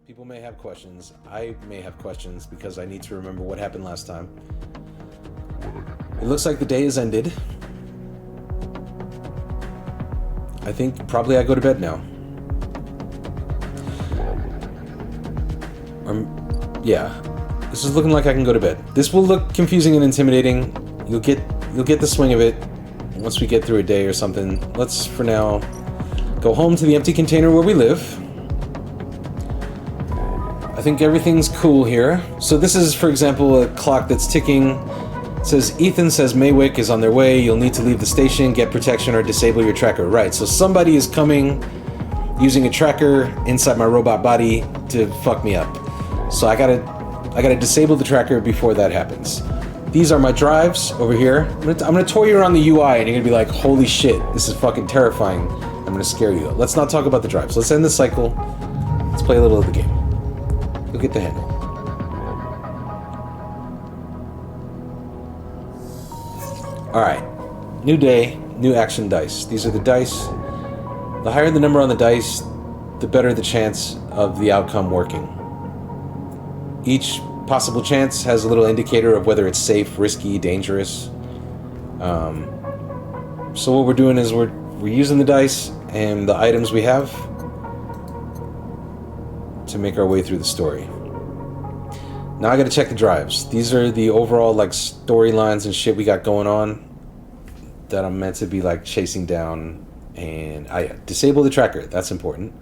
People may have questions. I may have questions because I need to remember what happened last time. It looks like the day has ended. I think probably I go to bed now. Yeah. This is looking like I can go to bed. This will look confusing and intimidating. You'll get the swing of it once we get through a day or something. Let's, for now, go home to the empty container where we live. I think everything's cool here. So this is, for example, a clock that's ticking. It says, Ethan says Maywick is on their way. You'll need to leave the station, get protection, or disable your tracker. Right, so somebody is coming using a tracker inside my robot body to fuck me up. So I gotta disable the tracker before that happens. These are my drives over here. I'm gonna tour you around the UI and you're gonna be like, holy shit, this is fucking terrifying. I'm gonna scare you. Let's not talk about the drives. Let's end the cycle. Let's play a little of the game. You'll get the handle. Alright. New day, new action dice. These are the dice. The higher the number on the dice, the better the chance of the outcome working. Each possible chance has a little indicator of whether it's safe, risky, dangerous. So what we're doing is we're using the dice and the items we have to make our way through the story. Now I gotta check the drives. These are the overall like storylines and shit we got going on that I'm meant to be like chasing down. And I disable the tracker. That's important.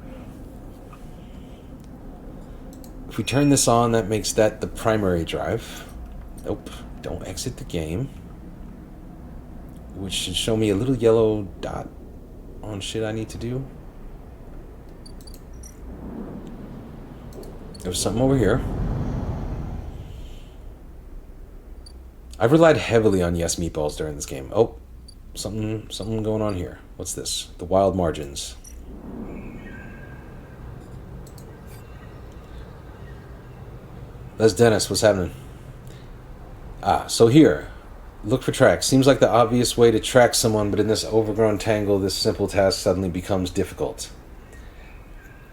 If we turn this on, that makes that the primary drive. Nope, don't exit the game. Which should show me a little yellow dot on shit I need to do. There's something over here. I've relied heavily on Yes Meatballs during this game. Oh, something going on here. What's this? The wild margins. That's Dennis. What's happening? So here. Look for tracks. Seems like the obvious way to track someone, but in this overgrown tangle, this simple task suddenly becomes difficult.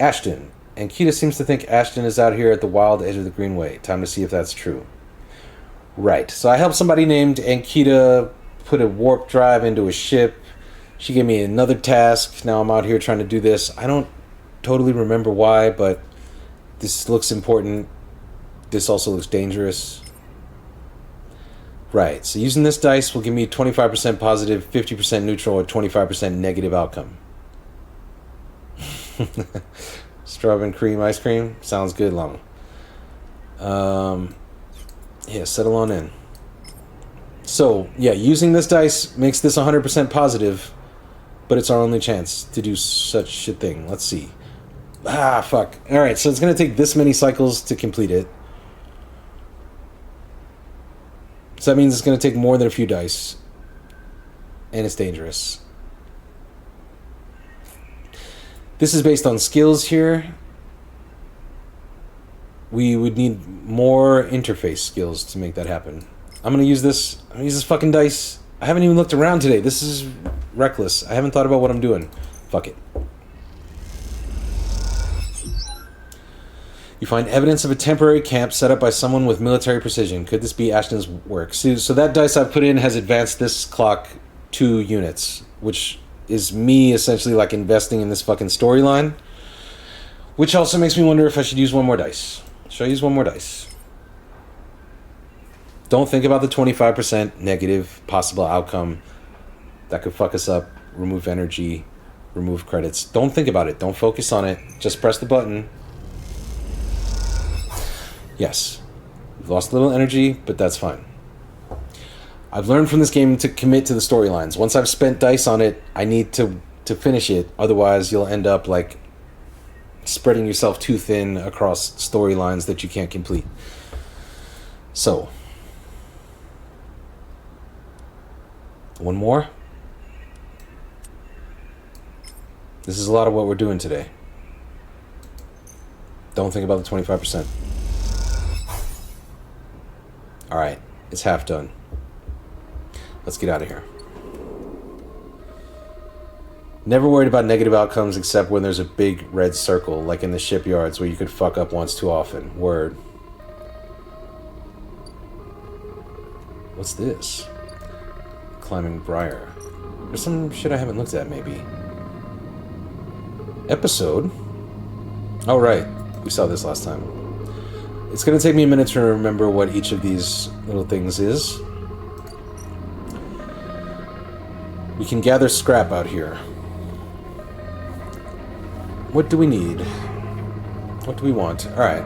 Ashton. Ankita seems to think Ashton is out here at the wild edge of the Greenway. Time to see if that's true. Right. So I helped somebody named Ankita put a warp drive into a ship. She gave me another task. Now I'm out here trying to do this. I don't totally remember why, but this looks important. This also looks dangerous. Right, so using this dice will give me 25% positive, 50% neutral, or 25% negative outcome. Strawberry and cream ice cream? Sounds good, Llama. Yeah, settle on in. So, yeah, using this dice makes this 100% positive, but it's our only chance to do such a thing. Let's see. Fuck. Alright, so it's going to take this many cycles to complete it. So that means it's going to take more than a few dice. And it's dangerous. This is based on skills here. We would need more interface skills to make that happen. I'm going to use this. I'm going to use this fucking dice. I haven't even looked around today. This is reckless. I haven't thought about what I'm doing. Fuck it. You find evidence of a temporary camp set up by someone with military precision. Could this be Ashton's work? So that dice I put in has advanced this clock 2 units, which is me essentially like investing in this fucking storyline. Which also makes me wonder if I should use one more dice. Should I use one more dice? Don't think about the 25% negative possible outcome that could fuck us up, remove energy, remove credits. Don't think about it. Don't focus on it. Just press the button. Yes, we've lost a little energy, but that's fine. I've learned from this game to commit to the storylines. Once I've spent dice on it, I need to finish it. Otherwise, you'll end up like spreading yourself too thin across storylines that you can't complete. So, one more. This is a lot of what we're doing today. Don't think about the 25%. Alright, it's half done. Let's get out of here. Never worried about negative outcomes except when there's a big red circle, like in the shipyards where you could fuck up once too often. Word. What's this? Climbing Briar. There's some shit I haven't looked at, maybe. Episode? Oh, right. We saw this last time. It's going to take me a minute to remember what each of these little things is. We can gather scrap out here. What do we need? What do we want? Alright.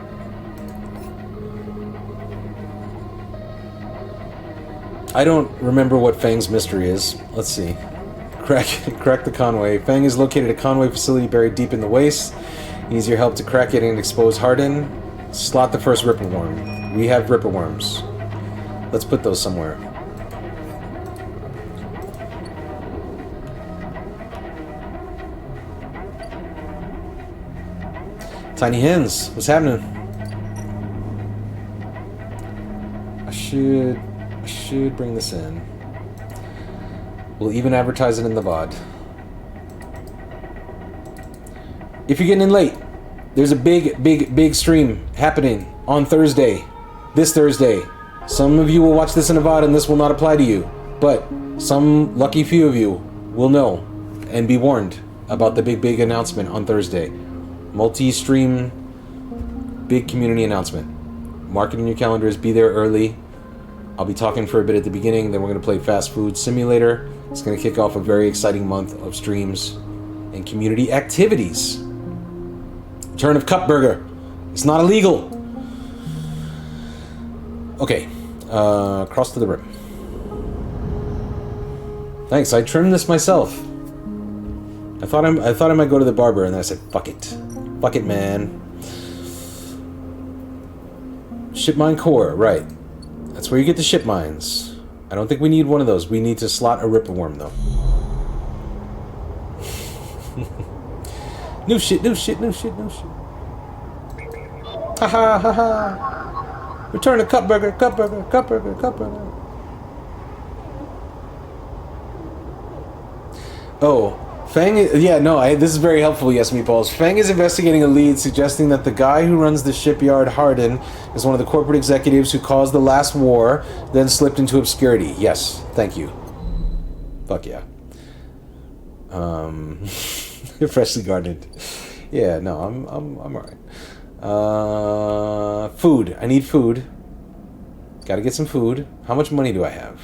I don't remember what Fang's mystery is. Let's see. Crack the Conway. Fang is located at a Conway facility buried deep in the waste. He needs your help to crack it and expose Harden. Slot the first Ripper Worm. We have Ripper Worms. Let's put those somewhere. Tiny Hens, what's happening? I should bring this in. We'll even advertise it in the VOD. If you're getting in late, there's a big stream happening on Thursday. This Thursday. Some of you will watch this in a VOD and this will not apply to you. But some lucky few of you will know and be warned about the big announcement on Thursday. Multi-stream, big community announcement. Mark it in your calendars. Be there early. I'll be talking for a bit at the beginning. Then we're going to play Fast Food Simulator. It's going to kick off a very exciting month of streams and community activities. Return of Cup Burger. It's not illegal. Okay. Cross to the rim. Thanks. I trimmed this myself. I thought I might go to the barber, and then I said, "Fuck it, fuck it, man." Ship mine core, right? That's where you get the ship mines. I don't think we need one of those. We need to slot a Ripper Worm, though. New shit. Ha ha ha ha. Return to Cup Burger. Oh. Fang, this is very helpful, yes, Meatballs. Fang is investigating a lead suggesting that the guy who runs the shipyard, Harden, is one of the corporate executives who caused the last war, then slipped into obscurity. Yes, thank you. Fuck yeah. Freshly gardened. Yeah, no, I'm alright. Food. I need food. Gotta get some food. How much money do I have?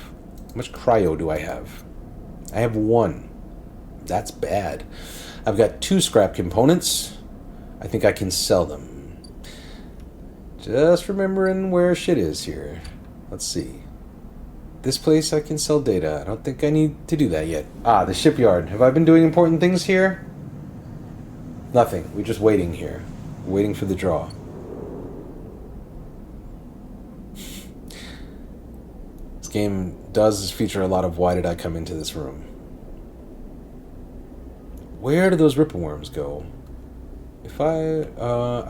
How much cryo do I have? I have 1. That's bad. I've got 2 scrap components. I think I can sell them. Just remembering where shit is here. Let's see. This place I can sell data. I don't think I need to do that yet. Ah, the shipyard. Have I been doing important things here? Nothing. We're just waiting here. Waiting for the draw. This game does feature a lot of why did I come into this room. Where do those Ripper Worms go? If I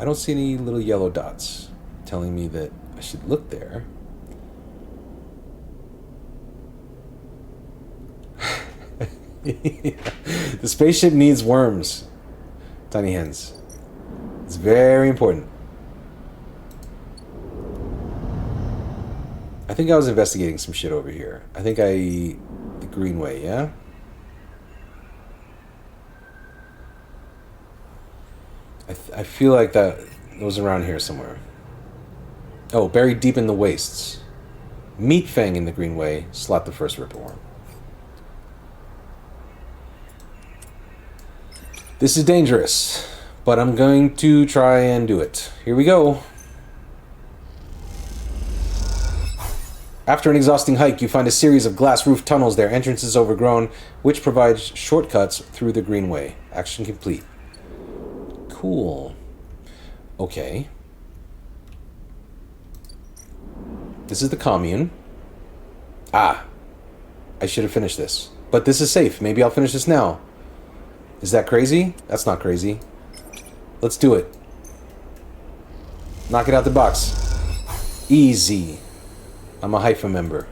don't see any little yellow dots telling me that I should look there. The spaceship needs worms. Tiny Hens. It's very important. I think I was investigating some shit over here. I think the Greenway, yeah? I feel like that was around here somewhere. Oh, buried deep in the wastes. Meet Fang in the Greenway. Slot the first Ripper Worm. This is dangerous, but I'm going to try and do it. Here we go. After an exhausting hike, you find a series of glass-roofed tunnels. Their entrance is overgrown, which provides shortcuts through the Greenway. Action complete. Cool. Okay. This is the commune. Ah. I should have finished this. But this is safe. Maybe I'll finish this now. Is that crazy? That's not crazy. Let's do it. Knock it out the box. Easy. I'm a Haifa member.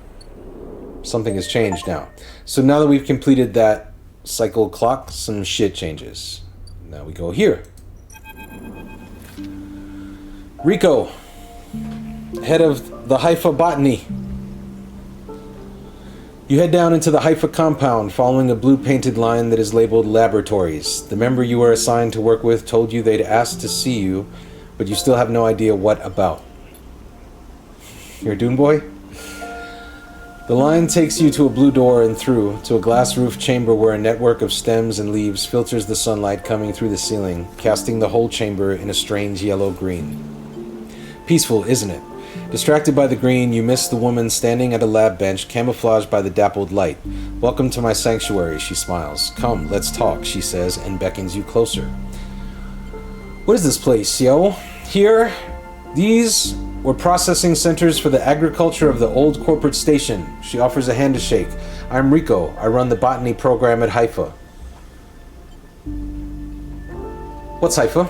Something has changed now. So now that we've completed that cycle clock, some shit changes. Now we go here. Rico, head of the Haifa Botany. You head down into the Haifa compound, following a blue-painted line that is labeled Laboratories. The member you were assigned to work with told you they'd asked to see you, but you still have no idea what about. You're a Dune boy? The line takes you to a blue door and through to a glass-roofed chamber where a network of stems and leaves filters the sunlight coming through the ceiling, casting the whole chamber in a strange yellow-green. Peaceful, isn't it? Distracted by the green, you miss the woman standing at a lab bench, camouflaged by the dappled light. Welcome to my sanctuary, she smiles. Come, let's talk, she says, and beckons you closer. What is this place, yo? Here, these were processing centers for the agriculture of the old corporate station. She offers a hand to shake. I'm Rico. I run the botany program at Haifa. What's Haifa?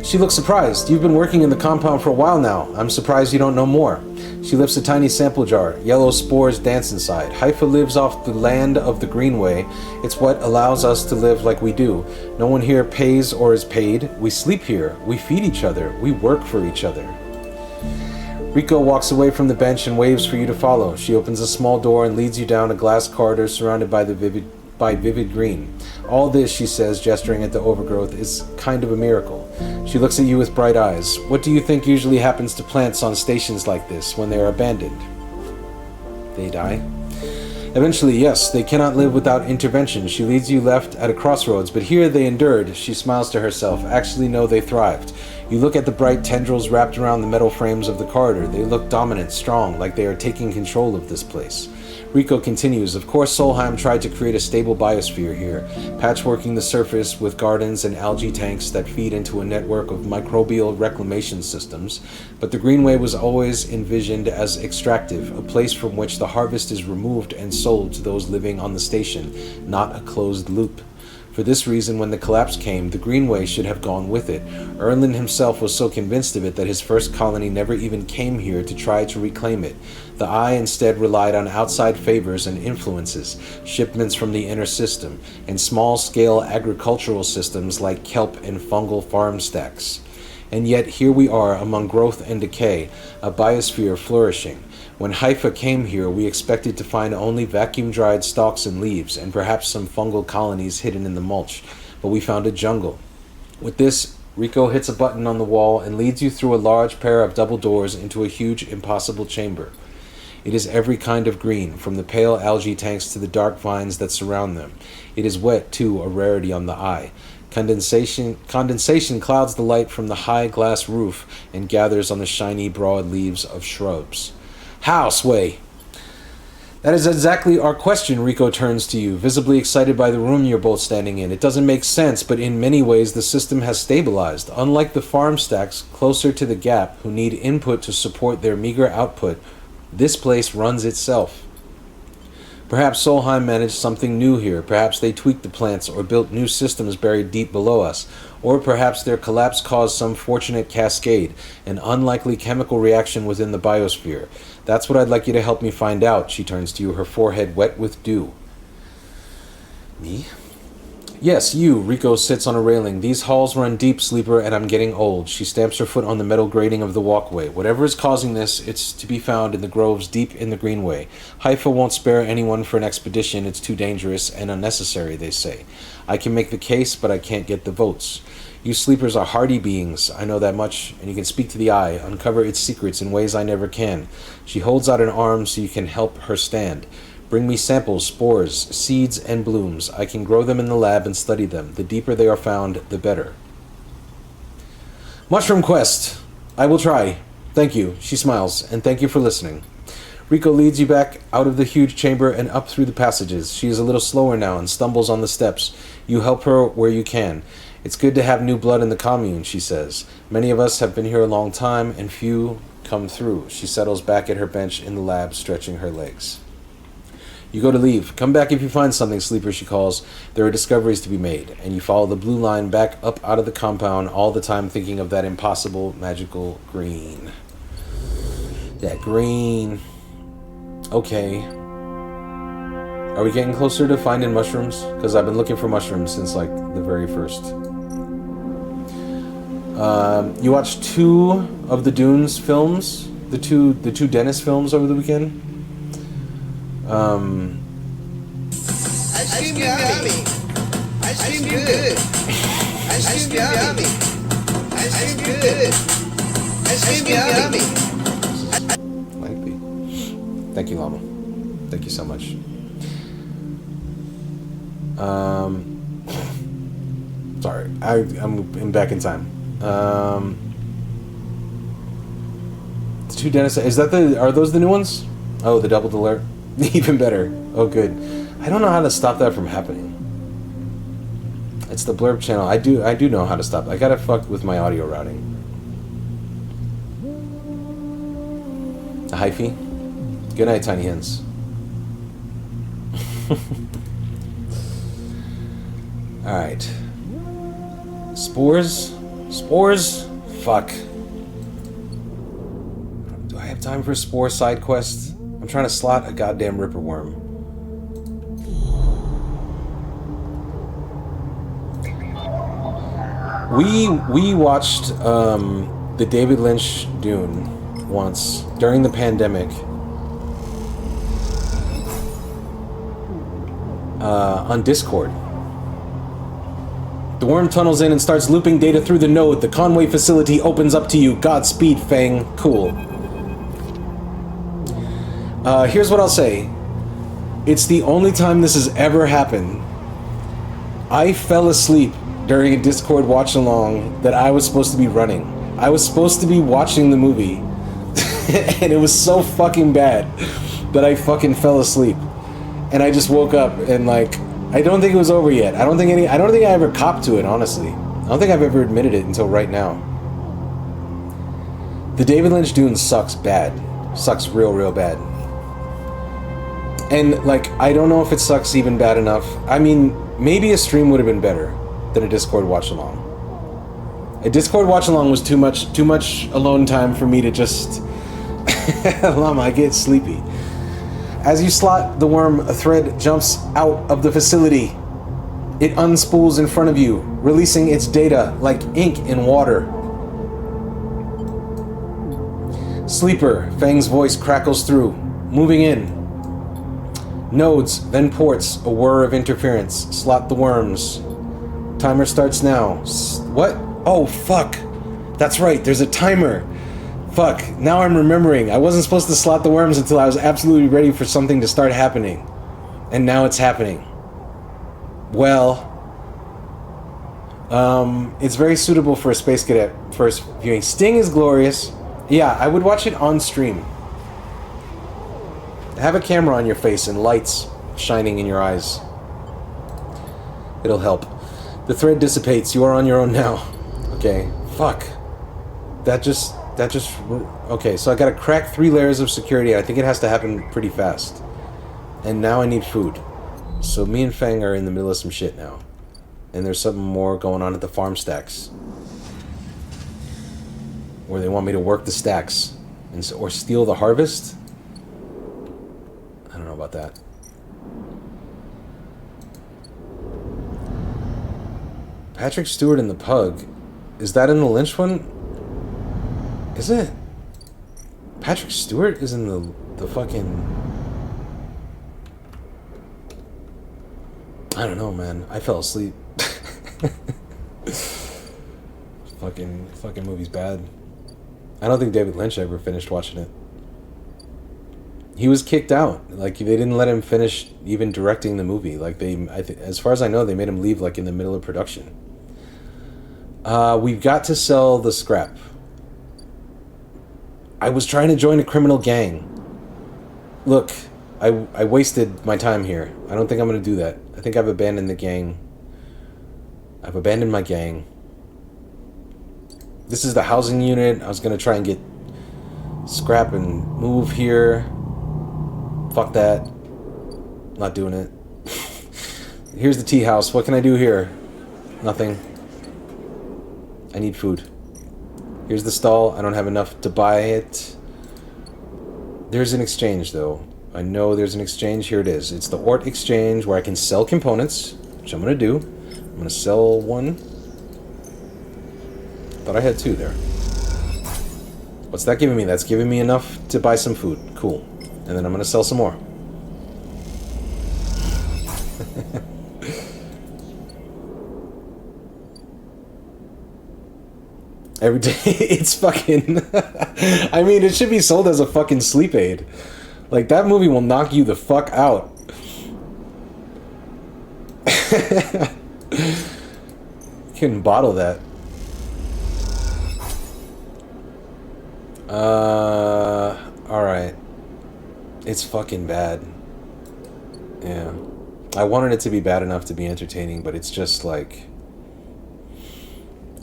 She looks surprised. You've been working in the compound for a while now. I'm surprised you don't know more. She lifts a tiny sample jar. Yellow spores dance inside. Haifa lives off the land of the Greenway. It's what allows us to live like we do. No one here pays or is paid. We sleep here. We feed each other. We work for each other. Rico walks away from the bench and waves for you to follow. She opens a small door and leads you down a glass corridor surrounded by vivid green. All this, she says, gesturing at the overgrowth, is kind of a miracle. She looks at you with bright eyes. What do you think usually happens to plants on stations like this when they are abandoned? They die? Eventually, yes, they cannot live without intervention. She leads you left at a crossroads, but here they endured. She smiles to herself. Actually, no, they thrived. You look at the bright tendrils wrapped around the metal frames of the corridor. They look dominant, strong, like they are taking control of this place. Rico continues. Of course, Solheim tried to create a stable biosphere here, patchworking the surface with gardens and algae tanks that feed into a network of microbial reclamation systems, but the Greenway was always envisioned as extractive, a place from which the harvest is removed and sold to those living on the station, not a closed loop. For this reason, when the collapse came, the Greenway should have gone with it. Erlend himself was so convinced of it that his first colony never even came here to try to reclaim it. The Eye instead relied on outside favors and influences, shipments from the inner system, and small-scale agricultural systems like kelp and fungal farm stacks. And yet here we are among growth and decay, a biosphere flourishing. When Haifa came here, we expected to find only vacuum-dried stalks and leaves, and perhaps some fungal colonies hidden in the mulch, but we found a jungle. With this, Rico hits a button on the wall and leads you through a large pair of double doors into a huge, impossible chamber. It is every kind of green, from the pale algae tanks to the dark vines that surround them. It is wet, too, a rarity on the Eye. Condensation clouds the light from the high glass roof and gathers on the shiny, broad leaves of shrubs. How, Sway? That is exactly our question. Rico turns to you, visibly excited by the room you're both standing in. It doesn't make sense, but in many ways the system has stabilized. Unlike the farm stacks closer to the gap who need input to support their meager output, this place runs itself. Perhaps Solheim managed something new here. Perhaps they tweaked the plants or built new systems buried deep below us. Or perhaps their collapse caused some fortunate cascade, an unlikely chemical reaction within the biosphere. That's what I'd like you to help me find out. She turns to you, her forehead wet with dew. Me? Yes, you. Rico sits on a railing. These halls run deep, sleeper, and I'm getting old. She stamps her foot on the metal grating of the walkway. Whatever is causing this, it's to be found in the groves deep in the Greenway. Haifa won't spare anyone for an expedition. It's too dangerous and unnecessary, they say. I can make the case, but I can't get the votes. You sleepers are hardy beings, I know that much, and you can speak to the Eye, uncover its secrets in ways I never can. She holds out an arm so you can help her stand. Bring me samples, spores, seeds, and blooms. I can grow them in the lab and study them. The deeper they are found, the better. Mushroom Quest! I will try. Thank you. She smiles, and thank you for listening. Rico leads you back out of the huge chamber and up through the passages. She is a little slower now and stumbles on the steps. You help her where you can. It's good to have new blood in the commune, she says. Many of us have been here a long time, and few come through. She settles back at her bench in the lab, stretching her legs. You go to leave. Come back if you find something, Sleeper, she calls. There are discoveries to be made, and you follow the blue line back up out of the compound, all the time thinking of that impossible, magical green. That green. Okay. Are we getting closer to finding mushrooms? Because I've been looking for mushrooms since like the very first. You watched 2 of the Dunes films, the two Dennis films over the weekend. Ice cream yummy. Ice cream good. Ice cream yummy. Ice cream good. Ice cream yummy. Lengthy. Thank you, Llama. Thank you so much. Sorry, I'm back in time. The 2 Dennis, are those the new ones? Oh, the double alert. Even better. Oh, good. I don't know how to stop that from happening. It's the blurb channel. I do know how to stop. I gotta fuck with my audio routing. A hyphy. Good night, tiny hens. Alright. Spores? Spores? Fuck. Do I have time for a spore side quest? I'm trying to slot a goddamn ripper worm. We watched the David Lynch Dune once during the pandemic. On Discord. The worm tunnels in and starts looping data through the node. The Conway facility opens up to you. Godspeed, Fang. Cool. Here's what I'll say. It's the only time this has ever happened. I fell asleep during a Discord watch-along that I was supposed to be running. I was supposed to be watching the movie. And it was so fucking bad that I fucking fell asleep. And I just woke up and like... I don't think it was over yet. I don't think I ever copped to it, honestly. I don't think I've ever admitted it until right now. The David Lynch Dune sucks bad. Sucks real bad. And, like, I don't know if it sucks even bad enough. I mean, maybe a stream would have been better than a Discord watch-along. A Discord watch-along was too much alone time for me to just... Llama, I get sleepy. As you slot the worm, a thread jumps out of the facility. It unspools in front of you, releasing its data like ink in water. Sleeper, Fang's voice crackles through, moving in. Nodes, then ports, a whir of interference. Slot the worms. Timer starts now. What? Oh, fuck. That's right, there's a timer. Fuck, now I'm remembering. I wasn't supposed to slot the worms until I was absolutely ready for something to start happening. And now it's happening. Well, it's very suitable for a Space Cadet first viewing. Sting is glorious. Yeah, I would watch it on stream. Have a camera on your face and lights shining in your eyes. It'll help. The thread dissipates. You are on your own now. Okay. Fuck. That just... Okay, so I gotta crack 3 layers of security. I think it has to happen pretty fast. And now I need food. So me and Fang are in the middle of some shit now. And there's something more going on at the farm stacks. Where they want me to work the stacks. Or steal the harvest? I don't know about that. Patrick Stewart and the Pug. Is that in the Lynch one? Is it? Patrick Stewart is in the fucking... I don't know, man. I fell asleep. fucking movie's bad. I don't think David Lynch ever finished watching it. He was kicked out. Like, they didn't let him finish even directing the movie. Like, as far as I know, they made him leave, like, in the middle of production. We've got to sell the scrap. I was trying to join a criminal gang. Look, I wasted my time here. I don't think I'm going to do that. I think I've abandoned the gang. I've abandoned my gang. This is the housing unit. I was going to try and get scrap and move here. Fuck that. Not doing it. Here's the tea house. What can I do here? Nothing. I need food. Here's the stall. I don't have enough to buy it. There's an exchange, though. I know there's an exchange. Here it is. It's the Ort exchange where I can sell components, which I'm going to do. I'm going to sell one. Thought I had two there. What's that giving me? That's giving me enough to buy some food. Cool. And then I'm going to sell some more. Every day, it's fucking... I mean, it should be sold as a fucking sleep aid. Like, that movie will knock you the fuck out. You couldn't bottle that. Alright. It's fucking bad. Yeah. I wanted it to be bad enough to be entertaining, but it's just like...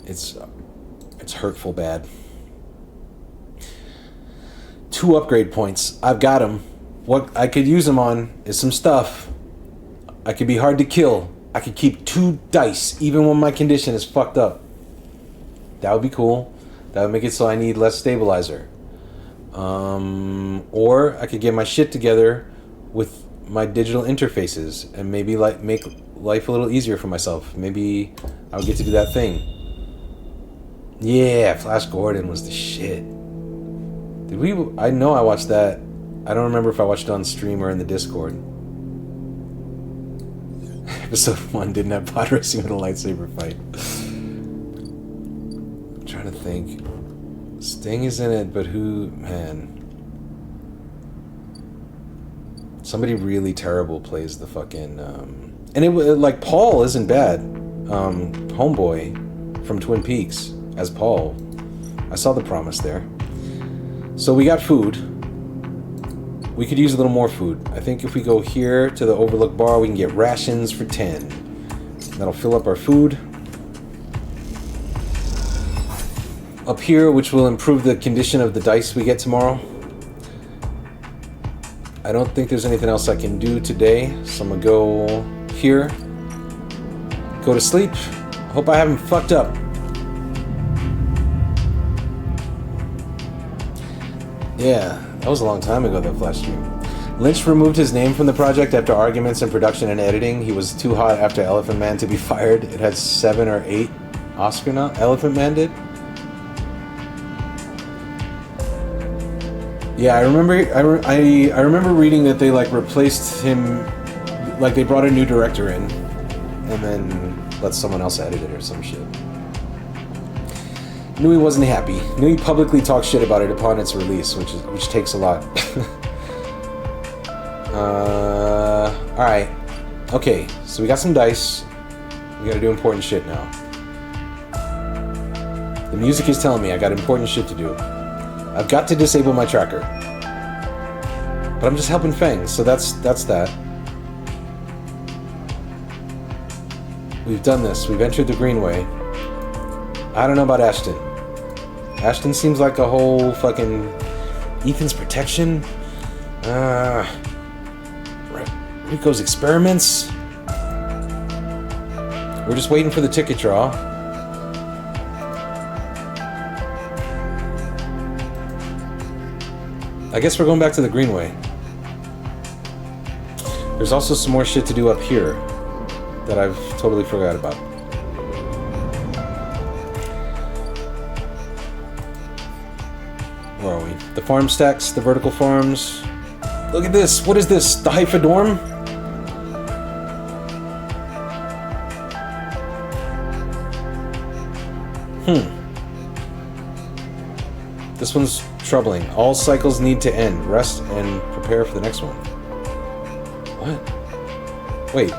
It's hurtful bad. 2 upgrade points. I've got them. What I could use them on is some stuff. I could be hard to kill. I could keep 2 dice even when my condition is fucked up. That would be cool. That would make it so I need less stabilizer. Or I could get my shit together with my digital interfaces and maybe like make life a little easier for myself. Maybe I'll get to do that thing. Yeah, Flash Gordon was the shit. Did we... I know I watched that. I don't remember if I watched it on stream or in the Discord. Episode 1 didn't have pod racing with a lightsaber fight. I'm trying to think. Sting is in it, but who... Man. Somebody really terrible plays the fucking... And it like, Paul isn't bad. Homeboy from Twin Peaks as Paul. I saw the promise there. So we got food. We could use a little more food. I think if we go here to the Overlook Bar, we can get rations for 10. That'll fill up our food. Up here, which will improve the condition of the dice we get tomorrow. I don't think there's anything else I can do today, so I'm gonna go here. Go to sleep. Hope I haven't fucked up. Yeah, that was a long time ago, that Flash stream. Lynch removed his name from the project after arguments in production and editing. He was too hot after Elephant Man to be fired. It had 7 or 8 Oscar Elephant Man did? Yeah, I remember. I remember reading that they like replaced him, like they brought a new director in, and then let someone else edit it or some shit. Knew he wasn't happy. Knew he publicly talked shit about it upon its release, which takes a lot. All right. Okay, so we got some dice. We got to do important shit now. The music is telling me I got important shit to do. I've got to disable my tracker. But I'm just helping Feng, so that's that. We've done this. We've entered the Greenway. I don't know about Ashton. Ashton seems like a whole fucking... Ethan's protection? Rico's experiments? We're just waiting for the ticket draw. I guess we're going back to the Greenway. There's also some more shit to do up here that I've totally forgot about. Where are we? The farm stacks, the vertical farms. Look at this! What is this? The Haifa dorm? This one's troubling. All cycles need to end. Rest and prepare for the next one. What? Wait.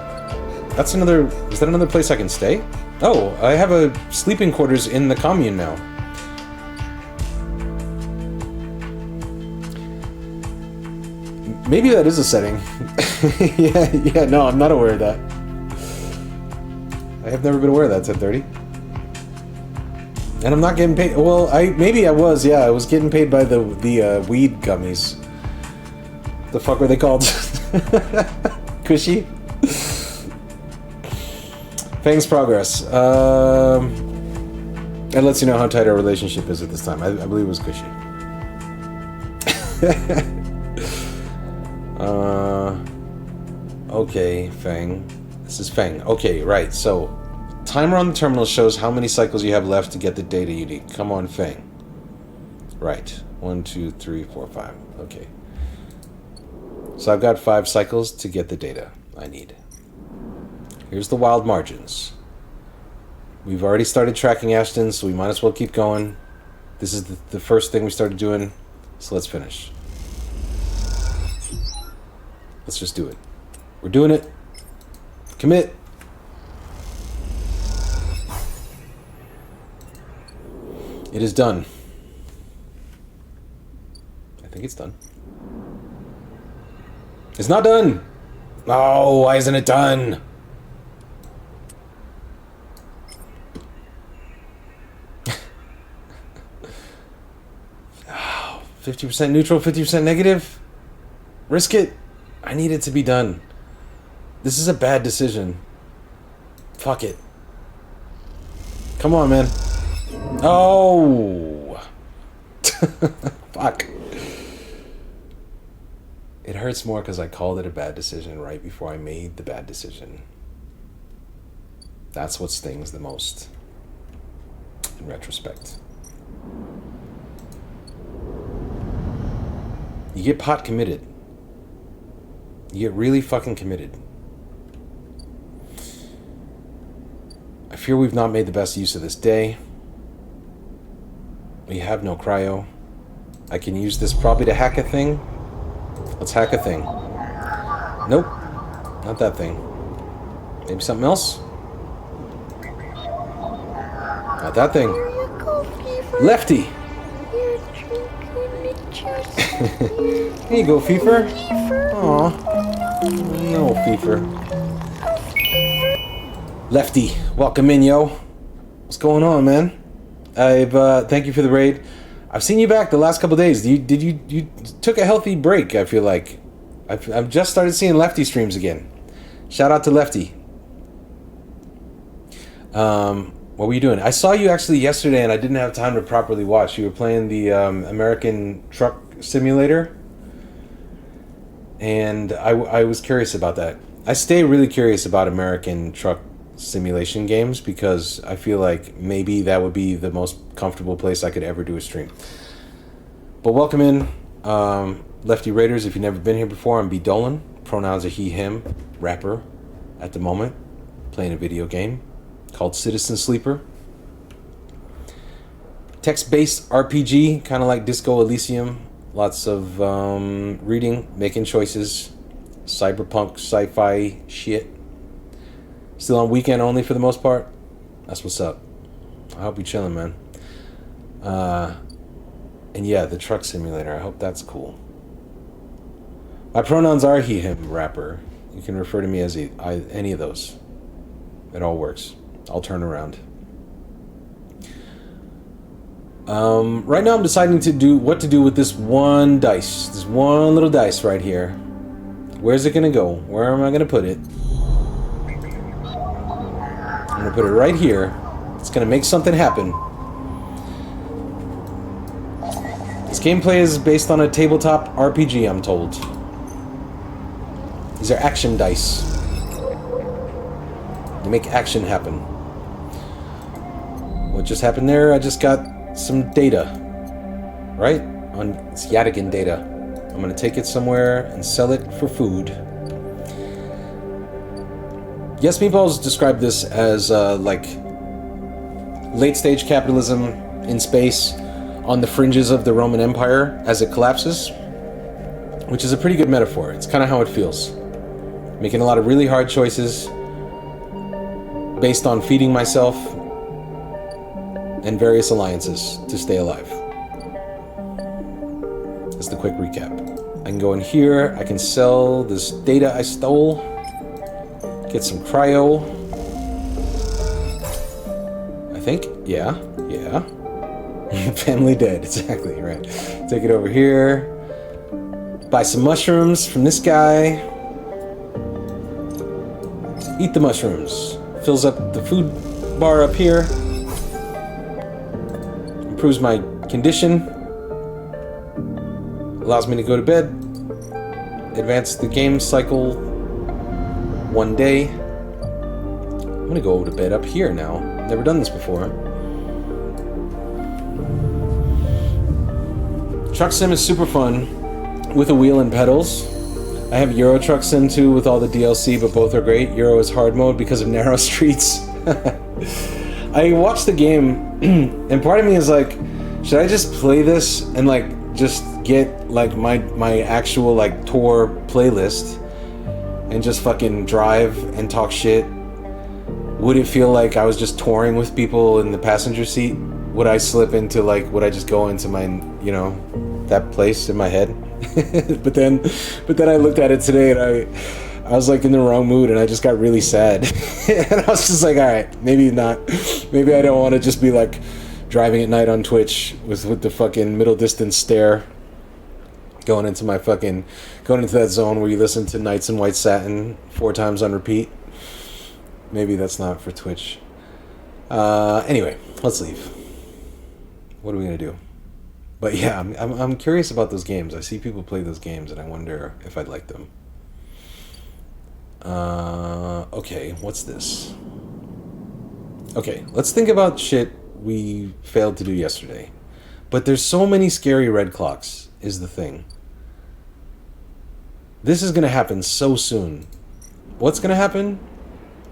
That's another... Is that another place I can stay? Oh, I have a sleeping quarters in the commune now. Maybe that is a setting. yeah, no, I'm not aware of that. I have never been aware of that, 1030. And I'm not getting paid. Well, maybe I was. Yeah, I was getting paid by the weed gummies. The fuck were they called? Cushy. Fang's progress. It lets you know how tight our relationship is at this time. I believe it was Cushy. Okay, Fang. This is Fang. Okay, right. So, timer on the terminal shows how many cycles you have left to get the data you need. Come on, Fang. Right. 1, 2, 3, 4, 5. Okay. So I've got 5 cycles to get the data I need. Here's the wild margins. We've already started tracking Ashton, so we might as well keep going. This is the first thing we started doing, so let's finish. Let's just do it. We're doing it. Commit. It is done. I think it's done. It's not done! Oh, why isn't it done? Oh, 50% neutral, 50% negative? Risk it. I need it to be done. This is a bad decision. Fuck it. Come on, man. Oh! Fuck. It hurts more because I called it a bad decision right before I made the bad decision. That's what stings the most, in retrospect. You get pot committed. You get really fucking committed. I fear we've not made the best use of this day. We have no cryo. I can use this probably to hack a thing. Let's hack a thing. Nope. Not that thing. Maybe something else? Not that thing. Lefty! Here you go, Feefer. Aw. No, Feefer. Lefty, welcome in, yo. What's going on, man? Thank you for the raid. I've seen you back the last couple days. You took a healthy break, I feel like. I've just started seeing Lefty streams again. Shout out to Lefty. What were you doing? I saw you actually yesterday and I didn't have time to properly watch. You were playing the American Truck Simulator. And I was curious about that. I stay really curious about American Truck Simulation games because I feel like maybe that would be the most comfortable place I could ever do a stream. But welcome in, Lefty Raiders. If you've never been here before, I'm Dolan. Pronouns are he, him, rapper at the moment, playing a video game called Citizen Sleeper. Text-based RPG, kind of like Disco Elysium. Lots of reading, making choices, cyberpunk, sci-fi shit. Still on weekend only for the most part. That's what's up. I hope you're chilling, man. And yeah, the truck simulator. I hope that's cool. My pronouns are he, him, rapper. You can refer to me as any of those. It all works. I'll turn around. Right now I'm deciding what to do with this one dice. This one little dice right here. Where's it gonna go? Where am I gonna put it? I'm gonna put it right here. It's gonna make something happen. This gameplay is based on a tabletop RPG, I'm told. These are action dice. They make action happen. What just happened there? I just got some data. Right? It's Yadigan data. I'm gonna take it somewhere and sell it for food. Yes, Meatballs described this as like late-stage capitalism in space on the fringes of the Roman Empire as it collapses, which is a pretty good metaphor. It's kind of how it feels. Making a lot of really hard choices based on feeding myself and various alliances to stay alive. That's the quick recap. I can go in here, I can sell this data I stole, get some cryo. I think, yeah. Family dead, exactly, right. Take it over here. Buy some mushrooms from this guy. Eat the mushrooms. Fills up the food bar up here. Improves my condition. Allows me to go to bed. advance the game cycle one day. I'm gonna go to bed up here now. Never done this before. Truck Sim is super fun with a wheel and pedals. I have Euro Truck Sim 2 with all the DLC, but both are great. Euro is hard mode because of narrow streets. I watched the game, and part of me is like, should I just play this and like just get like my actual like tour playlist and just fucking drive and talk shit? Would it feel like I was just touring with people in the passenger seat? Would I slip into like, would I just go into my, you know, that place in my head? but then I looked at it today and I was like in the wrong mood and I just got really sad. And I was just like, all right, maybe not. Maybe I don't want to just be like driving at night on Twitch with the fucking middle distance stare, going into that zone where you listen to Nights in White Satin 4 times on repeat. Maybe that's not for Twitch. Anyway, let's leave. What are we gonna do? But yeah, I'm curious about those games. I see people play those games, and I wonder if I'd like them. Okay, what's this? Okay, let's think about shit we failed to do yesterday. But there's so many scary red clocks, is the thing. This is gonna happen so soon. What's gonna happen?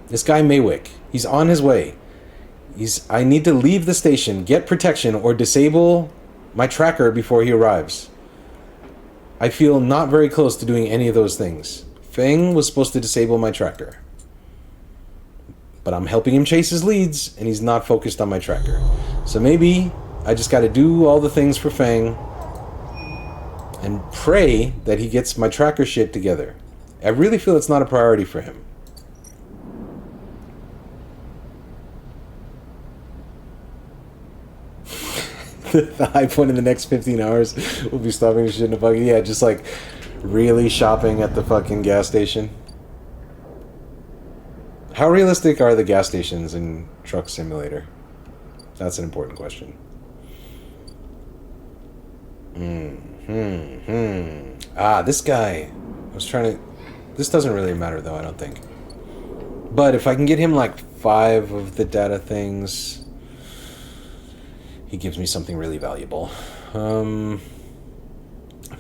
This guy Maywick, he's on his way. I need to leave the station, get protection, or disable my tracker before he arrives. I feel not very close to doing any of those things. Feng was supposed to disable my tracker. But I'm helping him chase his leads, and he's not focused on my tracker. So maybe I just gotta do all the things for Feng and pray that he gets my tracker shit together. I really feel it's not a priority for him. The high point in the next 15 hours will be stopping the shit in the fucking... Yeah, just like really shopping at the fucking gas station. How realistic are the gas stations in Truck Simulator? That's an important question. This guy. I was trying to... This doesn't really matter though, I don't think. But if I can get him like 5 of the data things... He gives me something really valuable. I've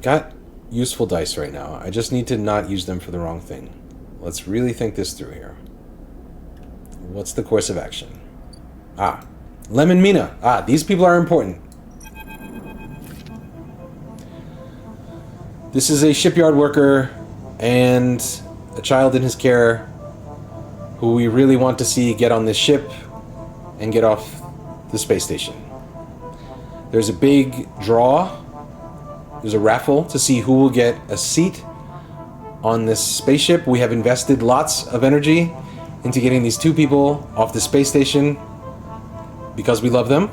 got useful dice right now. I just need to not use them for the wrong thing. Let's really think this through here. What's the course of action? Lemon Mina. These people are important. This is a shipyard worker and a child in his care who we really want to see get on this ship and get off the space station. There's a big draw. There's a raffle to see who will get a seat on this spaceship. We have invested lots of energy into getting these 2 people off the space station because we love them.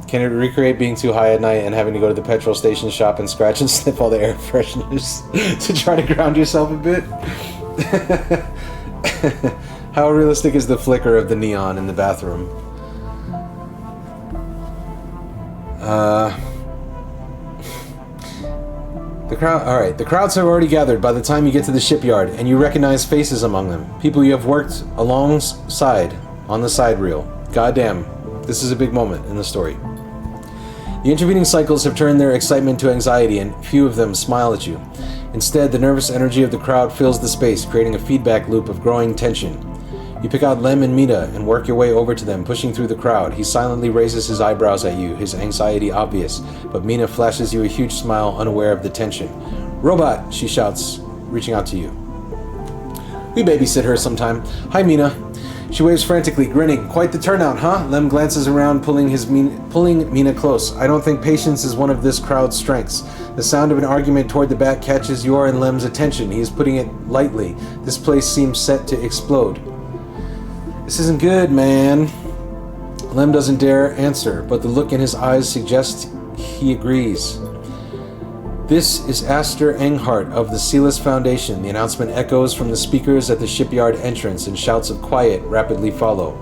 Can it recreate being too high at night and having to go to the petrol station shop and scratch and sniff all the air fresheners to try to ground yourself a bit? How realistic is the flicker of the neon in the bathroom? The crowds have already gathered by the time you get to the shipyard, and you recognize faces among them. People you have worked alongside on the side reel. Goddamn, this is a big moment in the story. The intervening cycles have turned their excitement to anxiety, and few of them smile at you. Instead, the nervous energy of the crowd fills the space, creating a feedback loop of growing tension. You pick out Lem and Mita and work your way over to them, pushing through the crowd. He silently raises his eyebrows at you, his anxiety obvious, but Mina flashes you a huge smile, unaware of the tension. "Robot!" she shouts, reaching out to you. We babysit her sometime. "Hi, Mina." She waves frantically, grinning. "Quite the turnout, huh?" Lem glances around, pulling Mina close. "I don't think patience is one of this crowd's strengths." The sound of an argument toward the back catches your and Lem's attention. He is putting it lightly. This place seems set to explode. "This isn't good, man." Lem doesn't dare answer, but the look in his eyes suggests he agrees. "This is Aster Enghart of the Sealess Foundation." The announcement echoes from the speakers at the shipyard entrance, and shouts of quiet rapidly follow.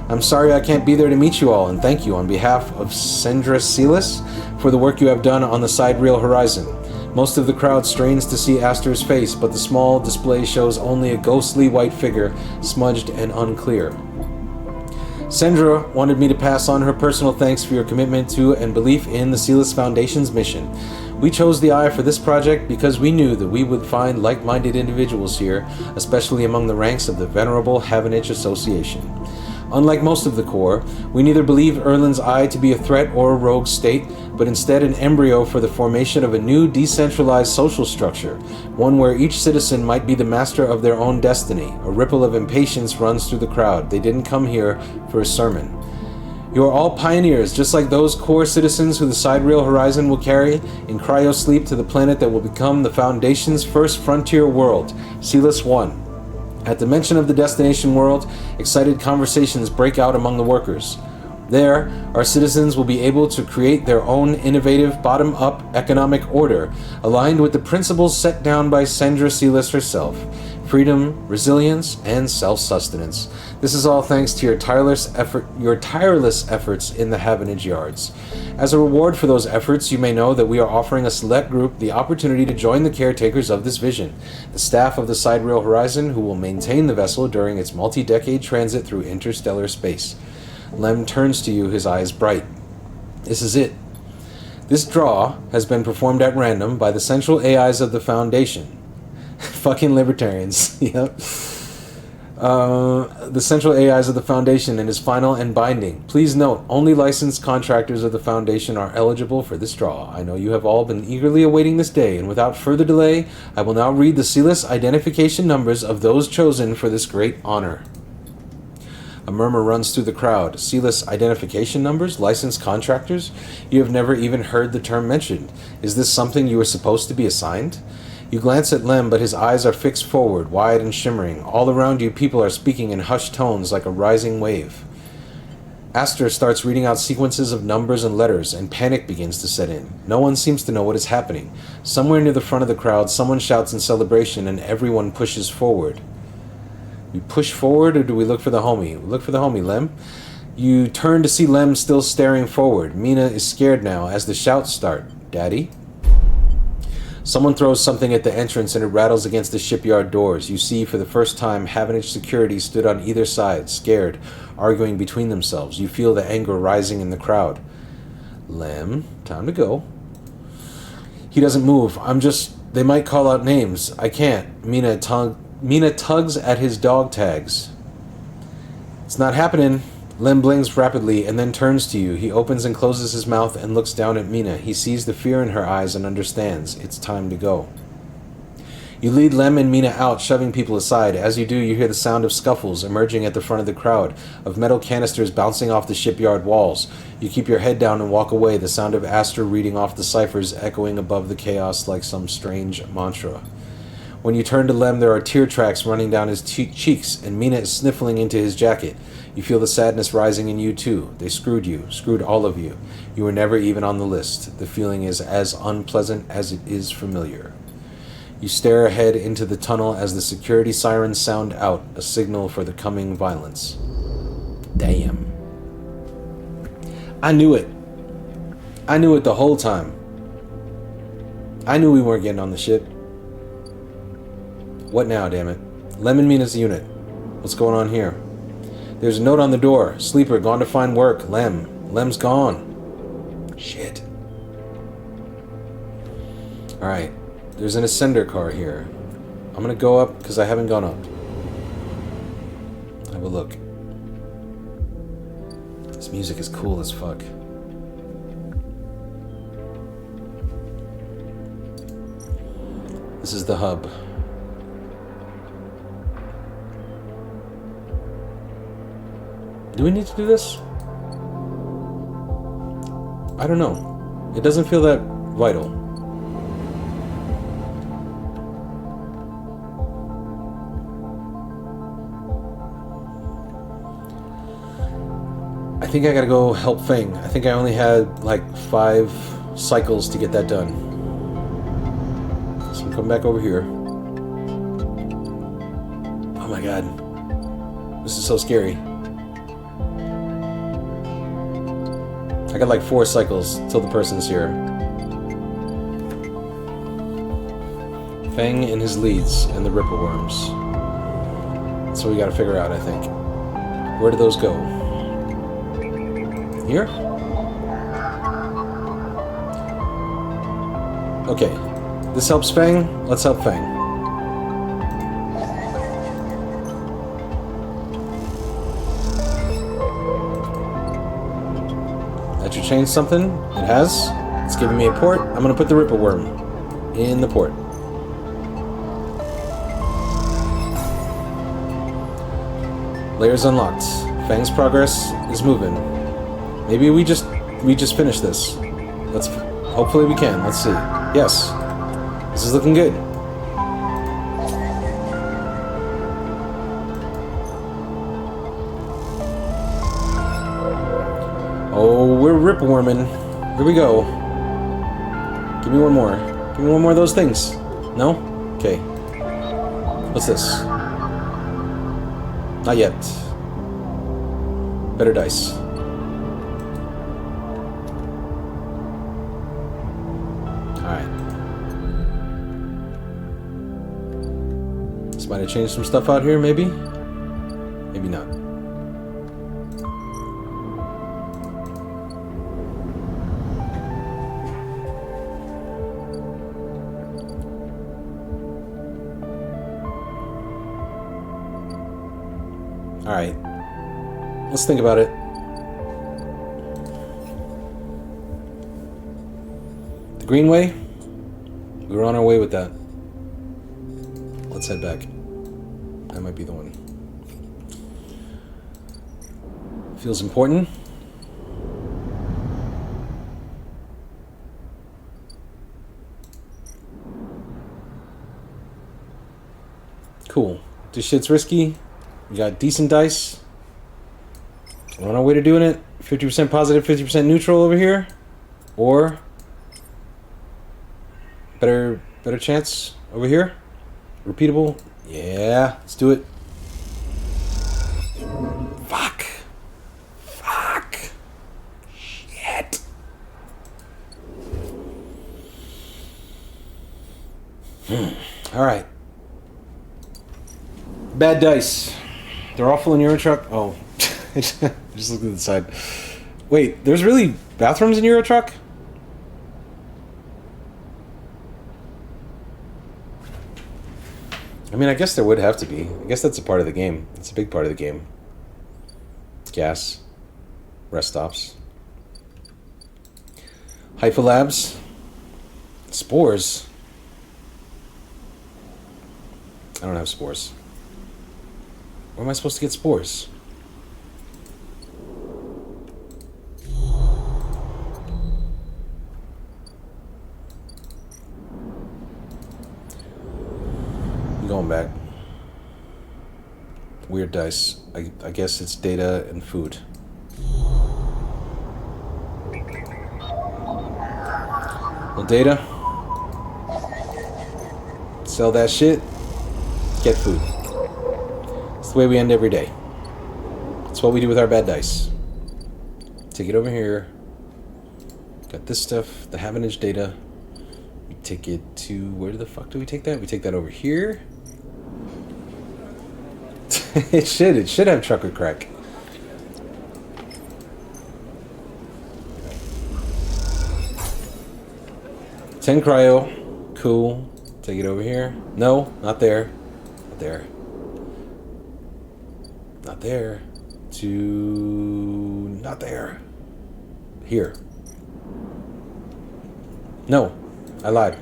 "I'm sorry I can't be there to meet you all, and thank you on behalf of Sendra Sealess for the work you have done on the Sidereal Horizon. Most of the crowd strains to see Aster's face, but the small display shows only a ghostly white figure, smudged and unclear. Sandra wanted me to pass on her personal thanks for your commitment to and belief in the Silas Foundation's mission. We chose the Eye for this project because we knew that we would find like-minded individuals here, especially among the ranks of the venerable Havanich Association. Unlike most of the Corps, we neither believe Erlin's Eye to be a threat or a rogue state, but instead an embryo for the formation of a new decentralized social structure, one where each citizen might be the master of their own destiny. A ripple of impatience runs through the crowd. They didn't come here for a sermon. You are all pioneers, just like those Corps citizens who the Sidereal Horizon will carry in cryosleep to the planet that will become the Foundation's first frontier world, Silas 1. At the mention of the destination world, excited conversations break out among the workers. There, our citizens will be able to create their own innovative bottom-up economic order, aligned with the principles set down by Sandra Silas herself: freedom, resilience, and self-sustenance. This is all thanks to your tireless efforts in the Havanage Yards. As a reward for those efforts, you may know that we are offering a select group the opportunity to join the caretakers of this vision, the staff of the Sidereal Horizon, who will maintain the vessel during its multi-decade transit through interstellar space. Lem turns to you, his eyes bright. This is it. This draw has been performed at random by the central AIs of the Foundation. Fucking libertarians. Yep. The central AIs of the Foundation and is final and binding. Please note, only licensed contractors of the Foundation are eligible for this draw. I know you have all been eagerly awaiting this day, and without further delay, I will now read the Silas identification numbers of those chosen for this great honor. A murmur runs through the crowd. Silas identification numbers? Licensed contractors? You have never even heard the term mentioned. Is this something you were supposed to be assigned? You glance at Lem, but his eyes are fixed forward, wide and shimmering. All around you, people are speaking in hushed tones like a rising wave. Aster starts reading out sequences of numbers and letters, and panic begins to set in. No one seems to know what is happening. Somewhere near the front of the crowd, someone shouts in celebration, and everyone pushes forward. We push forward, or do we look for the homie? We look for the homie, Lem. You turn to see Lem still staring forward. Mina is scared now as the shouts start. Daddy? Someone throws something at the entrance and it rattles against the shipyard doors. You see, for the first time, Havanage security stood on either side, scared, arguing between themselves. You feel the anger rising in the crowd. Lem, time to go. He doesn't move. They might call out names. I can't. Mina tugs at his dog tags. It's not happening. Lem blinks rapidly and then turns to you. He opens and closes his mouth and looks down at Mina. He sees the fear in her eyes and understands. It's time to go. You lead Lem and Mina out, shoving people aside. As you do, you hear the sound of scuffles emerging at the front of the crowd, of metal canisters bouncing off the shipyard walls. You keep your head down and walk away, the sound of Aster reading off the ciphers echoing above the chaos like some strange mantra. When you turn to Lem, there are tear tracks running down his cheeks, and Mina is sniffling into his jacket. You feel the sadness rising in you, too. They screwed you, screwed all of you. You were never even on the list. The feeling is as unpleasant as it is familiar. You stare ahead into the tunnel as the security sirens sound out, a signal for the coming violence. Damn. I knew it. I knew it the whole time. I knew we weren't getting on the ship. What now, damn it? Lem and Mina's unit. What's going on here? There's a note on the door. Sleeper, gone to find work. Lem's gone. Shit. Alright. There's an ascender car here. I'm gonna go up because I haven't gone up. Have a look. This music is cool as fuck. This is the hub. Do we need to do this? I don't know. It doesn't feel that vital. I think I gotta go help Feng. I think I only had like 5 cycles to get that done. So I'm coming back over here. Oh my god. This is so scary. I got like 4 cycles till the person's here. Fang and his leads, and the ripple worms. That's what we gotta figure out, I think. Where do those go? Here? Okay. This helps Fang. Let's help Fang. That should change something. It has. It's giving me a port. I'm gonna put the ripple worm in the port. Layers unlocked. Fang's progress is moving. Maybe we just finish this. Let's. Hopefully we can. Let's see. Yes. This is looking good. Oh, we're ripple worming. Here we go. Give me one more. Give me one more of those things. No? Okay. What's this? Not yet. Better dice. Alright. This might have changed some stuff out here, maybe? Maybe not. Alright. Let's think about it. The green way? We were on our way with that. Let's head back. That might be the one. Feels important. Cool. This shit's risky. We got decent dice. We're on our way to doing it. 50% positive, 50% neutral over here. Or better chance over here. Repeatable. Yeah, let's do it. Fuck. Fuck. Shit. Alright. Bad dice. They're all full in Euro Truck. Oh, just look at the side. Wait, there's really bathrooms in Euro Truck? I mean, I guess there would have to be. I guess that's a part of the game. It's a big part of the game. Gas. Rest stops. Hypha Labs. Spores. I don't have spores. Where am I supposed to get spores? I'm going back. Weird dice. I guess it's data and food. Well, data. Sell that shit. Get food. It's the way we end every day. It's what we do with our bad dice. Take it over here. Got this stuff, the Havenage data. We take it to, where the fuck do we take that? We take that over here. It should have trucker crack. Ten cryo, cool. Take it over here. No, not there. Not there. Not there. To... not there. Here. No, I lied.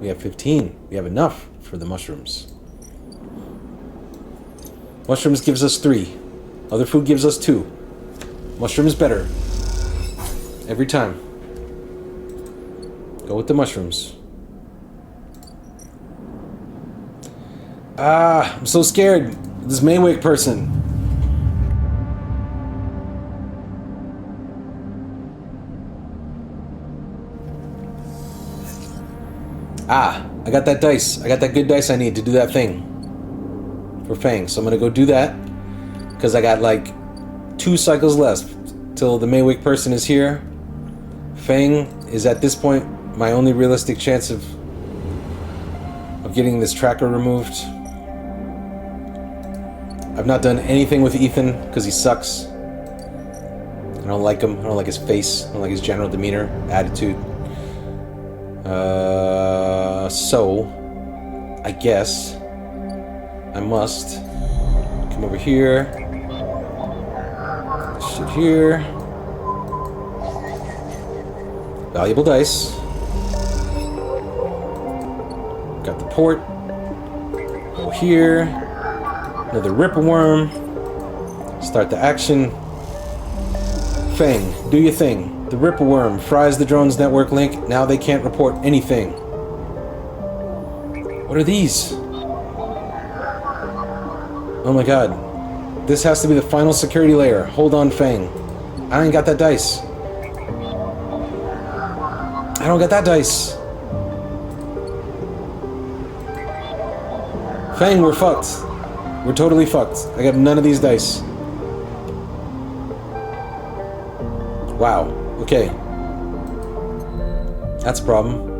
We have 15. We have enough for the mushrooms. Mushrooms gives us 3. Other food gives us 2. Mushroom is better. Every time. Go with the mushrooms. Ah, I'm so scared. This Maywick person. Ah, I got that dice. I got that good dice I need to do that thing. For Fang. So I'm gonna go do that. Because I got like 2 cycles left till the Maywick person is here. Fang is at this point my only realistic chance of getting this tracker removed. I've not done anything with Ethan because he sucks. I don't like him. I don't like his face. I don't like his general demeanor, attitude. So I guess I must come over here. Shit here. Valuable dice. Got the port. Go here. Another Ripper Worm. Start the action. Fang, do your thing. The Ripper Worm fries the drone's network link. Now they can't report anything. What are these? Oh my god. This has to be the final security layer. Hold on, Fang. I ain't got that dice. I don't got that dice. Fang, we're fucked. We're totally fucked. I got none of these dice. Wow. Okay. That's a problem.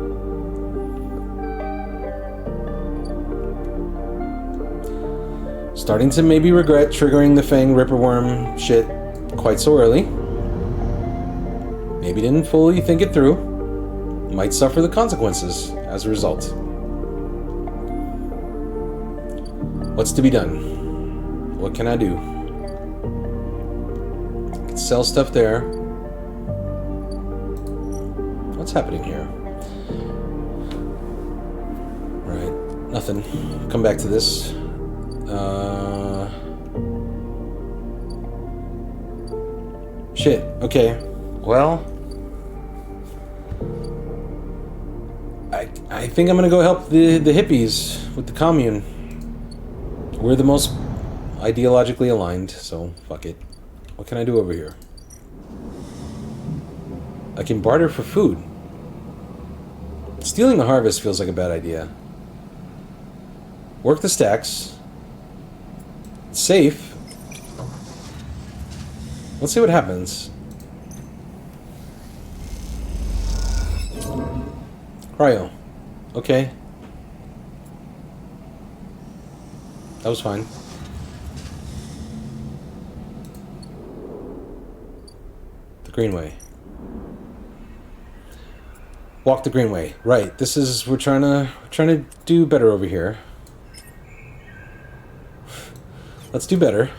Starting to maybe regret triggering the Fang Ripper Worm shit quite so early. Maybe didn't fully think it through. Might suffer the consequences as a result. What's to be done? What can I do? I can sell stuff there. What's happening here? Right, nothing. Come back to this. Shit, okay. Well, I think I'm gonna go help the hippies with the commune. We're the most ideologically aligned, so fuck it. What can I do over here? I can barter for food. Stealing the harvest feels like a bad idea. Work the stacks. It's safe. Let's see what happens. Cryo. Okay. That was fine. The Greenway. Walk the Greenway. Right. This is we're trying to do better over here. Let's do better.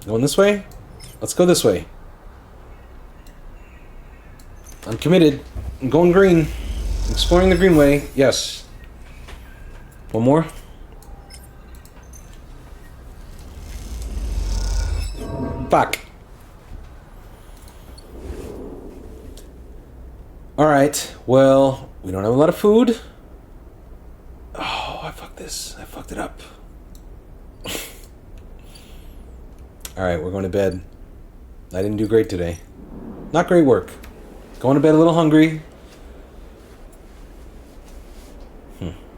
Going this way? Let's go this way. I'm committed. I'm going green. Exploring the Greenway. Yes. One more. Fuck. Alright. Well, we don't have a lot of food. Oh, I fucked this. I fucked it up. Alright, we're going to bed. I didn't do great today. Not great work. Going to bed a little hungry.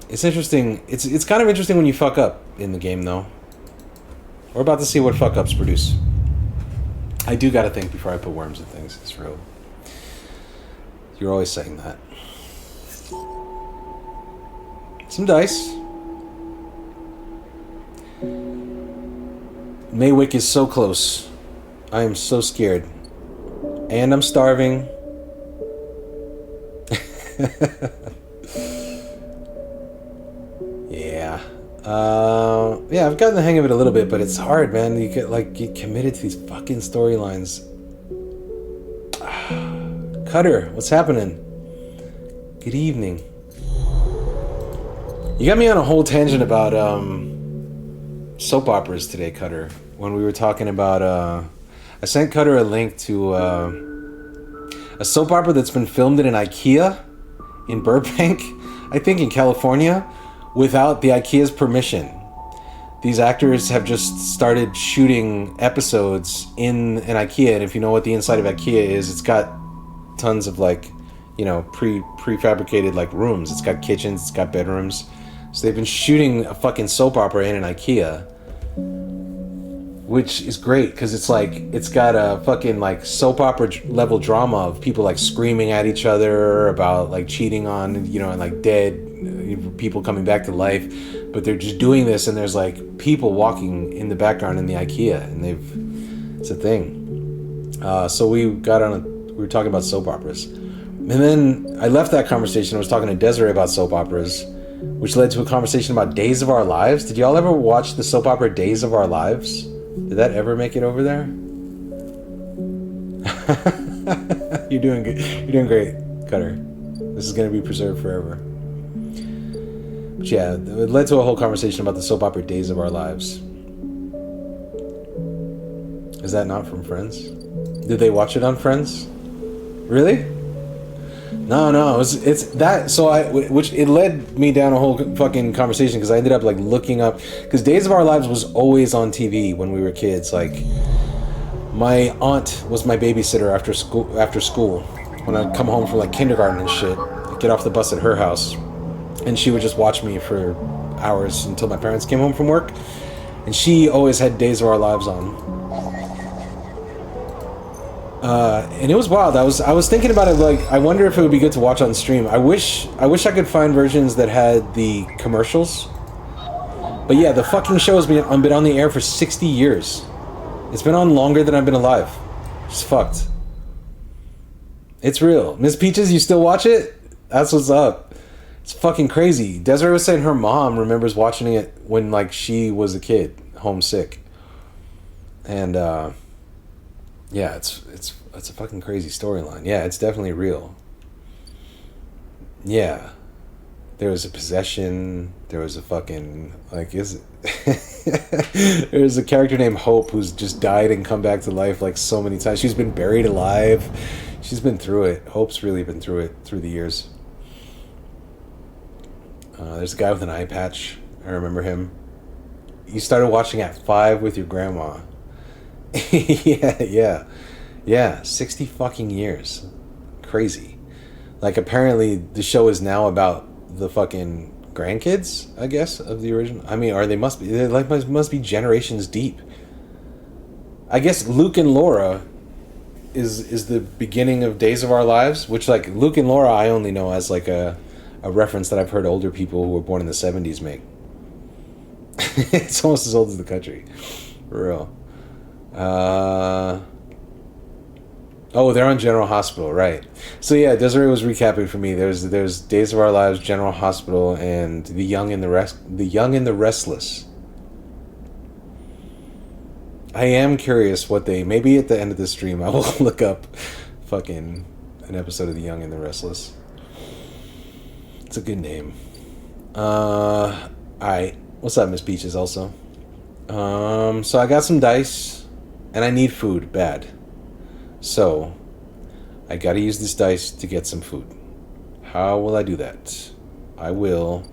It's interesting. It's kind of interesting when you fuck up in the game, though. We're about to see what fuck-ups produce. I do gotta think before I put worms in things. It's real. You're always saying that. Some dice. Maywick is so close. I am so scared. And I'm starving. Yeah. Yeah, I've gotten the hang of it a little bit, but it's hard, man. You get committed to these fucking storylines. Cutter, what's happening? Good evening. You got me on a whole tangent about soap operas today, Cutter. When we were talking about I sent Cutter a link to a soap opera that's been filmed in an IKEA in Burbank, I think in California, without the IKEA's permission. These actors have just started shooting episodes in an IKEA, and if you know what the inside of IKEA is, it's got tons of prefabricated rooms. It's got kitchens, it's got bedrooms. So they've been shooting a fucking soap opera in an IKEA which is great because it's like it's got a fucking like soap opera level drama of people like screaming at each other about like cheating on, you know, and like dead people coming back to life, but they're just doing this, and there's like people walking in the background in the IKEA, and it's a thing. So we were talking about soap operas, and then I left that conversation. I was talking to Desiree about soap operas, which led to a conversation about Days of Our Lives. Did y'all ever watch the soap opera Days of Our Lives? Did that ever make it over there? You're doing good. You're doing great, Cutter. This is going to be preserved forever. But yeah, it led to a whole conversation about the soap opera Days of Our Lives. Is that not from Friends? Did they watch it on Friends? Really? No, it's that. So which it led me down a whole fucking conversation because I ended up like looking up, because Days of Our Lives was always on TV when we were kids. Like my aunt was my babysitter after school when I'd come home from like kindergarten and shit. I'd get off the bus at her house, and she would just watch me for hours until my parents came home from work, and she always had Days of Our Lives on. And it was wild. I was thinking about it, like, I wonder if it would be good to watch on stream. I wish I could find versions that had the commercials. But yeah, the fucking show has been on the air for 60 years. It's been on longer than I've been alive. It's fucked. It's real. Miss Peaches, you still watch it? That's what's up. It's fucking crazy. Desiree was saying her mom remembers watching it when, like, she was a kid, homesick. And, yeah, it's a fucking crazy storyline. Yeah, it's definitely real. Yeah. There was a possession. There was a fucking, like, there's a character named Hope who's just died and come back to life like so many times. She's been buried alive. She's been through it. Hope's really been through it through the years. There's a guy with an eye patch. I remember him. You started watching at 5 with your grandma. Yeah, 60 fucking years. Crazy. Like, apparently the show is now about the fucking grandkids, I guess, of the original. I mean, or they must be generations deep. I guess Luke and Laura is the beginning of Days of Our Lives, which, like, Luke and Laura I only know as like a reference that I've heard older people who were born in the 70s make. It's almost as old as the country. For real. Oh, they're on General Hospital, right? So yeah, Desiree was recapping for me. There's Days of Our Lives, General Hospital, and The Young and the Restless. I am curious what maybe at the end of the stream I will look up fucking an episode of The Young and the Restless. It's a good name. Alright. What's up, Miss Peaches, also? So I got some dice, and I need food, bad. So, I gotta use this dice to get some food. How will I do that? I will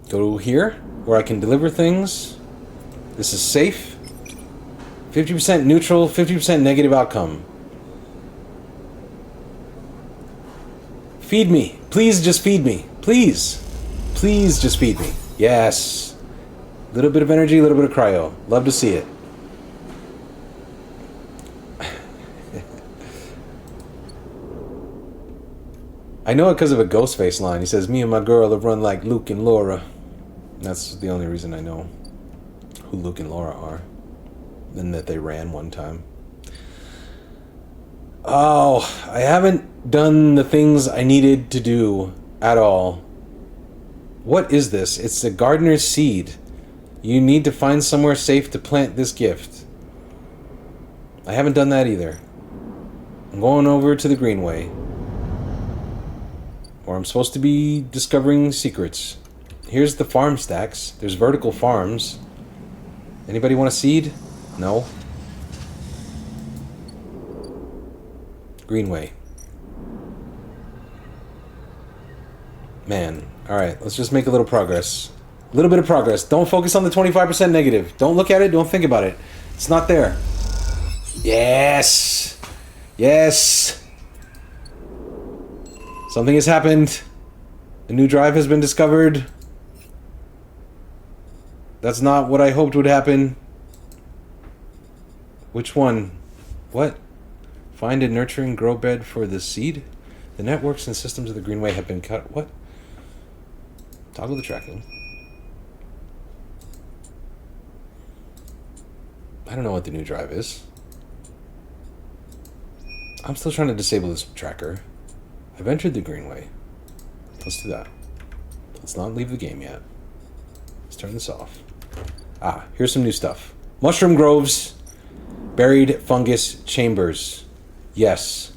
go here, where I can deliver things. This is safe. 50% neutral, 50% negative outcome. Feed me. Please just feed me. Please. Please just feed me. Yes. A little bit of energy, a little bit of cryo. Love to see it. I know it because of a Ghostface line. He says, "Me and my girl have run like Luke and Laura." And that's the only reason I know who Luke and Laura are. And that they ran one time. Oh, I haven't done the things I needed to do at all. What is this? It's the gardener's seed. You need to find somewhere safe to plant this gift. I haven't done that either. I'm going over to the Greenway. Or I'm supposed to be discovering secrets. Here's the farm stacks. There's vertical farms. Anybody want a seed? No. Greenway. Man. Alright, let's just make a little progress. A little bit of progress. Don't focus on the 25% negative. Don't look at it. Don't think about it. It's not there. Yes! Yes! Something has happened. A new drive has been discovered. That's not what I hoped would happen. Which one? What? Find a nurturing grow bed for the seed? The networks and systems of the Greenway have been cut. What? Toggle the tracking. I don't know what the new drive is. I'm still trying to disable this tracker. I've entered the Greenway. Let's do that. Let's not leave the game yet. Let's turn this off. Ah, here's some new stuff. Mushroom groves. Buried fungus chambers. Yes.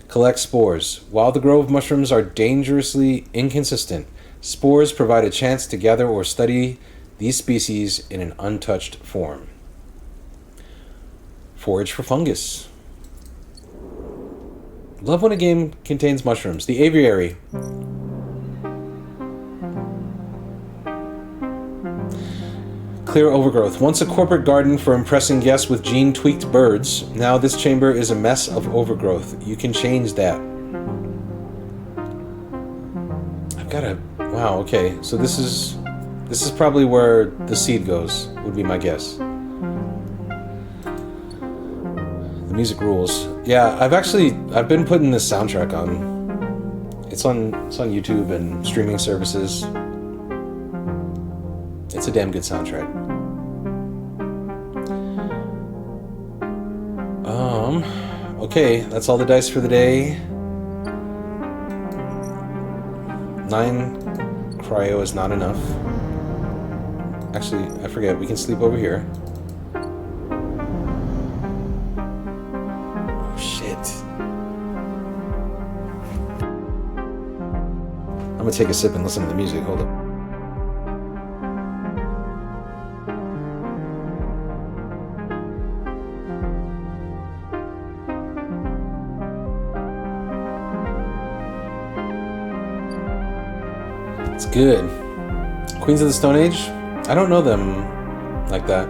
Collect spores. While the grove mushrooms are dangerously inconsistent, spores provide a chance to gather or study these species in an untouched form. Forage for fungus. Love when a game contains mushrooms. The aviary. Clear overgrowth. Once a corporate garden for impressing guests with gene-tweaked birds, now this chamber is a mess of overgrowth. You can change that. I've got a... Wow, okay. So this is probably where the seed goes, would be my guess. The music rules. Yeah, I've been putting this soundtrack on. It's on YouTube and streaming services. It's a damn good soundtrack. Okay, that's all the dice for the day. 9 cryo is not enough. Actually, I forget, we can sleep over here. Oh, shit. I'm gonna take a sip and listen to the music, hold up. It's good. Queens of the Stone Age? I don't know them like that.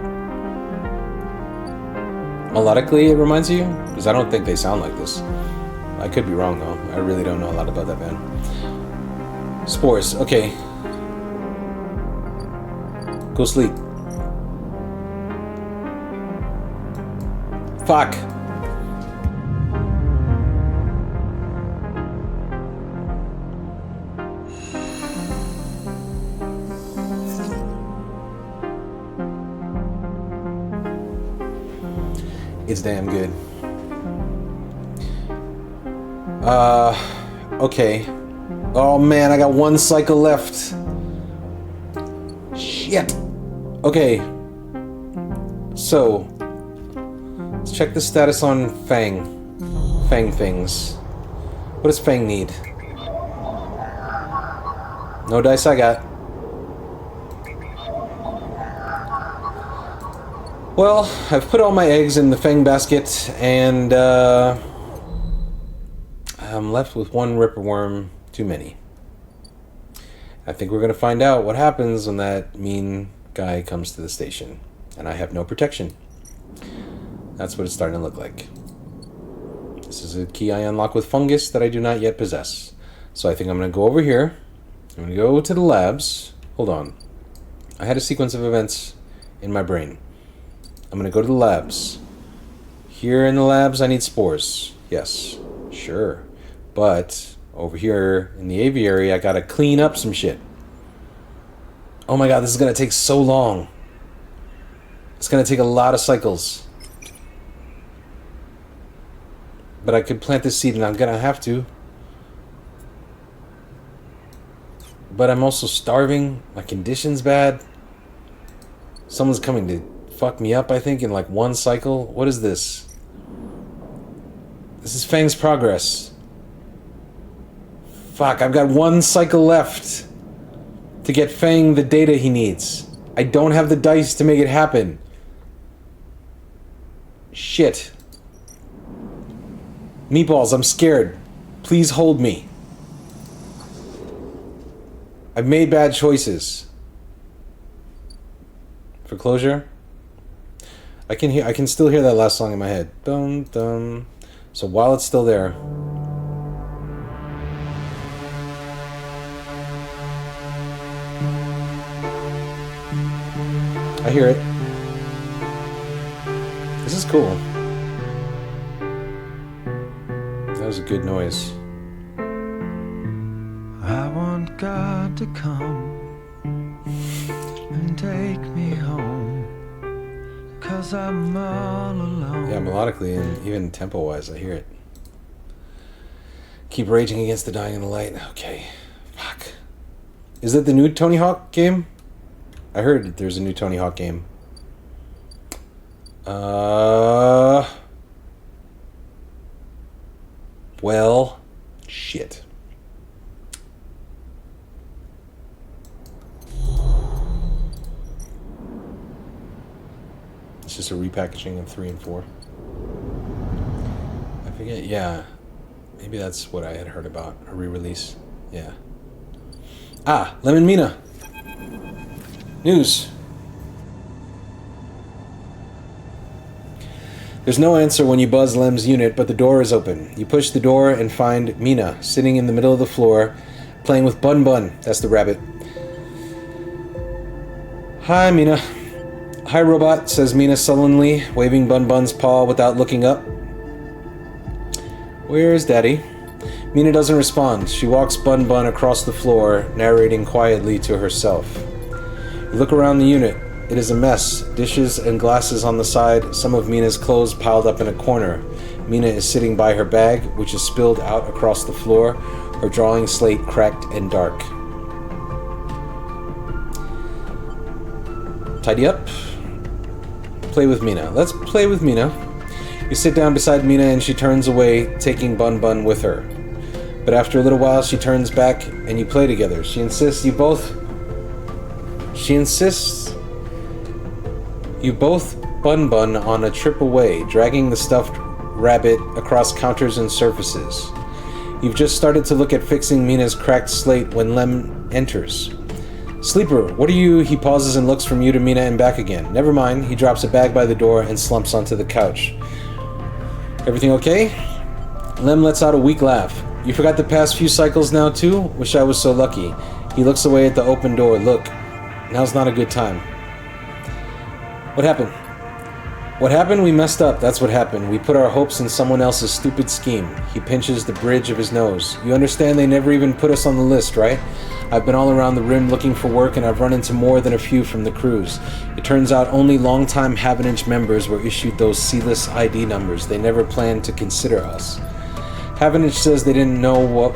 Melodically, it reminds you? Because I don't think they sound like this. I could be wrong, though. I really don't know a lot about that band. Spores. Okay. Go sleep. Fuck. It's damn good. Okay. Oh man, I got 1 cycle left. Shit. Okay. So, let's check the status on Fang. Fang things. What does Fang need? No dice I got. Well, I've put all my eggs in the Fang basket, and I'm left with 1 Ripper Worm too many. I think we're going to find out what happens when that mean guy comes to the station, and I have no protection. That's what it's starting to look like. This is a key I unlock with fungus that I do not yet possess. So I think I'm going to go over here. I'm going to go to the labs. Hold on. I had a sequence of events in my brain. I'm going to go to the labs. Here in the labs, I need spores. Yes, sure. But over here in the aviary, I got to clean up some shit. Oh my god, this is going to take so long. It's going to take a lot of cycles. But I could plant this seed, and I'm going to have to. But I'm also starving. My condition's bad. Someone's coming to fuck me up, I think, in like 1 cycle. What is this? This is Fang's progress. Fuck, I've got 1 cycle left to get Fang the data he needs. I don't have the dice to make it happen. Shit. Meatballs, I'm scared. Please hold me. I've made bad choices. For closure? I can still hear that last song in my head. Dum dum. So while it's still there, I hear it. This is cool. That was a good noise. I want God to come and take me home, 'cause I'm all alone. Yeah, melodically and even tempo-wise, I hear it. Keep raging against the dying in the light. Okay. Fuck. Is that the new Tony Hawk game? I heard there's a new Tony Hawk game. Well, shit. It's just a repackaging of 3 and 4. I forget, yeah. Maybe that's what I had heard about. A re-release. Yeah. Ah, Lemon Mina. News. There's no answer when you buzz Lem's unit, but the door is open. You push the door and find Mina sitting in the middle of the floor, playing with Bun Bun. That's the rabbit. Hi, Mina. Hi, robot, says Mina sullenly, waving Bun Bun's paw without looking up. Where is Daddy? Mina doesn't respond. She walks Bun Bun across the floor, narrating quietly to herself. You look around the unit. It is a mess. Dishes and glasses on the side, some of Mina's clothes piled up in a corner. Mina is sitting by her bag, which is spilled out across the floor, her drawing slate cracked and dark. Tidy up. Play with Mina. Let's play with Mina. You sit down beside Mina and she turns away, taking Bun Bun with her. But after a little while, she turns back and you play together. She insists you both Bun Bun on a trip away, dragging the stuffed rabbit across counters and surfaces. You've just started to look at fixing Mina's cracked slate when Lem enters. Sleeper, what are you? He pauses and looks from you to Mina and back again. Never mind. He drops a bag by the door and slumps onto the couch. Everything okay? Lem lets out a weak laugh. You forgot the past few cycles now too? Wish I was so lucky. He looks away at the open door. Look, now's not a good time. What happened? What happened? We messed up. That's what happened. We put our hopes in someone else's stupid scheme. He pinches the bridge of his nose. You understand they never even put us on the list, right? I've been all around the rim looking for work and I've run into more than a few from the crews. It turns out only longtime Havenage members were issued those C-list ID numbers. They never planned to consider us. Havenage says they didn't know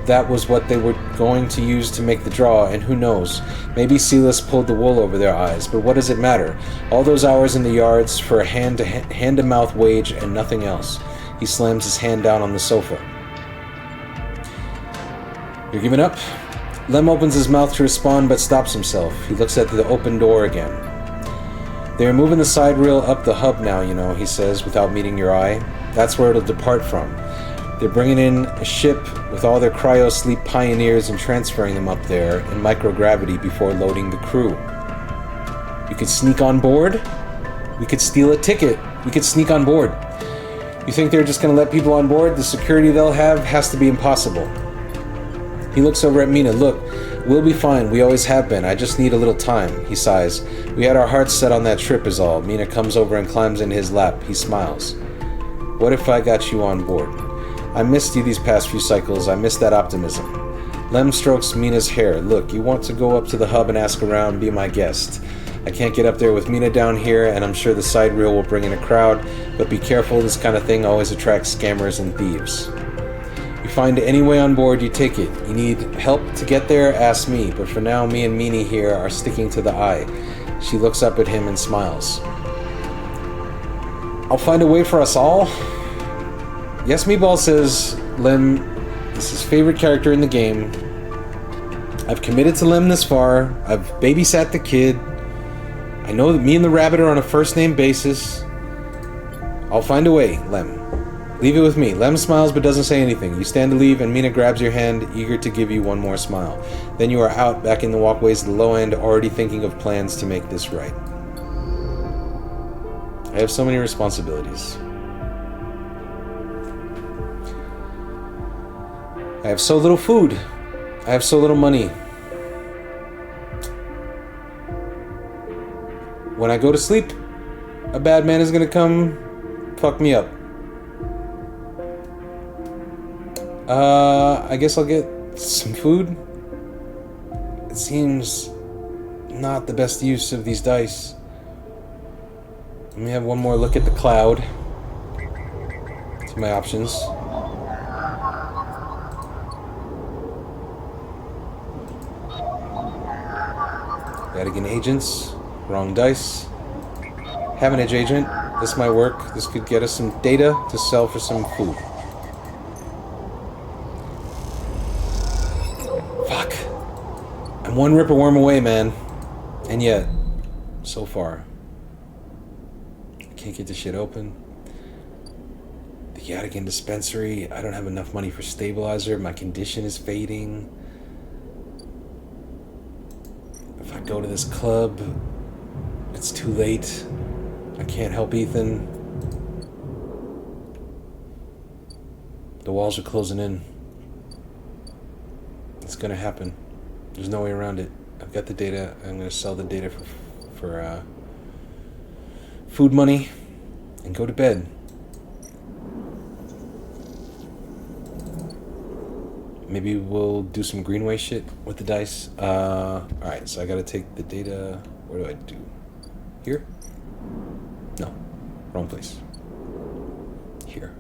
that was what they were going to use to make the draw, and who knows, maybe C-list pulled the wool over their eyes, but what does it matter? All those hours in the yards for a hand-to-mouth wage and nothing else. He slams his hand down on the sofa. You're giving up? Lem opens his mouth to respond but stops himself. He looks at the open door again. They're moving the side rail up the hub now, you know, he says without meeting your eye. That's where it'll depart from. They're bringing in a ship with all their cryo-sleep pioneers and transferring them up there in microgravity before loading the crew. You could sneak on board? We could steal a ticket. We could sneak on board. You think they're just going to let people on board? The security they'll have has to be impossible. He looks over at Mina. Look, we'll be fine. We always have been. I just need a little time. He sighs. We had our hearts set on that trip is all. Mina comes over and climbs in his lap. He smiles. What if I got you on board? I missed you these past few cycles. I missed that optimism. Lem strokes Mina's hair. Look, you want to go up to the hub and ask around, be my guest. I can't get up there with Mina down here, and I'm sure the side reel will bring in a crowd, but be careful, this kind of thing always attracts scammers and thieves. You find any way on board, you take it. You need help to get there, ask me, but for now, me and Meanie here are sticking to the eye. She looks up at him and smiles. I'll find a way for us all. Yes, Meatball says Lem is his favorite character in the game. I've committed to Lem this far. I've babysat the kid. I know that me and the rabbit are on a first-name basis. I'll find a way, Lem. Leave it with me. Lem smiles but doesn't say anything. You stand to leave and Mina grabs your hand, eager to give you one more smile. Then you are out, back in the walkways at the low end, already thinking of plans to make this right. I have so many responsibilities. I have so little food. I have so little money. when I go to sleep, a bad man is gonna come fuck me up. I guess I'll get some food. It seems not the best use of these dice. Let me have one more look at the cloud. To my options. Vatican agents. Wrong dice. Have an edge agent. This might work. This could get us some data to sell for some food. Fuck. I'm one ripper worm away, man. And yet, so far, I can't get this shit open. The Yadigan dispensary. I don't have enough money for stabilizer. My condition is fading. If I go to this club, it's too late. I can't help Ethan. The walls are closing in. It's gonna happen. There's no way around it. I've got the data. I'm gonna sell the data for food money and go to bed. Maybe we'll do some Greenway shit with the dice. Alright, so I gotta take the data. Where do I do? Here? No. Wrong place. Here.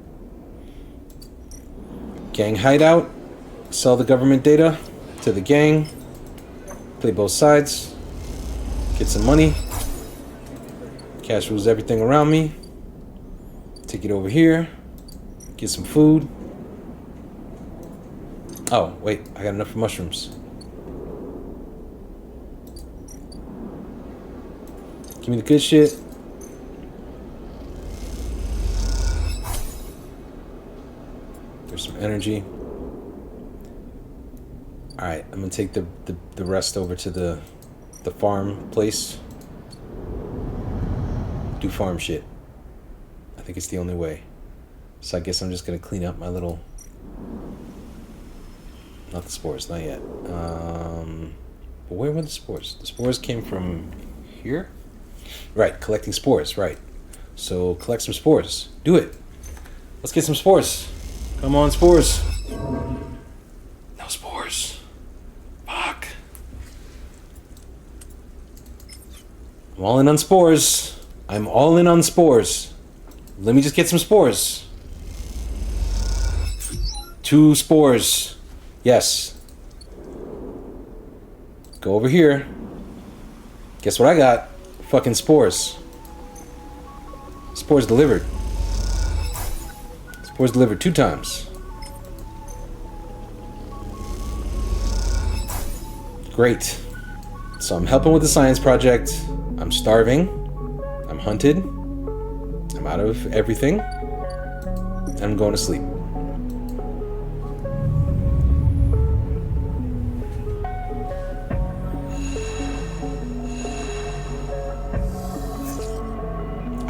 Gang hideout. Sell the government data to the gang. Play both sides. Get some money. Cash rules everything around me. Take it over here. Get some food. Oh, wait. I got enough mushrooms. Give me the good shit. There's some energy. Alright, I'm gonna take the rest over to the farm place. Do farm shit. I think it's the only way. So I guess I'm just gonna clean up my little... Not the spores, not yet. But where were the spores? The spores came from here? Right, collecting spores, right. So collect some spores. Do it. Let's get some spores. Come on, spores. No spores. Fuck. I'm all in on spores. I'm all in on spores. Let me just get some spores. 2 spores. Yes. Go over here. Guess what I got? Fucking spores. Spores delivered. Spores delivered 2 times. Great. So I'm helping with the science project. I'm starving. I'm hunted. I'm out of everything. And I'm going to sleep.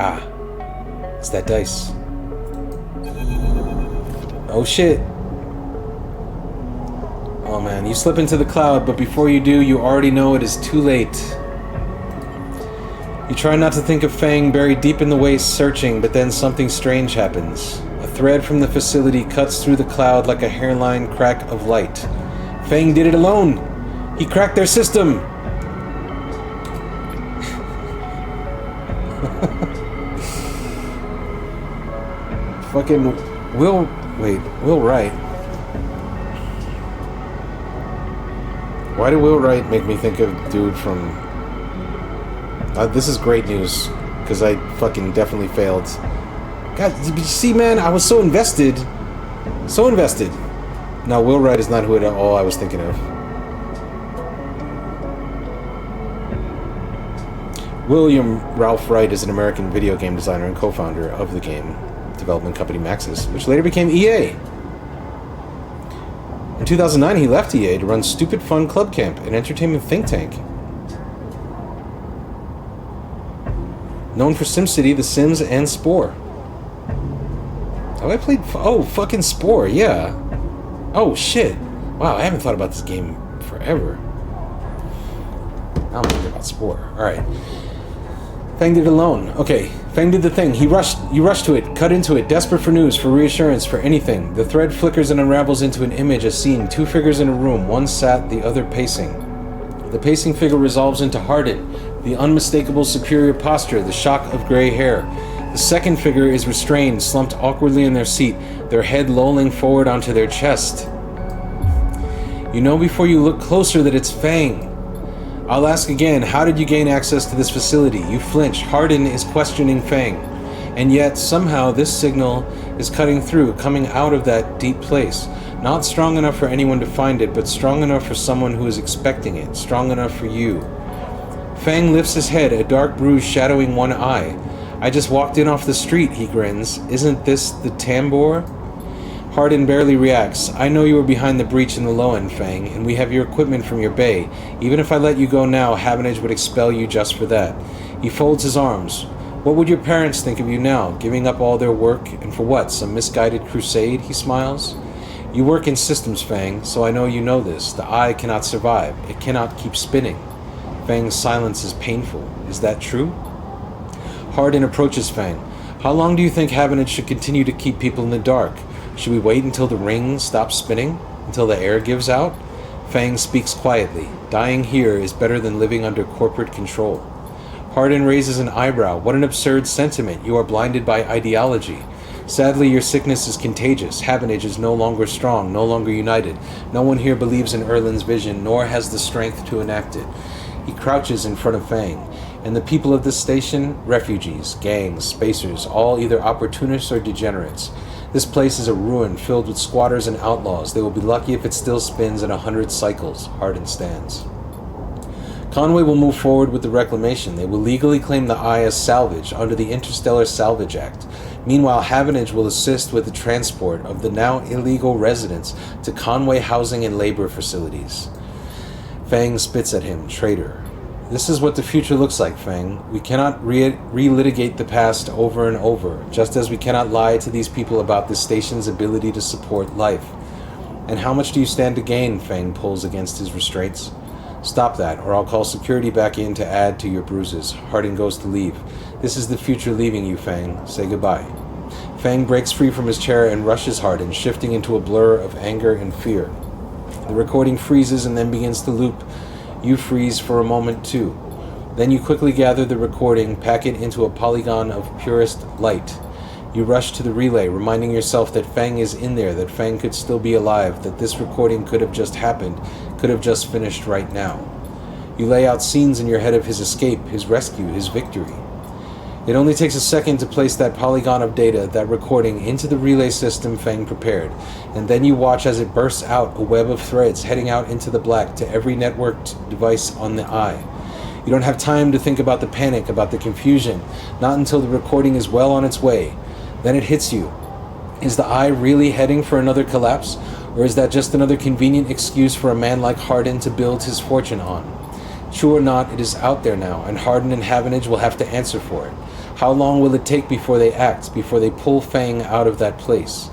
Ah, it's that dice. Oh shit. Oh man, you slip into the cloud, but before you do, you already know it is too late. You try not to think of Fang buried deep in the waste searching, but then something strange happens. A thread from the facility cuts through the cloud like a hairline crack of light. Fang did it alone! He cracked their system! Fucking Will Wright. Why did Will Wright make me think of dude from... this is great news, because I fucking definitely failed. God, you see, man, I was so invested. So invested. No, Will Wright is not who at all I was thinking of. William Ralph Wright is an American video game designer and co-founder of the game development company Maxis, which later became EA. In 2009, he left EA to run Stupid Fun Club Camp, an entertainment think tank. Known for SimCity, The Sims, and Spore. Oh, I played... Oh, fucking Spore, yeah. Oh, shit. Wow, I haven't thought about this game forever. Now I'm thinking about Spore. Alright. Fang did it alone. Okay, Fang did the thing. You rushed to it, cut into it, desperate for news, for reassurance, for anything. The thread flickers and unravels into an image, a scene, two figures in a room, one sat, the other pacing. The pacing figure resolves into Hardin, the unmistakable superior posture, the shock of gray hair. The second figure is restrained, slumped awkwardly in their seat, their head lolling forward onto their chest. You know before you look closer that it's Fang. I'll ask again, how did you gain access to this facility? You flinch. Hardin is questioning Fang. And yet, somehow, this signal is cutting through, coming out of that deep place. Not strong enough for anyone to find it, but strong enough for someone who is expecting it. Strong enough for you. Fang lifts his head, a dark bruise shadowing one eye. I just walked in off the street, he grins. Isn't this the tambour? Hardin barely reacts. I know you were behind the breach in the Loan, Fang, and we have your equipment from your bay. Even if I let you go now, Havenage would expel you just for that. He folds his arms. What would your parents think of you now, giving up all their work, and for what, some misguided crusade? He smiles. You work in systems, Fang, so I know you know this. The eye cannot survive. It cannot keep spinning. Fang's silence is painful. Is that true? Hardin approaches Fang. How long do you think Havenage should continue to keep people in the dark? Should we wait until the ring stops spinning? Until the air gives out? Fang speaks quietly. Dying here is better than living under corporate control. Hardin raises an eyebrow. What an absurd sentiment. You are blinded by ideology. Sadly, your sickness is contagious. Havenage is no longer strong, no longer united. No one here believes in Erlin's vision, nor has the strength to enact it. He crouches in front of Fang. And the people of this station? Refugees, gangs, spacers, all either opportunists or degenerates. This place is a ruin filled with squatters and outlaws. They will be lucky if it still spins at 100 cycles. Hardin stands. Conway will move forward with the reclamation. They will legally claim the eye as salvage under the Interstellar Salvage Act. Meanwhile, Havenage will assist with the transport of the now illegal residents to Conway housing and labor facilities. Fang spits at him, traitor. This is what the future looks like, Fang. We cannot relitigate the past over and over, just as we cannot lie to these people about this station's ability to support life. And how much do you stand to gain? Fang pulls against his restraints. Stop that, or I'll call security back in to add to your bruises. Hardin goes to leave. This is the future leaving you, Fang. Say goodbye. Fang breaks free from his chair and rushes Hardin, shifting into a blur of anger and fear. The recording freezes and then begins to loop. You freeze for a moment too. Then you quickly gather the recording, pack it into a polygon of purest light. You rush to the relay, reminding yourself that Fang is in there, that Fang could still be alive, that this recording could have just happened, could have just finished right now. You lay out scenes in your head of his escape, his rescue, his victory. It only takes a second to place that polygon of data, that recording, into the relay system Fang prepared, and then you watch as it bursts out, a web of threads heading out into the black to every networked device on the eye. You don't have time to think about the panic, about the confusion, not until the recording is well on its way. Then it hits you. Is the eye really heading for another collapse, or is that just another convenient excuse for a man like Hardin to build his fortune on? True or not, it is out there now, and Hardin and Havenage will have to answer for it. How long will it take before they act, before they pull Fang out of that place?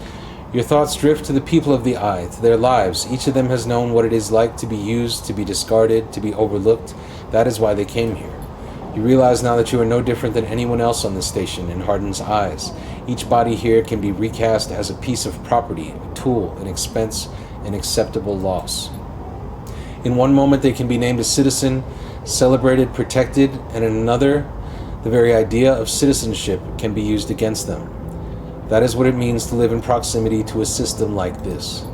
Your thoughts drift to the people of the Eye, to their lives. Each of them has known what it is like to be used, to be discarded, to be overlooked. That is why they came here. You realize now that you are no different than anyone else on this station in Hardin's eyes. Each body here can be recast as a piece of property, a tool, an expense, an acceptable loss. In one moment they can be named a citizen, celebrated, protected, and in another, the very idea of citizenship can be used against them. That is what it means to live in proximity to a system like this.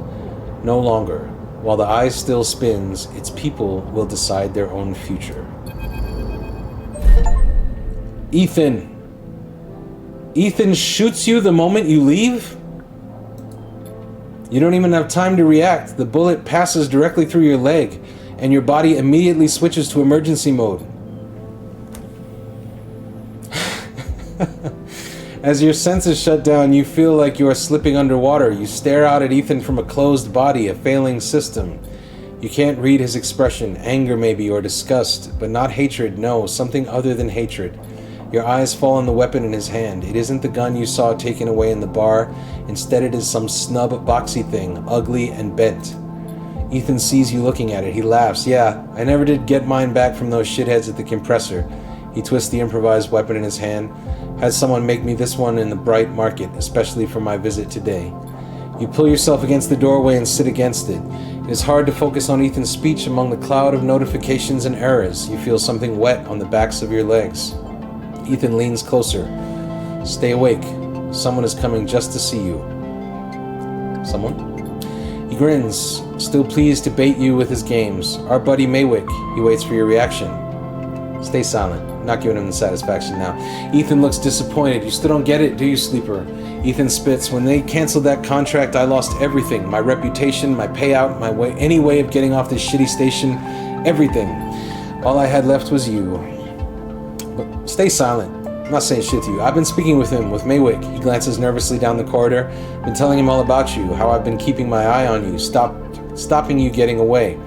No longer. While the eye still spins, its people will decide their own future. Ethan. Ethan shoots you the moment you leave? You don't even have time to react. The bullet passes directly through your leg, and your body immediately switches to emergency mode. As your senses shut down, you feel like you are slipping underwater. You stare out at Ethan from a closed body, a failing system. You can't read his expression, anger maybe, or disgust, but not hatred, no, something other than hatred. Your eyes fall on the weapon in his hand. It isn't the gun you saw taken away in the bar. Instead, it is some snub, boxy thing, ugly and bent. Ethan sees you looking at it. He laughs. Yeah, I never did get mine back from those shitheads at the compressor. He twists the improvised weapon in his hand. Had someone make me this one in the bright market, especially for my visit today. You pull yourself against the doorway and sit against it. It is hard to focus on Ethan's speech among the cloud of notifications and errors. You feel something wet on the backs of your legs. Ethan leans closer. Stay awake. Someone is coming just to see you. Someone? He grins, still pleased to bait you with his games. Our buddy Maywick. He waits for your reaction. Stay silent. Not giving him the satisfaction now. Ethan looks disappointed. You still don't get it, do you, Sleeper? Ethan spits. When they canceled that contract, I lost everything. My reputation, my payout, any way of getting off this shitty station. Everything. All I had left was you. But stay silent. I'm not saying shit to you. I've been speaking with him, with Maywick. He glances nervously down the corridor. Been telling him all about you, how I've been keeping my eye on you, stopping you getting away.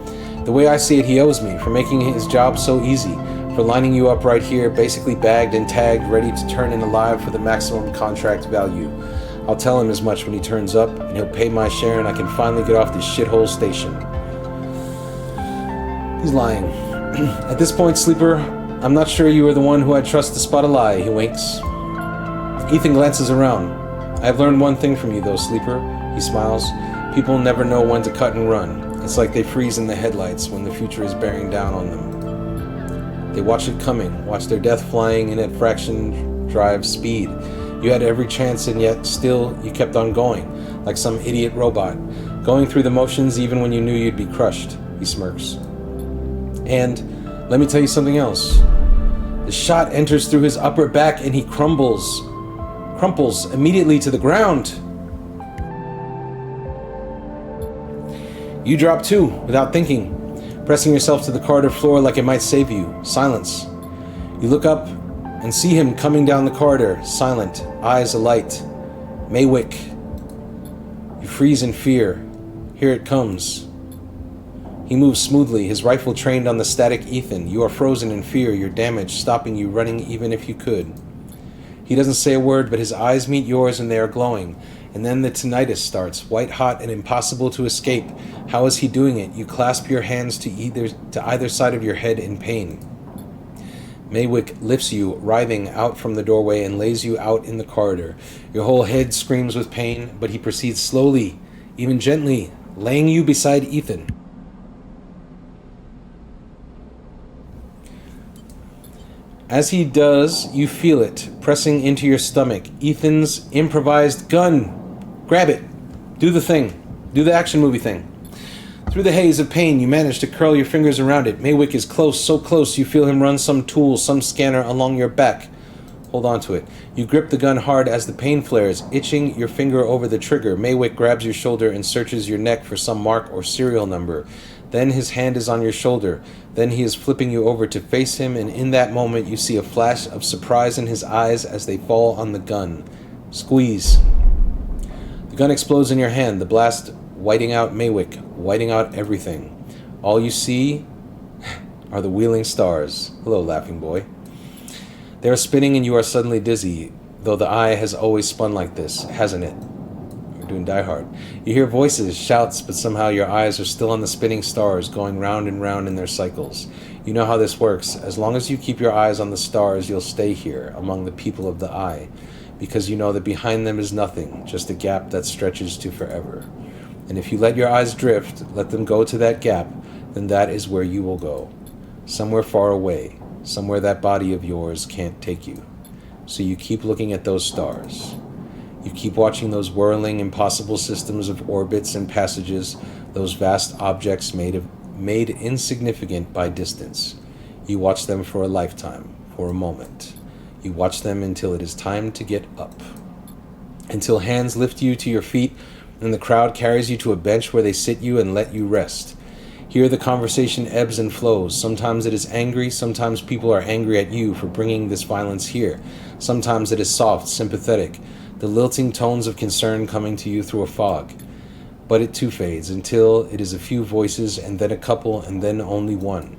The way I see it, he owes me for making his job so easy, for lining you up right here, basically bagged and tagged, ready to turn in alive for the maximum contract value. I'll tell him as much when he turns up, and he'll pay my share, and I can finally get off this shithole station. He's lying. At this point, Sleeper, I'm not sure you are the one who I'd trust to spot a lie, he winks. Ethan glances around. I've learned one thing from you, though, Sleeper. He smiles. People never know when to cut and run. It's like they freeze in the headlights when the future is bearing down on them. They watch it coming, watch their death flying in at fraction drive speed. You had every chance, and yet still you kept on going, like some idiot robot, going through the motions even when you knew you'd be crushed. He smirks. And let me tell you something else. The shot enters through his upper back and he crumples immediately to the ground. You drop too, without thinking, pressing yourself to the corridor floor like it might save you. Silence. You look up and see him coming down the corridor, silent, eyes alight. Maywick. You freeze in fear. Here it comes. He moves smoothly, his rifle trained on the static Ethan. You are frozen in fear, your damage stopping you running even if you could. He doesn't say a word, but his eyes meet yours and they are glowing. And then the tinnitus starts, white hot and impossible to escape. How is he doing it? You clasp your hands to either side of your head in pain. Maywick lifts you, writhing out from the doorway, and lays you out in the corridor. Your whole head screams with pain, but he proceeds slowly, even gently, laying you beside Ethan. As he does, you feel it, pressing into your stomach. Ethan's improvised gun. Grab it. Do the thing. Do the action movie thing. Through the haze of pain, you manage to curl your fingers around it. Maywick is close, so close you feel him run some tool, some scanner along your back. Hold on to it. You grip the gun hard as the pain flares, itching your finger over the trigger. Maywick grabs your shoulder and searches your neck for some mark or serial number. Then his hand is on your shoulder. Then he is flipping you over to face him, and in that moment you see a flash of surprise in his eyes as they fall on the gun. Squeeze. The gun explodes in your hand, the blast whiting out Maywick, whiting out everything. All you see are the wheeling stars. Hello, laughing boy. They are spinning and you are suddenly dizzy, though the eye has always spun like this, hasn't it? Doing Die Hard. You hear voices, shouts, but somehow your eyes are still on the spinning stars going round and round in their cycles. You know how this works. As long as you keep your eyes on the stars, you'll stay here among the people of the eye, because you know that behind them is nothing, just a gap that stretches to forever. And if you let your eyes drift, let them go to that gap, then that is where you will go. Somewhere far away, somewhere that body of yours can't take you. So you keep looking at those stars. You keep watching those whirling, impossible systems of orbits and passages, those vast objects made insignificant by distance. You watch them for a lifetime, for a moment. You watch them until it is time to get up. Until hands lift you to your feet, and the crowd carries you to a bench where they sit you and let you rest. Here the conversation ebbs and flows. Sometimes it is angry, sometimes people are angry at you for bringing this violence here. Sometimes it is soft, sympathetic, the lilting tones of concern coming to you through a fog. But it too fades, until it is a few voices, and then a couple, and then only one.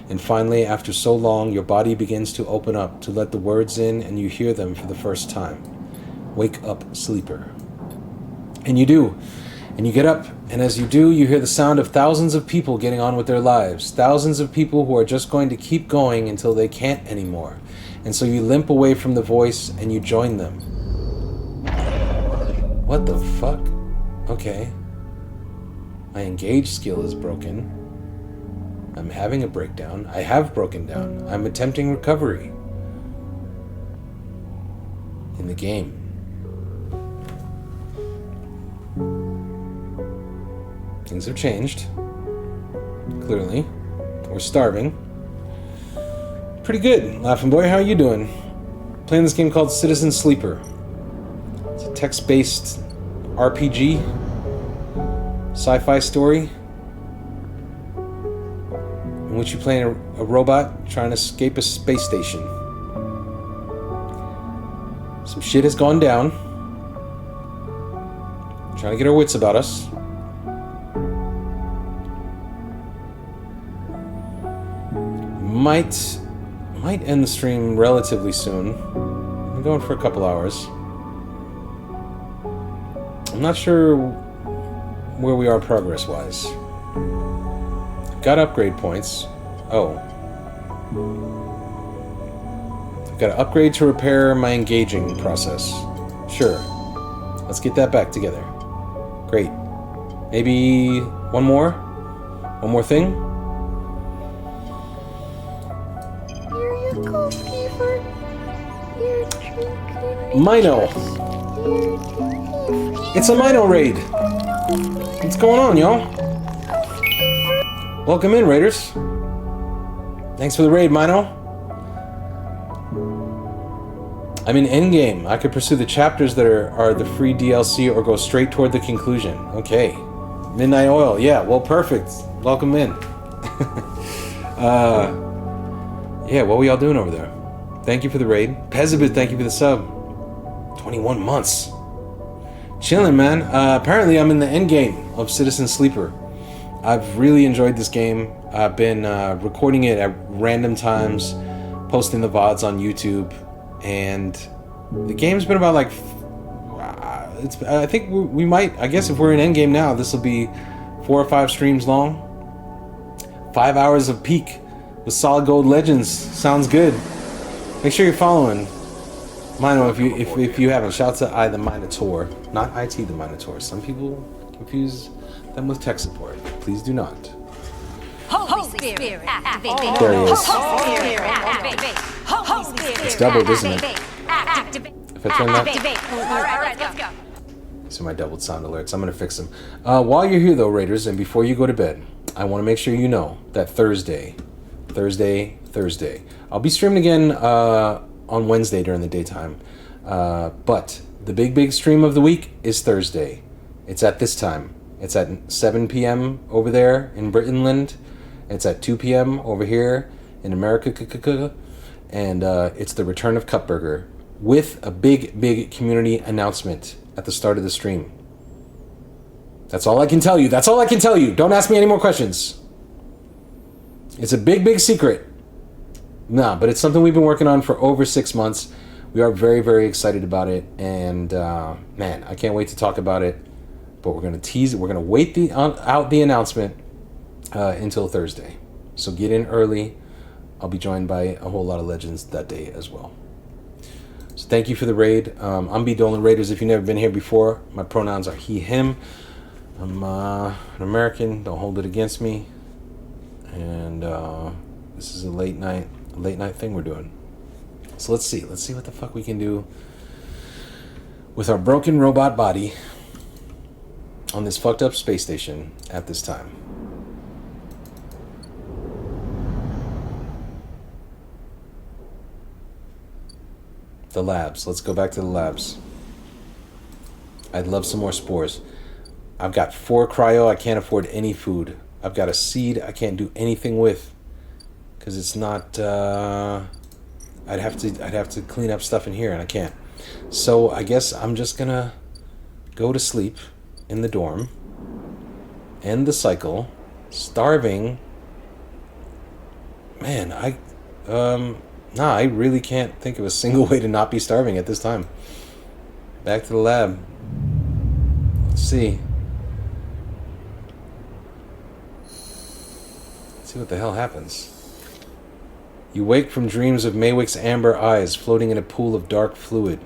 And finally, after so long, your body begins to open up, to let the words in, and you hear them for the first time. Wake up, sleeper. And you do. And you get up, and as you do, you hear the sound of thousands of people getting on with their lives. Thousands of people who are just going to keep going until they can't anymore. And so you limp away from the voice, and you join them. What the fuck? Okay. My engage skill is broken. I'm having a breakdown. I have broken down. I'm attempting recovery. In the game. Things have changed. Clearly. We're starving. Pretty good, Laughing Boy. How are you doing? Playing this game called Citizen Sleeper. It's a text-based RPG. Sci-fi story. In which you play a robot trying to escape a space station. Some shit has gone down. Trying to get our wits about us. Might end the stream relatively soon. I'm going for a couple hours. I'm not sure where we are progress-wise. Got upgrade points. Oh. I've got to upgrade to repair my engaging process. Sure. Let's get that back together. Great. Maybe one more? One more thing? Here you go, Beaver. You're drinking. Mino! It's a Mino raid! What's going on, y'all? Welcome in, Raiders. Thanks for the raid, Mino. I'm in endgame. I could pursue the chapters that are the free DLC or go straight toward the conclusion. Okay. Midnight Oil. Yeah, well, perfect. Welcome in. Yeah, what were y'all doing over there? Thank you for the raid. Pezabit, thank you for the sub. 21 months. Chilling, man. Apparently, I'm in the endgame of Citizen Sleeper. I've really enjoyed this game. I've been recording it at random times, posting the VODs on YouTube, and the game's been about like... I think we might... I guess if we're in endgame now, this will be 4 or 5 streams long. 5 hours of peak with Solid Gold Legends. Sounds good. Make sure you're following. Mino, if you haven't. Shout out to I the Minotaur. Not IT the Minotaur. Some people confuse them with tech support. Please do not. Holy Spirit, activate. There he is. Holy Spirit, activate. Holy Spirit, It's doubled, isn't it? activate. If I turn that... Activate. All right, let's go. So my doubled sound alerts. I'm going to fix them. While you're here, though, Raiders, and before you go to bed, I want to make sure you know that Thursday, I'll be streaming again on Wednesday during the daytime. But the big stream of the week is Thursday. It's at this time. It's at 7 p.m. over there in Britainland. It's at 2 p.m. over here in America. And it's the return of Cutburger with a big community announcement at the start of the stream. That's all I can tell you. Don't ask me any more questions. It's a big secret. Nah, but it's something we've been working on for over 6 months. We are very excited about it. And man, I can't wait to talk about it. But we're going to tease it. We're going to wait out the announcement until Thursday. So get in early. I'll be joined by a whole lot of legends that day as well. So thank you for the raid. I'm B. Dolan Raiders. If you've never been here before, my pronouns are he, him. I'm an American. Don't hold it against me. And this is a late night thing we're doing. So let's see what the fuck we can do with our broken robot body on this fucked up space station at this time. The labs. Let's go back to the labs. I'd love some more spores. I've got 4 cryo. I can't afford any food. I've got a seed I can't do anything with because it's not. I'd have to clean up stuff in here, and I can't. So I guess I'm just gonna go to sleep in the dorm. End the cycle. Starving. Man, I really can't think of a single way to not be starving at this time. Back to the lab. Let's see. See what the hell happens. You wake from dreams of Maywick's amber eyes floating in a pool of dark fluid.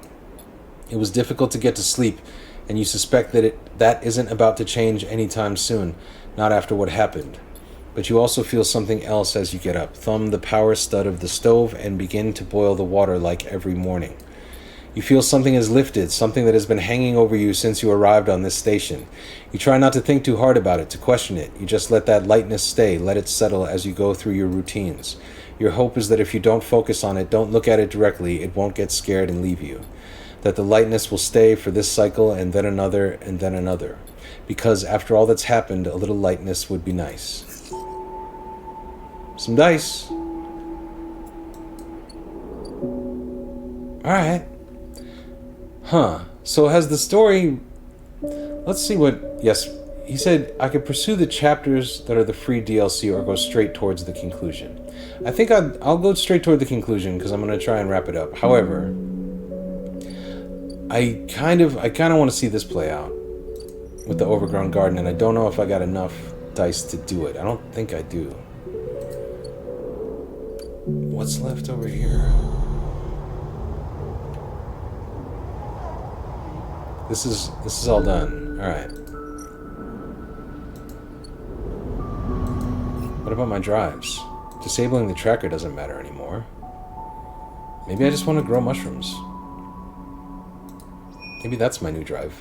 It was difficult to get to sleep, and you suspect that isn't about to change anytime soon, not after what happened. But you also feel something else as you get up. Thumb the power stud of the stove and begin to boil the water like every morning. You feel something is lifted, something that has been hanging over you since you arrived on this station. You try not to think too hard about it, to question it. You just let that lightness stay, let it settle as you go through your routines. Your hope is that if you don't focus on it, don't look at it directly, it won't get scared and leave you. That the lightness will stay for this cycle and then another and then another. Because after all that's happened, a little lightness would be nice. Some dice. Alright. Huh. So has the story... Let's see what... Yes, he said I could pursue the chapters that are the free DLC or go straight towards the conclusion. I think I'll go straight toward the conclusion because I'm going to try and wrap it up. However, I kind of want to see this play out with the overgrown garden, and I don't know if I got enough dice to do it. I don't think I do. What's left over here? This is all done. All right. What about my drives? Disabling the tracker doesn't matter anymore. Maybe I just want to grow mushrooms. Maybe that's my new drive.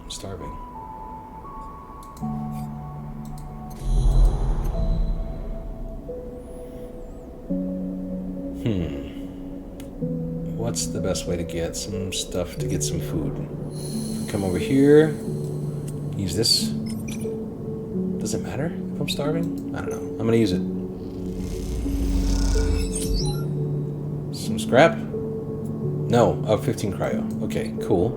I'm starving. What's the best way to get some stuff to get some food? Come over here. Use this. Does it matter if I'm starving? I don't know. I'm gonna use it. Some scrap? No. Oh, 15 cryo. Okay, cool.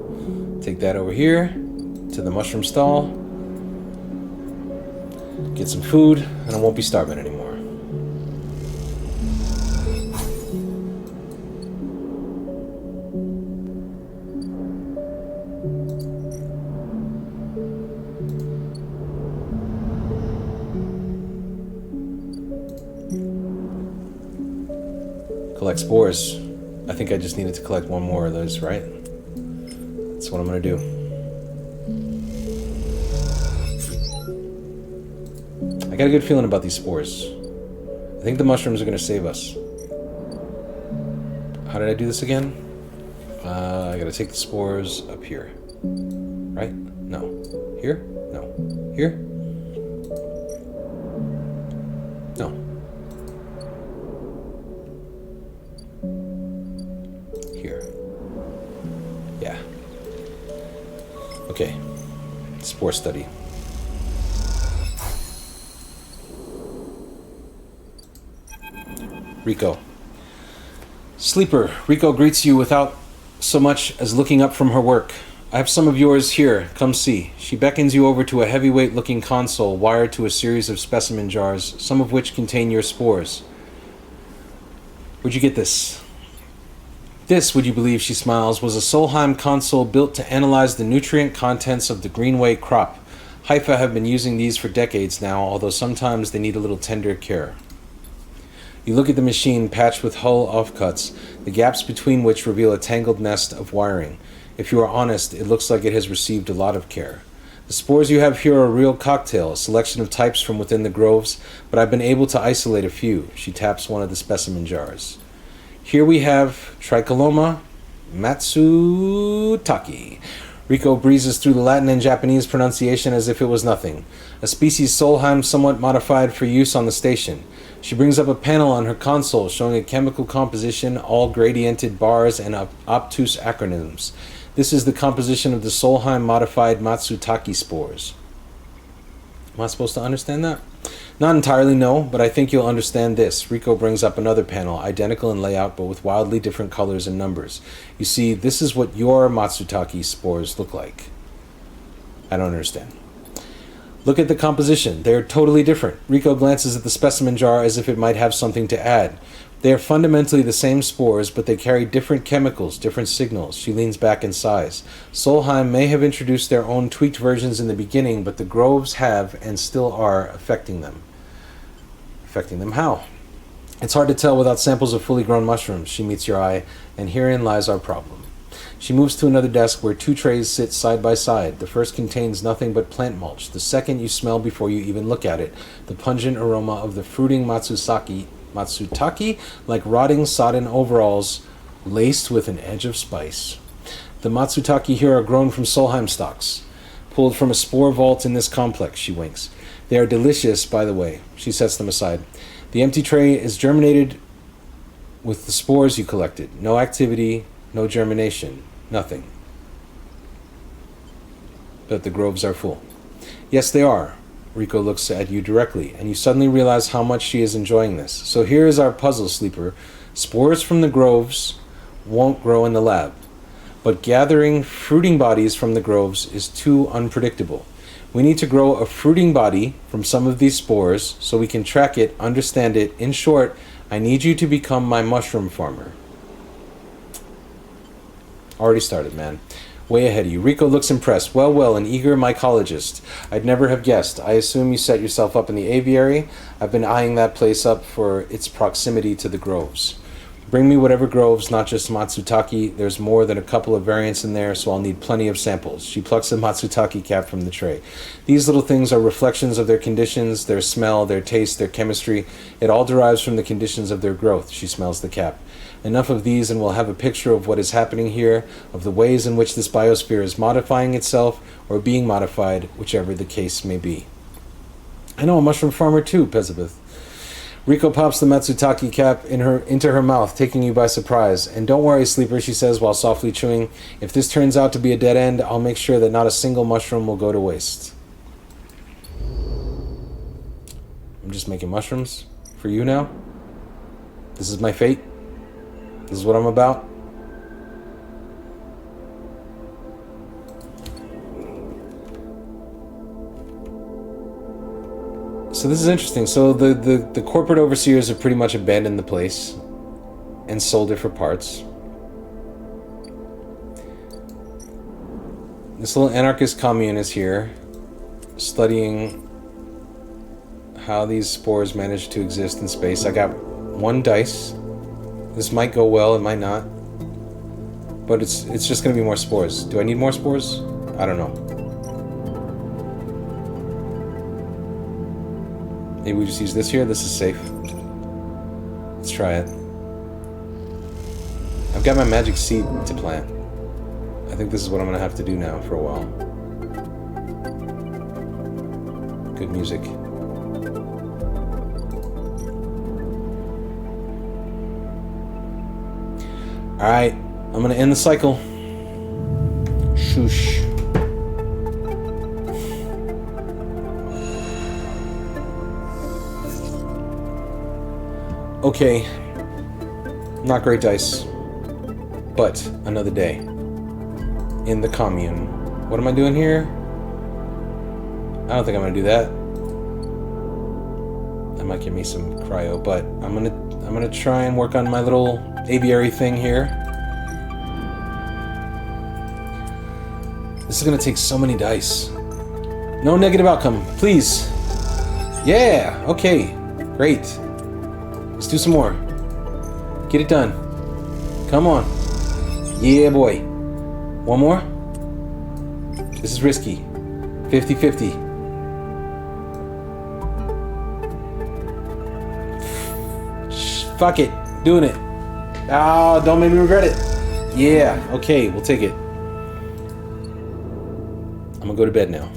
Take that over here to the mushroom stall. Get some food, and I won't be starving anymore. Collect spores. I think I just needed to collect one more of those, right? That's what I'm gonna do. I got a good feeling about these spores. I think the mushrooms are gonna save us. How did I do this again? I gotta take the spores up here. Right? No. Here? No. Here? No. Here. Yeah. Okay. Spore study. Rico. Sleeper. Rico greets you without so much as looking up from her work. I have some of yours here. Come see. She beckons you over to a heavyweight-looking console wired to a series of specimen jars, some of which contain your spores. Where'd you get this? This, would you believe, she smiles, was a Solheim console built to analyze the nutrient contents of the Greenway crop. Haifa have been using these for decades now, although sometimes they need a little tender care. You look at the machine patched with hull offcuts, the gaps between which reveal a tangled nest of wiring. If you are honest, it looks like it has received a lot of care. The spores you have here are a real cocktail, a selection of types from within the groves, but I've been able to isolate a few. She taps one of the specimen jars. Here we have Trichiloma Matsutake. Rico breezes through the Latin and Japanese pronunciation as if it was nothing. A species Solheim somewhat modified for use on the station. She brings up a panel on her console showing a chemical composition, all gradiented bars and obtuse acronyms. This is the composition of the Solheim modified Matsutake spores. Am I supposed to understand that? Not entirely, no, but I think you'll understand this. Rico brings up another panel, identical in layout but with wildly different colors and numbers. You see, this is what your Matsutake spores look like. I don't understand. Look at the composition. They're totally different. Rico glances at the specimen jar as if it might have something to add. They are fundamentally the same spores, but they carry different chemicals, different signals. She leans back in sighs. Solheim may have introduced their own tweaked versions in the beginning, but the groves have and still are affecting them. Affecting them how? It's hard to tell without samples of fully grown mushrooms. She meets your eye, and herein lies our problem. She moves to another desk where 2 trays sit side by side. The first contains nothing but plant mulch. The second you smell before you even look at it. The pungent aroma of the fruiting matsutake, like rotting sodden overalls laced with an edge of spice. The matsutake here are grown from Solheim stalks, pulled from a spore vault in this complex. She winks. They are delicious, by the way. She sets them aside. The empty tray is germinated with the spores you collected. No activity, no germination, nothing. But the groves are full. Yes, they are. Rico looks at you directly, and you suddenly realize how much she is enjoying this. So here is our puzzle, Sleeper. Spores from the groves won't grow in the lab, but gathering fruiting bodies from the groves is too unpredictable. We need to grow a fruiting body from some of these spores so we can track it, understand it. In short, I need you to become my mushroom farmer. Already started, man. Way ahead of you. Rico looks impressed. Well, an eager mycologist. I'd never have guessed. I assume you set yourself up in the aviary. I've been eyeing that place up for its proximity to the groves. Bring me whatever groves, not just matsutake. There's more than a couple of variants in there, so I'll need plenty of samples. She plucks a matsutake cap from the tray. These little things are reflections of their conditions, their smell, their taste, their chemistry. It all derives from the conditions of their growth. She smells the cap. Enough of these and we'll have a picture of what is happening here, of the ways in which this biosphere is modifying itself or being modified, whichever the case may be. I know a mushroom farmer too, Pezabeth. Rico pops the matsutake cap into her mouth, taking you by surprise. And don't worry, Sleeper, she says while softly chewing. If this turns out to be a dead end, I'll make sure that not a single mushroom will go to waste. I'm just making mushrooms for you now. This is my fate. This is what I'm about. So this is interesting. So the corporate overseers have pretty much abandoned the place and sold it for parts. This little anarchist commune is here, studying how these spores manage to exist in space. I got 1 dice. This might go well, it might not. But it's just going to be more spores. Do I need more spores? I don't know. Maybe we just use this here. This is safe. Let's try it. I've got my magic seed to plant. I think this is what I'm going to have to do now for a while. Good music. Alright, I'm going to end the cycle. Shoosh. Okay, not great dice, but another day in the commune. What am I doing here? I don't think I'm gonna do that. That might give me some cryo, but I'm gonna try and work on my little aviary thing here. This is gonna take so many dice. No negative outcome, please. Yeah, okay, great. Let's do some more. Get it done. Come on. Yeah, boy. One more? This is risky. 50-50. Fuck it. Doing it. Oh, don't make me regret it. Yeah, okay, we'll take it. I'm gonna go to bed now.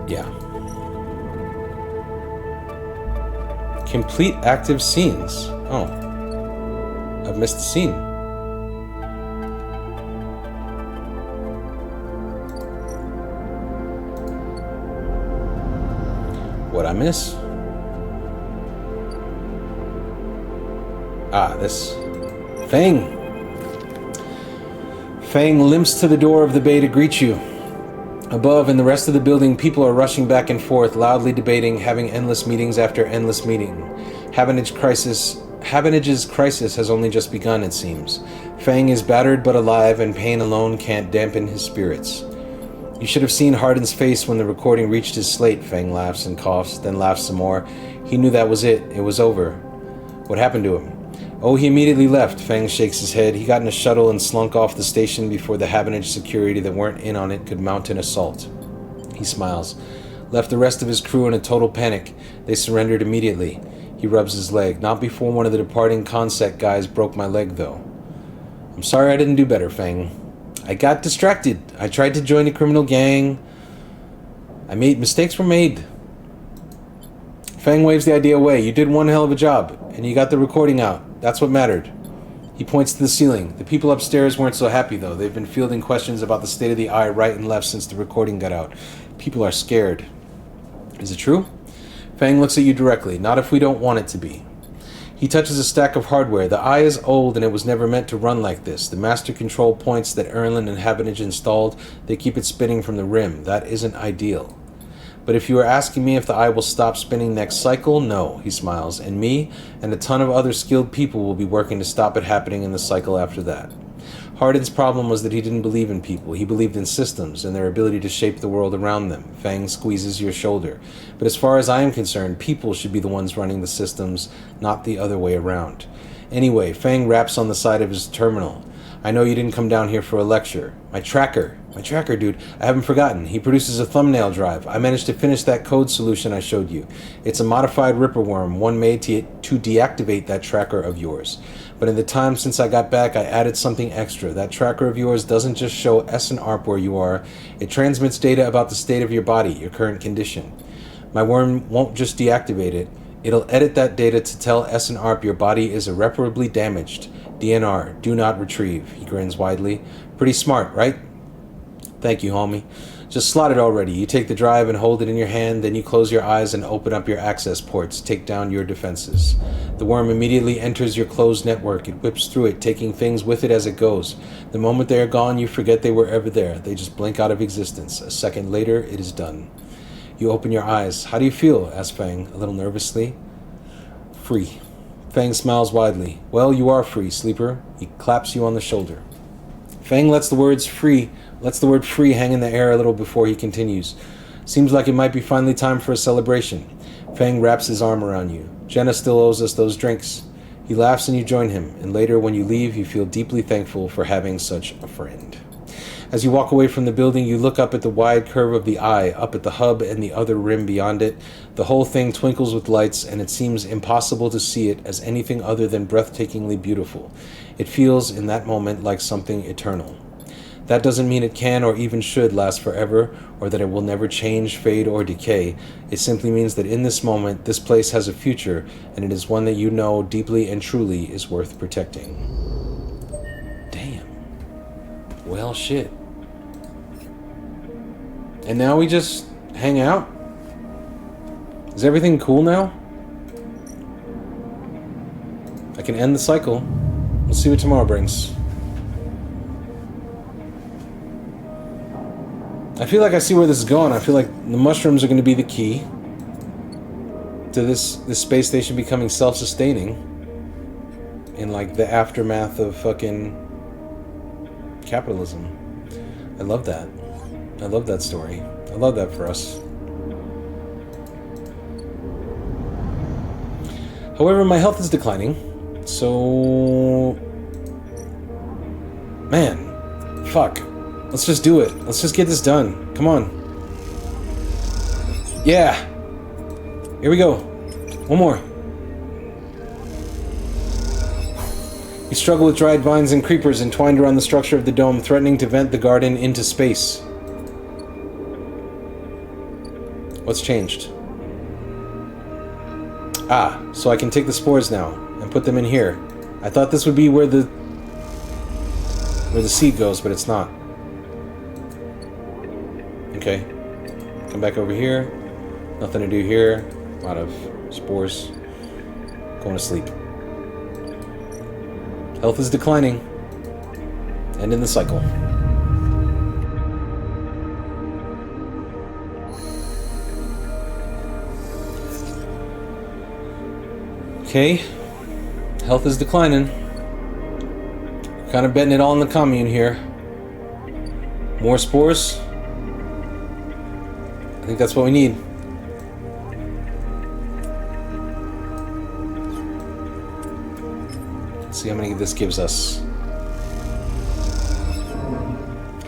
Yeah. Complete active scenes. Oh. I've missed a scene. What'd I miss? Ah, this. Fang. Fang limps to the door of the bay to greet you. Above, in the rest of the building, people are rushing back and forth, loudly debating, having endless meetings after endless meeting. Habinage's crisis has only just begun, it seems. Fang is battered but alive, and pain alone can't dampen his spirits. You should have seen Hardin's face when the recording reached his slate, Fang laughs and coughs, then laughs some more. He knew that was it. It was over. What happened to him? Oh, he immediately left. Fang shakes his head. He got in a shuttle and slunk off the station before the Habinage security that weren't in on it could mount an assault. He smiles. Left the rest of his crew in a total panic. They surrendered immediately. He rubs his leg. Not before one of the departing Consec guys broke my leg, though. I'm sorry I didn't do better, Fang. I got distracted. I tried to join a criminal gang. Mistakes were made. Fang waves the idea away. You did one hell of a job, and you got the recording out. That's what mattered. He points to the ceiling. The people upstairs weren't so happy, though. They've been fielding questions about the state of the eye right and left since the recording got out. People are scared. Is it true? Fang looks at you directly. Not if we don't want it to be. He touches a stack of hardware. The eye is old and it was never meant to run like this. The master control points that Erlen and Habinage installed, they keep it spinning from the rim. That isn't ideal. But if you are asking me if the eye will stop spinning next cycle, no, he smiles. And me and a ton of other skilled people will be working to stop it happening in the cycle after that. Hardin's problem was that he didn't believe in people. He believed in systems and their ability to shape the world around them. Fang squeezes your shoulder. But as far as I am concerned, people should be the ones running the systems, not the other way around. Anyway, Fang raps on the side of his terminal. I know you didn't come down here for a lecture. My tracker, dude. I haven't forgotten. He produces a thumbnail drive. I managed to finish that code solution I showed you. It's a modified Ripper worm, one made to deactivate that tracker of yours. But in the time since I got back, I added something extra. That tracker of yours doesn't just show S and ARP where you are. It transmits data about the state of your body, your current condition. My worm won't just deactivate it. It'll edit that data to tell S and ARP your body is irreparably damaged. DNR, do not retrieve. He grins widely. Pretty smart, right? Thank you, homie. Just slot it already. You take the drive and hold it in your hand, then you close your eyes and open up your access ports. Take down your defenses. The worm immediately enters your closed network. It whips through it, taking things with it as it goes. The moment they are gone, you forget they were ever there. They just blink out of existence. A second later, it is done. You open your eyes. How do you feel? Asks Fang, a little nervously. Free. Fang smiles widely. Well, you are free, sleeper. He claps you on the shoulder. Fang lets the word free hang in the air a little before he continues. Seems like it might be finally time for a celebration. Fang wraps his arm around you. Jenna still owes us those drinks. He laughs and you join him, and later when you leave, you feel deeply thankful for having such a friend. As you walk away from the building, you look up at the wide curve of the eye, up at the hub and the other rim beyond it. The whole thing twinkles with lights, and it seems impossible to see it as anything other than breathtakingly beautiful. It feels, in that moment, like something eternal. That doesn't mean it can or even should last forever, or that it will never change, fade, or decay. It simply means that in this moment, this place has a future, and it is one that you know deeply and truly is worth protecting. Damn. Well, shit. And now we just hang out? Is everything cool now? I can end the cycle. We'll see what tomorrow brings. I feel like I see where this is going. I feel like the mushrooms are going to be the key to this space station becoming self-sustaining in like the aftermath of fucking capitalism. I love that. I love that story. I love that for us. However, my health is declining, so... Man, fuck. Let's just do it. Let's just get this done. Come on. Yeah. Here we go. One more. You struggle with dried vines and creepers entwined around the structure of the dome, threatening to vent the garden into space. What's changed? Ah, so I can take the spores now and put them in here. I thought this would be where the seed goes, but it's not. Okay. Come back over here. Nothing to do here. A lot of spores. Going to sleep. Health is declining. End in the cycle. Okay. Health is declining. Kind of betting it all in the commune here. More spores. I think that's what we need. Let's see how many this gives us.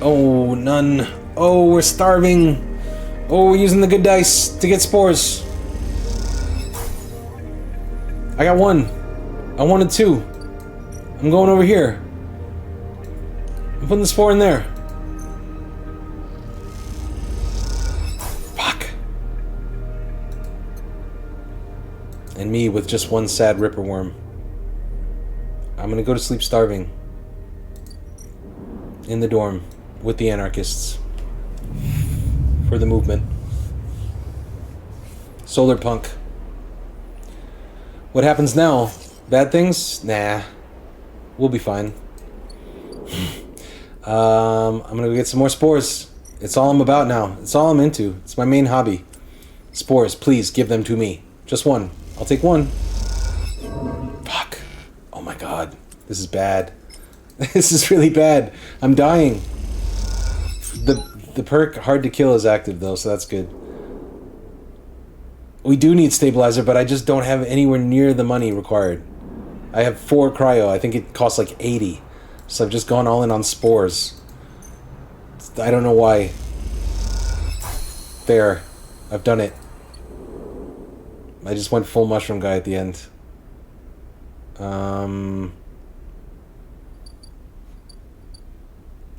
Oh, none. Oh, we're starving. Oh, we're using the good dice to get spores. I got one. I wanted two. I'm going over here. I'm putting the spore in there. Fuck. And me with just one sad ripper worm. I'm gonna go to sleep starving. In the dorm. With the anarchists. For the movement. Solar punk. What happens now? Bad things? Nah. We'll be fine. I'm gonna go get some more spores. It's all I'm about now. It's all I'm into. It's my main hobby. Spores, please give them to me. Just one. I'll take one. Fuck. Oh my god. This is bad. This is really bad. I'm dying. The perk hard to kill is active though, so that's good. We do need stabilizer, but I just don't have anywhere near the money required. I have 4 cryo. I think it costs like 80. So I've just gone all in on spores. I don't know why. There. I've done it. I just went full mushroom guy at the end.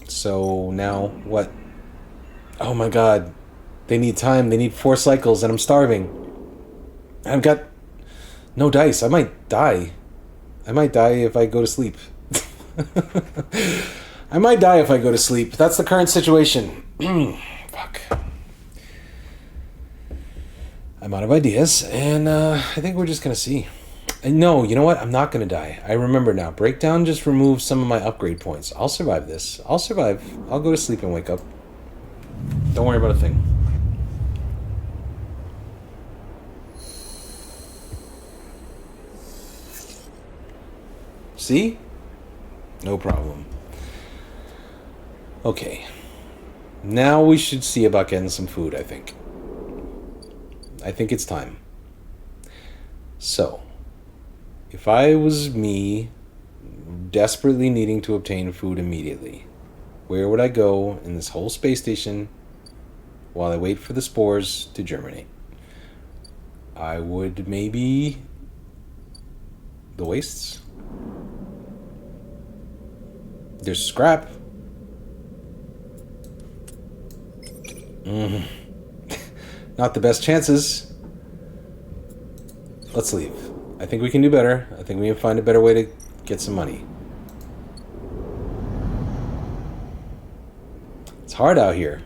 So now what? Oh my god. They need time. They need 4 cycles and I'm starving. I've got no dice. I might die. I might die if I go to sleep. I might die if I go to sleep. That's the current situation. Fuck. I'm out of ideas, and I think we're just gonna see. And no, you know what? I'm not gonna die. I remember now. Breakdown just removes some of my upgrade points. I'll survive this. I'll survive. I'll go to sleep and wake up. Don't worry about a thing. See? No problem. Okay. Now we should see about getting some food, I think. I think it's time. So, if I was me, desperately needing to obtain food immediately, where would I go in this whole space station while I wait for the spores to germinate? I would maybe... the wastes? There's scrap. Not the best chances. Let's leave. I think we can do better. I think we can find a better way to get some money. It's hard out here.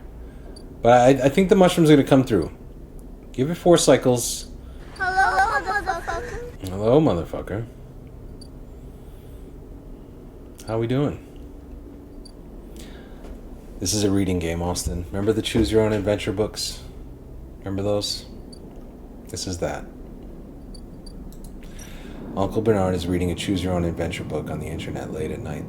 But I think the mushroom's going to come through. Give it 4 cycles. Hello, motherfucker. Hello, motherfucker. How we doing? This is a reading game, Austin. Remember the Choose Your Own Adventure books? Remember those? This is that. Uncle Bernard is reading a Choose Your Own Adventure book on the internet late at night.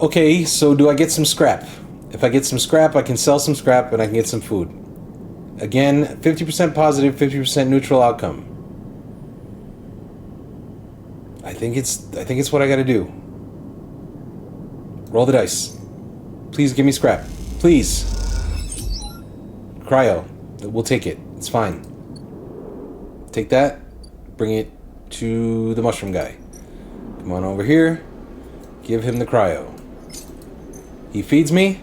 Okay, so do I get some scrap? If I get some scrap, I can sell some scrap and I can get some food. Again, 50% positive, 50% neutral outcome. I think it's what I gotta do. Roll the dice. Please give me scrap. Please. Cryo. We'll take it. It's fine. Take that. Bring it to the mushroom guy. Come on over here. Give him the cryo. He feeds me.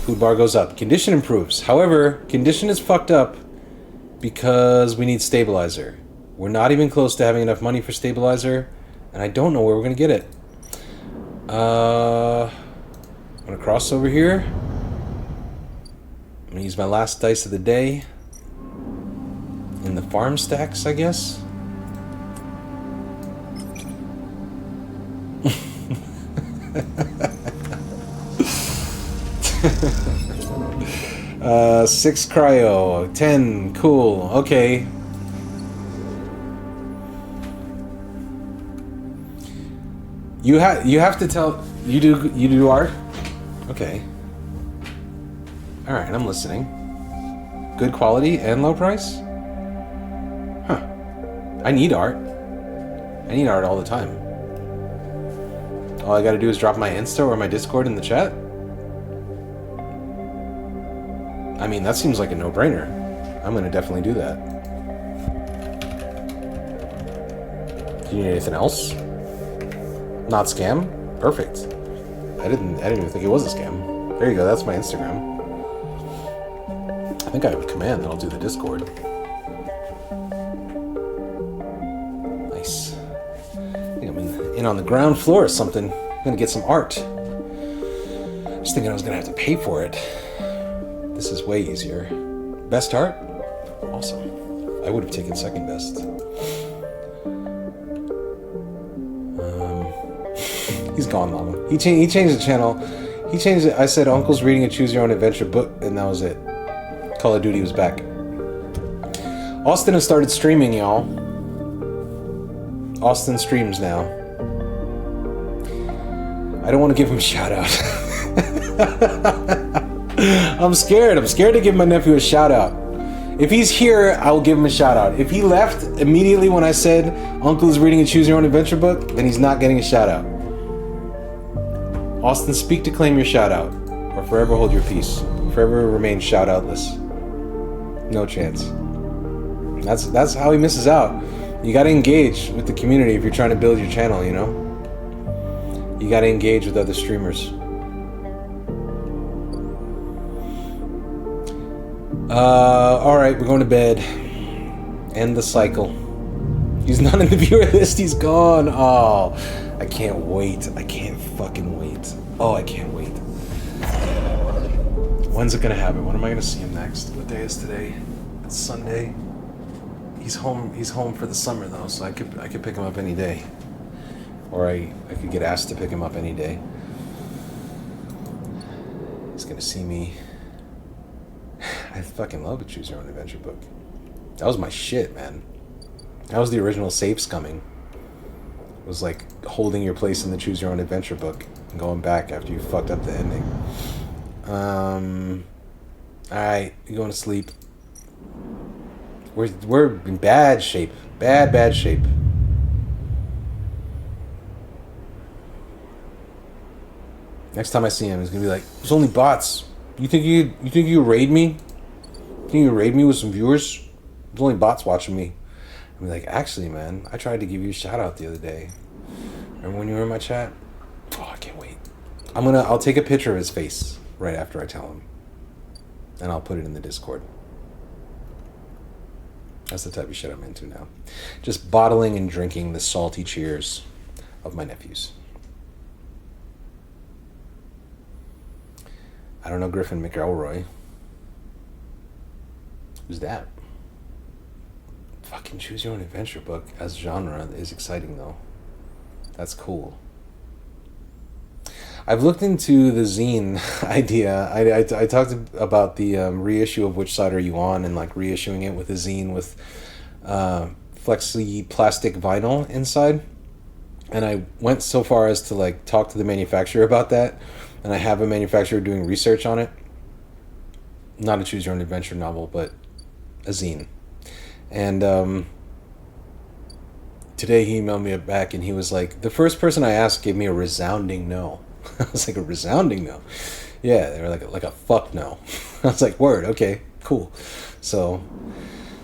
Food bar goes up. Condition improves. However, condition is fucked up because we need stabilizer. We're not even close to having enough money for stabilizer, and I don't know where we're gonna get it. I'm gonna cross over here. I'm gonna use my last dice of the day. In the farm stacks, I guess. 6 cryo, 10, cool, okay. You have to tell you do art? Okay. Alright, I'm listening. Good quality and low price? Huh. I need art. I need art all the time. All I gotta do is drop my Insta or my Discord in the chat? I mean, that seems like a no-brainer. I'm gonna definitely do that. Do you need anything else? Not scam? Perfect. I didn't even think it was a scam. There you go, that's my Instagram. I think I have a command that'll do the Discord. Nice. I think I'm in on the ground floor or something. I'm gonna get some art. Just thinking I was gonna have to pay for it. This is way easier. Best art? Awesome. I would have taken second best. He's gone, Mama. He changed the channel. He changed it. I said Uncle's reading a Choose Your Own Adventure book, and that was it. Call of Duty was back. Austin has started streaming, y'all. Austin streams now. I don't want to give him a shout out. I'm scared. I'm scared to give my nephew a shout out. If he's here, I will give him a shout out. If he left immediately when I said Uncle is reading a Choose Your Own Adventure book, then he's not getting a shout out. Austin, speak to claim your shout out, or forever hold your peace. Forever remain shout outless. No chance. That's how he misses out. You gotta engage with the community if you're trying to build your channel, you know? You gotta engage with other streamers. Alright, we're going to bed. End the cycle. He's not in the viewer list, he's gone. Oh, I can't wait. I can't fucking wait. Oh, I can't wait. When's it gonna happen? When am I gonna see him next? What day is today? It's Sunday. He's home for the summer though, so I could pick him up any day. Or I could get asked to pick him up any day. He's gonna see me. I fucking love a Choose Your Own Adventure book. That was my shit, man. That was the original Safe Scumming. It was like holding your place in the Choose Your Own Adventure book and going back after you fucked up the ending. Alright, you going to sleep. We're in bad shape. Bad shape. Next time I see him, he's gonna be like, "There's only bots. You think you raid me? You think you raid me with some viewers? There's only bots watching me." I'm like, "Actually, man, I tried to give you a shout out the other day. Remember when you were in my chat? Oh, I can't wait. I'll take a picture of his face right after I tell him, and I'll put it in the Discord." That's the type of shit I'm into now. Just bottling and drinking the salty cheers of my nephews. I don't know Griffin McElroy. Who's that? Fucking Choose Your Own Adventure book as genre is exciting though. That's cool. I've looked into the zine idea. I talked about the reissue of Which Side Are You On, and like reissuing it with a zine with flexi plastic vinyl inside. And I went so far as to like talk to the manufacturer about that, and I have a manufacturer doing research on it. Not a Choose Your Own Adventure novel, but a zine. And today he emailed me back and he was like, the first person I asked gave me a resounding no. I was like, a resounding no? Yeah, they were like a fuck no. I was like, word, okay, cool. So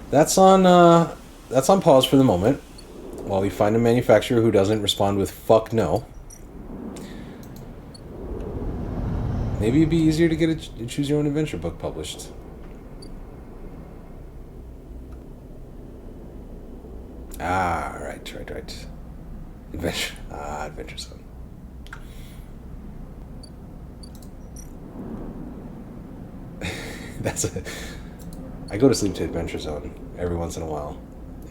that's on pause for the moment while we find a manufacturer who doesn't respond with fuck no. Maybe it'd be easier to get a Choose Your Own Adventure book published. Right. Adventure Zone. I go to sleep to Adventure Zone every once in a while,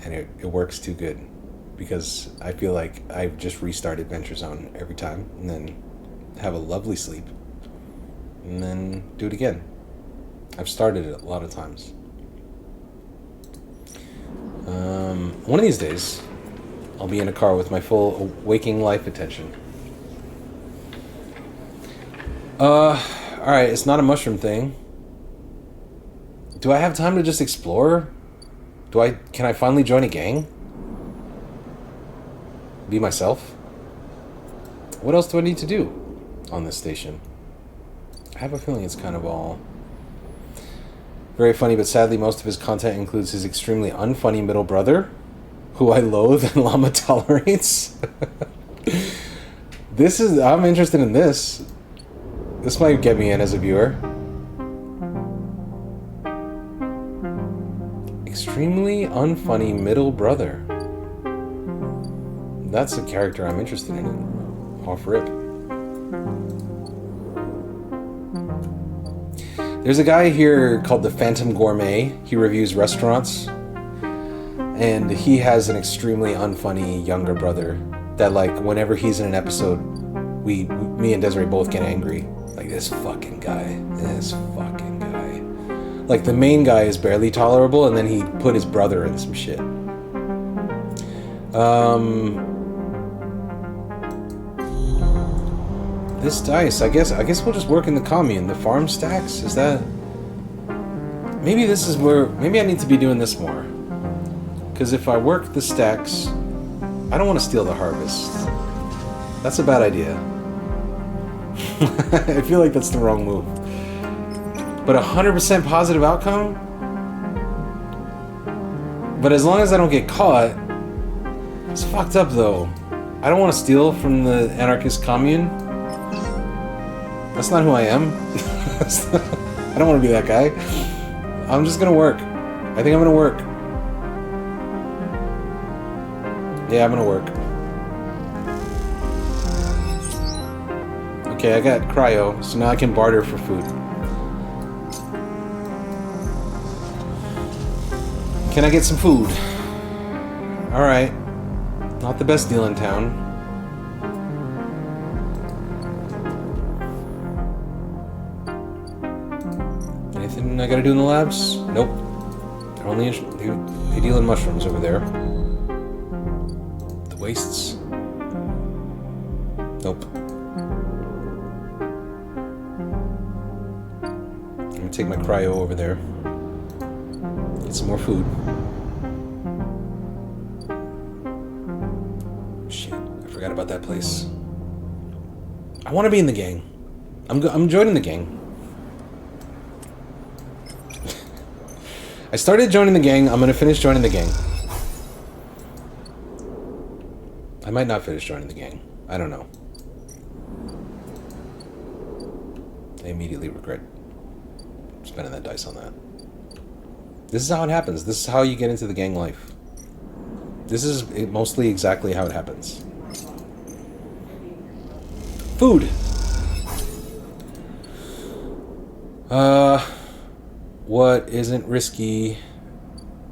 and it works too good because I feel like I just restart Adventure Zone every time and then have a lovely sleep and then do it again. I I've started it a lot of times. One of these days, I'll be in a car with my full waking life attention. Alright, it's not a mushroom thing. Do I have time to just explore? Can I finally join a gang? Be myself? What else do I need to do on this station? I have a feeling it's kind of all very funny, but sadly most of his content includes his extremely unfunny middle brother, who I loathe and Llama tolerates. I'm interested in this. This might get me in as a viewer. Extremely unfunny middle brother. That's a character I'm interested in. Off rip. There's a guy here called the Phantom Gourmet. He reviews restaurants. And he has an extremely unfunny younger brother that, like, whenever he's in an episode, me and Desiree both get angry. Like, this fucking guy. Like, the main guy is barely tolerable, and then he put his brother in some shit. This dice, I guess we'll just work in the commune. The farm stacks, is that... Maybe this is where... Maybe I need to be doing this more. Because if I work the stacks... I don't want to steal the harvest. That's a bad idea. I feel like that's the wrong move. But 100% positive outcome? But as long as I don't get caught... It's fucked up, though. I don't want to steal from the anarchist commune. That's not who I am. I don't want to be that guy. I'm just gonna work. I think I'm gonna work. Yeah, I'm gonna work. Okay, I got cryo, so now I can barter for food. Can I get some food? Alright. Not the best deal in town. Anything I gotta do in the labs? Nope. They're only they deal in mushrooms over there. The wastes? Nope. I'm gonna take my cryo over there. Get some more food. Shit, I forgot about that place. I want to be in the gang. I'm joining the gang. I started joining the gang. I'm gonna finish joining the gang. I might not finish joining the gang. I don't know. I immediately regret spending that dice on that. This is how it happens. This is how you get into the gang life. This is mostly exactly how it happens. Food! What isn't risky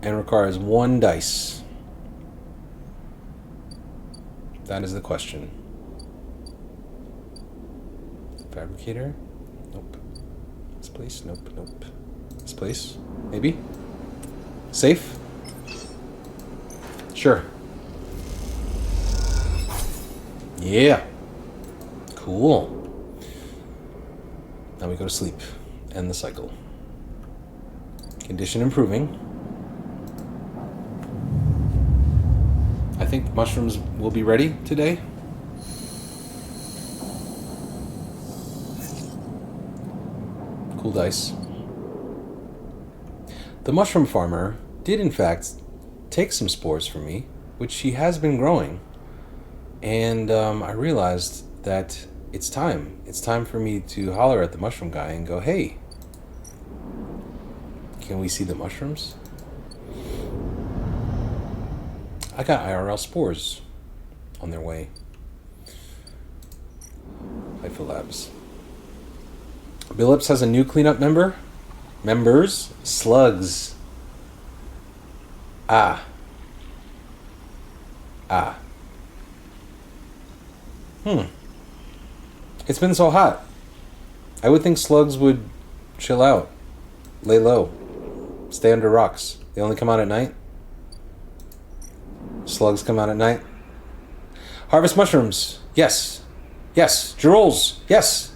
and requires 1 dice? That is the question. Fabricator? Nope. This place? Nope, nope. This place? Maybe? Safe? Sure. Yeah. Cool. Now we go to sleep. End the cycle. Condition improving. I think mushrooms will be ready today. Cool dice. The mushroom farmer did in fact take some spores from me, which she has been growing. And I realized that it's time. It's time for me to holler at the mushroom guy and go, hey, can we see the mushrooms? I got IRL spores on their way. Haifa Labs. Billups has a new cleanup member. Members. Slugs. Ah. It's been so hot. I would think slugs would chill out. Lay low. Stay under rocks. They only come out at night. Slugs come out at night. Harvest mushrooms. Yes. Yes. Girolles. Yes.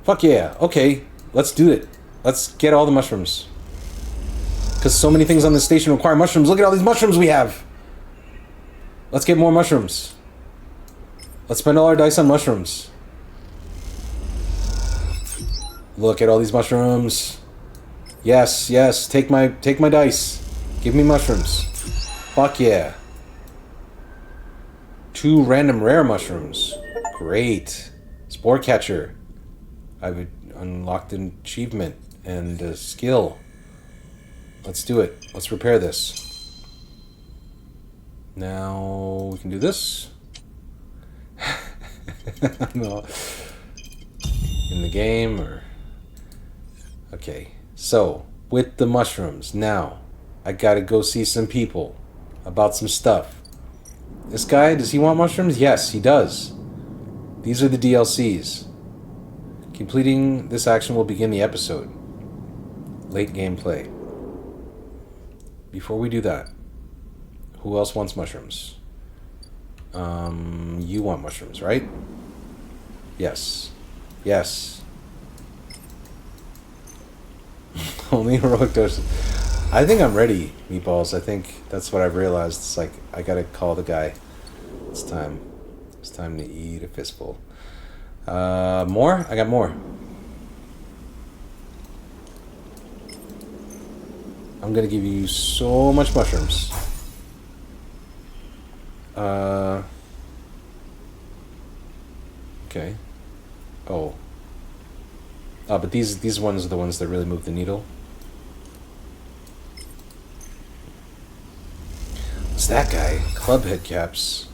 Fuck yeah. Okay. Let's do it. Let's get all the mushrooms. Because so many things on this station require mushrooms. Look at all these mushrooms we have. Let's get more mushrooms. Let's spend all our dice on mushrooms. Look at all these mushrooms. Yes, yes. Take my dice. Give me mushrooms. Fuck yeah. 2 random rare mushrooms. Great. Spore catcher. I've unlocked an achievement and a skill. Let's do it. Let's repair this. Now we can do this. No. In the game or... Okay. So, with the mushrooms, now I gotta go see some people about some stuff. This guy, does he want mushrooms? Yes, he does. These are the DLCs. Completing this action will begin the episode. Late gameplay. Before we do that, who else wants mushrooms? You want mushrooms, right? Yes. Yes. Only heroic dose. I think I'm ready, Meatballs. I think that's what I've realized. It's like, I gotta call the guy. It's time. It's time to eat a fistful. More? I got more. I'm gonna give you so much mushrooms. Okay. Oh. Oh, but these ones are the ones that really move the needle. What's that guy? Club head caps.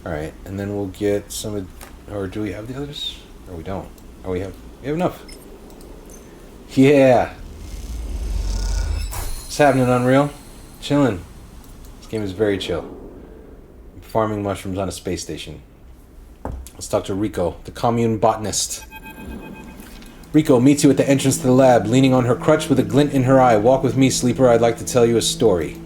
Alright, and then we'll get some of... Or do we have the others? Or we don't? Oh, we have enough. Yeah! What's happening, Unreal? Chilling. This game is very chill. I'm farming mushrooms on a space station. Let's talk to Rico, the commune botanist. Rico meets you at the entrance to the lab, leaning on her crutch with a glint in her eye. Walk with me, sleeper. I'd like to tell you a story.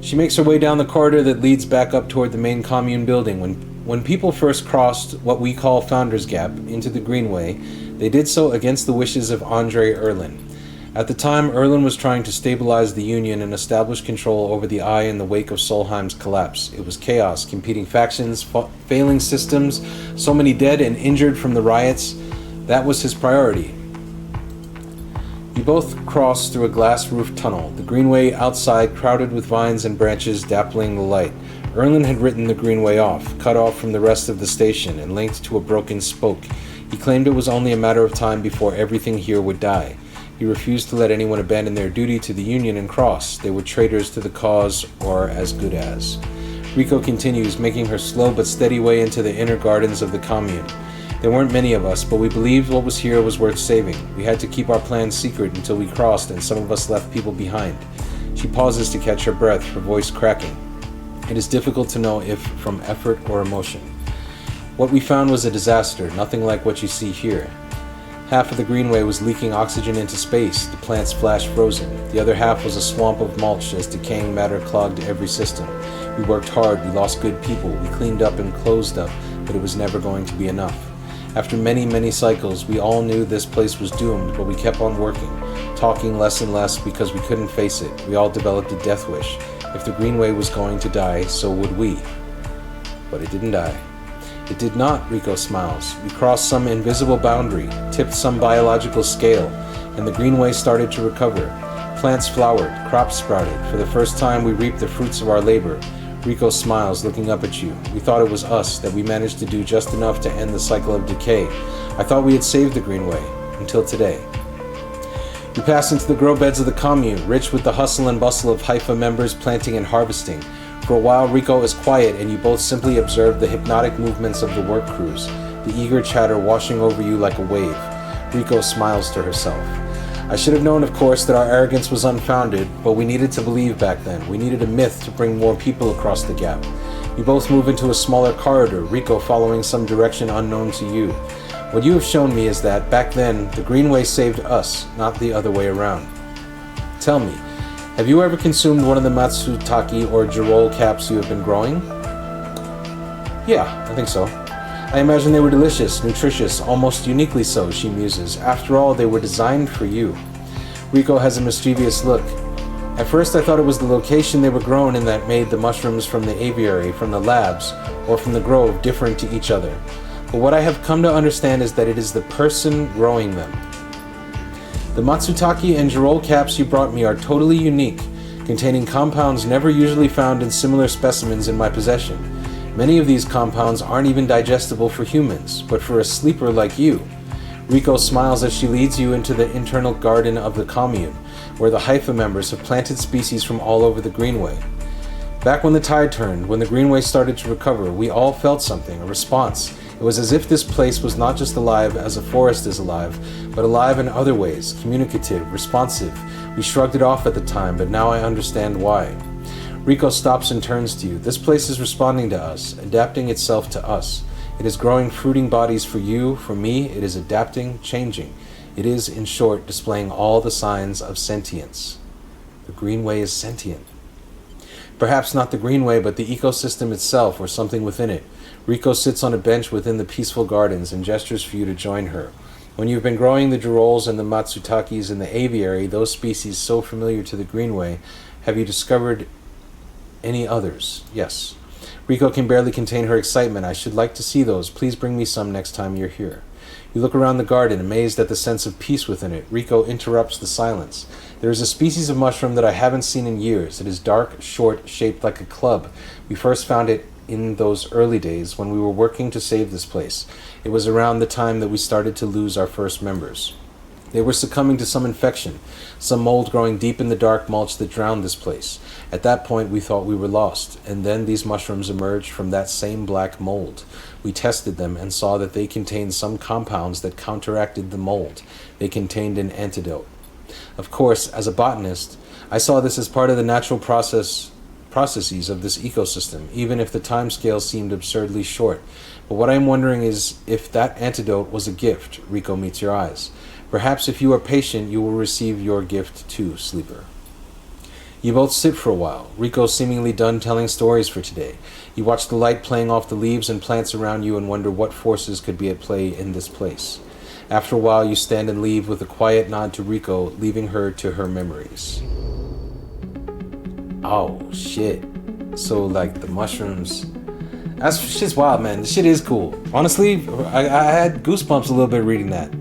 She makes her way down the corridor that leads back up toward the main commune building. When people first crossed what we call Founders Gap into the Greenway, they did so against the wishes of Andre Erlin. At the time, Erlin was trying to stabilize the Union and establish control over the Eye in the wake of Solheim's collapse. It was chaos, competing factions, failing systems, so many dead and injured from the riots. That was his priority. You both crossed through a glass-roofed tunnel, the Greenway outside crowded with vines and branches dappling the light. Erlin had written the Greenway off, cut off from the rest of the station, and linked to a broken spoke. He claimed it was only a matter of time before everything here would die. He refused to let anyone abandon their duty to the Union and cross. They were traitors to the cause, or as good as. Rico continues, making her slow but steady way into the inner gardens of the commune. There weren't many of us, but we believed what was here was worth saving. We had to keep our plans secret until we crossed, and some of us left people behind. She pauses to catch her breath, her voice cracking. It is difficult to know if from effort or emotion. What we found was a disaster, nothing like what you see here. Half of the Greenway was leaking oxygen into space, the plants flash frozen. The other half was a swamp of mulch as decaying matter clogged every system. We worked hard, we lost good people, we cleaned up and closed up, but it was never going to be enough. After many, many cycles, we all knew this place was doomed, but we kept on working, talking less and less because we couldn't face it. We all developed a death wish. If the Greenway was going to die, so would we. But it didn't die. It did not, Rico smiles. We crossed some invisible boundary, tipped some biological scale, and the Greenway started to recover. Plants flowered, crops sprouted. For the first time, we reaped the fruits of our labor. Rico smiles, looking up at you. We thought it was us, that we managed to do just enough to end the cycle of decay. I thought we had saved the Greenway, until today. You pass into the grow beds of the commune, rich with the hustle and bustle of Haifa members planting and harvesting. For a while, Rico is quiet, and you both simply observe the hypnotic movements of the work crews, the eager chatter washing over you like a wave. Rico smiles to herself. I should have known, of course, that our arrogance was unfounded, but we needed to believe back then. We needed a myth to bring more people across the gap. You both move into a smaller corridor, Rico following some direction unknown to you. What you have shown me is that, back then, the Greenway saved us, not the other way around. Tell me, have you ever consumed one of the Matsutake or Girol caps you have been growing? Yeah, I think so. I imagine they were delicious, nutritious, almost uniquely so, she muses. After all, they were designed for you. Riko has a mischievous look. At first I thought it was the location they were grown in that made the mushrooms from the aviary, from the labs, or from the grove different to each other. But what I have come to understand is that it is the person growing them. The Matsutake and Girol caps you brought me are totally unique, containing compounds never usually found in similar specimens in my possession. Many of these compounds aren't even digestible for humans, but for a sleeper like you. Riko smiles as she leads you into the internal garden of the commune, where the Haifa members have planted species from all over the Greenway. Back when the tide turned, when the Greenway started to recover, we all felt something, a response. It was as if this place was not just alive as a forest is alive, but alive in other ways, communicative, responsive. We shrugged it off at the time, but now I understand why. Riko stops and turns to you. This place is responding to us, adapting itself to us. It is growing fruiting bodies for you, for me. It is adapting, changing. It is, in short, displaying all the signs of sentience. The Greenway is sentient. Perhaps not the Greenway, but the ecosystem itself, or something within it. Riko sits on a bench within the peaceful gardens and gestures for you to join her. When you've been growing the Girols and the Matsutakes in the aviary, those species so familiar to the Greenway, have you discovered any others? Yes. Riko can barely contain her excitement. I should like to see those. Please bring me some next time you're here. You look around the garden, amazed at the sense of peace within it. Riko interrupts the silence. There is a species of mushroom that I haven't seen in years. It is dark, short, shaped like a club. We first found it in those early days when we were working to save this place. It was around the time that we started to lose our first members. They were succumbing to some infection, some mold growing deep in the dark mulch that drowned this place. At that point, we thought we were lost, and then these mushrooms emerged from that same black mold. We tested them and saw that they contained some compounds that counteracted the mold. They contained an antidote. Of course, as a botanist, I saw this as part of the natural processes of this ecosystem, even if the timescale seemed absurdly short. But what I'm wondering is if that antidote was a gift. Riko meets your eyes. Perhaps if you are patient, you will receive your gift too, sleeper. You both sit for a while, Riko seemingly done telling stories for today. You watch the light playing off the leaves and plants around you and wonder what forces could be at play in this place. After a while, you stand and leave with a quiet nod to Riko, leaving her to her memories. Oh, shit. So, like, the mushrooms... That's shit's wild, man. This shit is cool. Honestly, I had goosebumps a little bit reading that.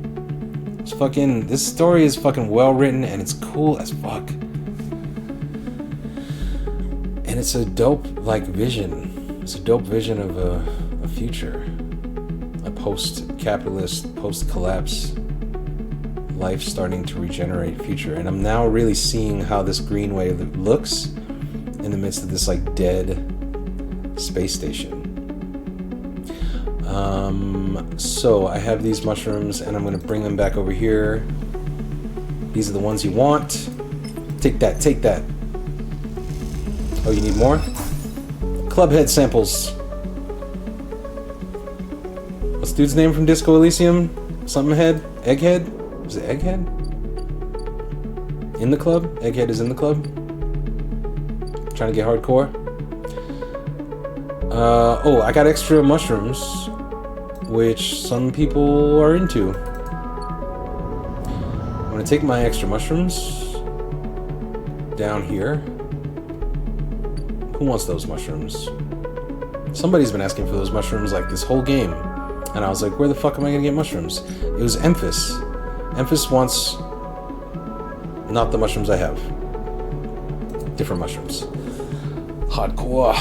It's fucking... This story is fucking well written, and it's cool as fuck. And it's a dope, like, vision. It's a dope vision of a future. A post-capitalist, post-collapse life starting to regenerate future. And I'm now really seeing how this Greenway looks in the midst of this, like, dead space station. So I have these mushrooms, and I'm going to bring them back over here. These are the ones you want. Take that, take that. Oh, you need more? Clubhead samples. What's dude's name from Disco Elysium? Something head? Egghead? Is it Egghead? In the club? Egghead is in the club? Trying to get hardcore? Oh, I got extra mushrooms, which some people are into. I'm gonna take my extra mushrooms down here. Who wants those mushrooms? Somebody's been asking for those mushrooms like this whole game. And I was like, where the fuck am I gonna get mushrooms? It was Emphas. Emphas wants not the mushrooms I have. Different mushrooms. Hardcore.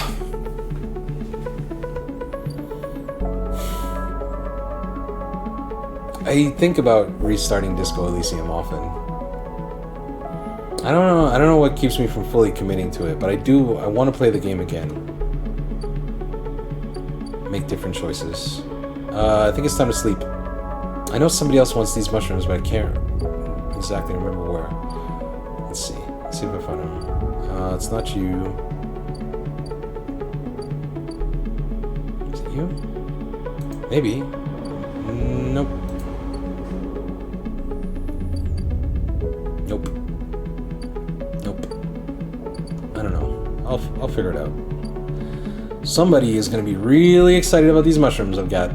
I think about restarting Disco Elysium often. I don't know what keeps me from fully committing to it, but I want to play the game again. Make different choices. I think it's time to sleep. I know somebody else wants these mushrooms, but I can't exactly remember where. Let's see. Let's see if I find them. It's not you. Is it you? Maybe. Nope. I'll figure it out. Somebody is going to be really excited about these mushrooms I've got.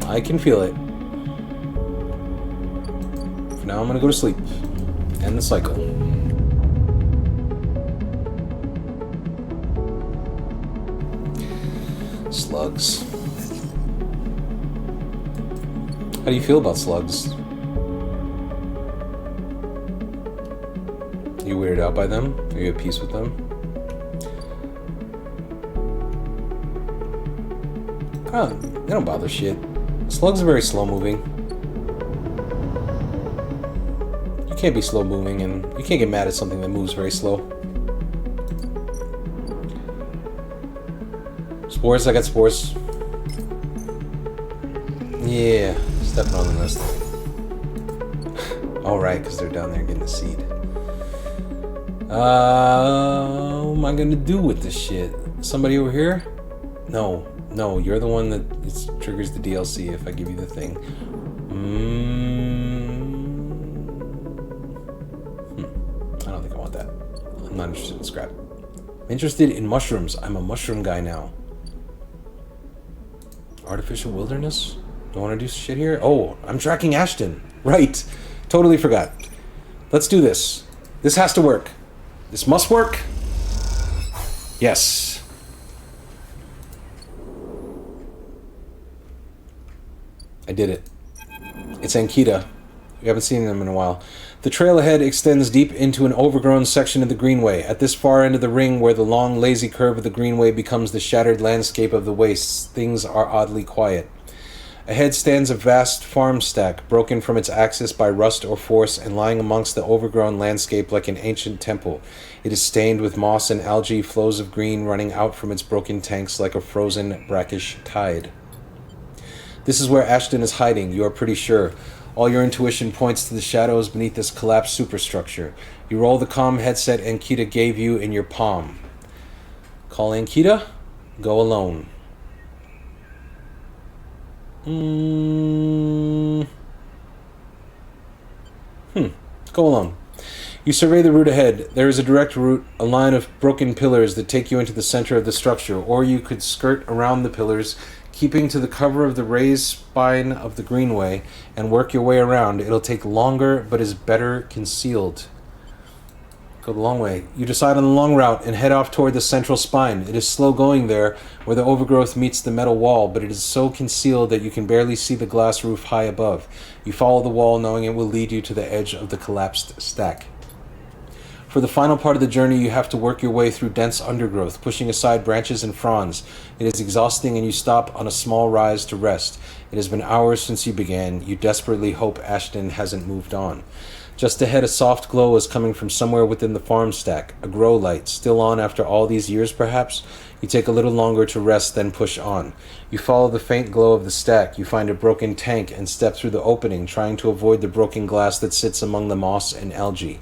I can feel it. For now, I'm going to go to sleep. End the cycle. Slugs. How do you feel about slugs? Are you weirded out by them? Are you at peace with them? Oh, they don't bother shit. Slugs are very slow moving. You can't be slow moving and you can't get mad at something that moves very slow. Spores, I got spores. Yeah, stepping on the nest. Alright, because they're down there getting the seed. What am I gonna do with this shit? Somebody over here? No, you're the one that triggers the DLC if I give you the thing. I don't think I want that. I'm not interested in scrap. I'm interested in mushrooms. I'm a mushroom guy now. Artificial wilderness? Don't want to do shit here? Oh, I'm tracking Ashton. Right. Totally forgot. Let's do this. This has to work. This must work. Yes. I did it. It's Ankita. We haven't seen him in a while. The trail ahead extends deep into an overgrown section of the greenway. At this far end of the ring, where the long, lazy curve of the greenway becomes the shattered landscape of the wastes, things are oddly quiet. Ahead stands a vast farm stack, broken from its axis by rust or force, and lying amongst the overgrown landscape like an ancient temple. It is stained with moss and algae, flows of green running out from its broken tanks like a frozen, brackish tide. This is where Ashton is hiding, you are pretty sure. All your intuition points to the shadows beneath this collapsed superstructure. You roll the comm headset Ankita gave you in your palm. Call Ankita, go alone. Go alone. You survey the route ahead. There is a direct route, a line of broken pillars that take you into the center of the structure, or you could skirt around the pillars, keeping to the cover of the raised spine of the greenway, and work your way around. It'll take longer, but is better concealed. Go the long way. You decide on the long route and head off toward the central spine. It is slow going there, where the overgrowth meets the metal wall, but it is so concealed that you can barely see the glass roof high above. You follow the wall, knowing it will lead you to the edge of the collapsed stack. For the final part of the journey, you have to work your way through dense undergrowth, pushing aside branches and fronds. It is exhausting, and you stop on a small rise to rest. It has been hours since you began. You desperately hope Ashton hasn't moved on. Just ahead, a soft glow is coming from somewhere within the farm stack. A grow light, still on after all these years, perhaps? You take a little longer to rest, then push on. You follow the faint glow of the stack. You find a broken tank and step through the opening, trying to avoid the broken glass that sits among the moss and algae.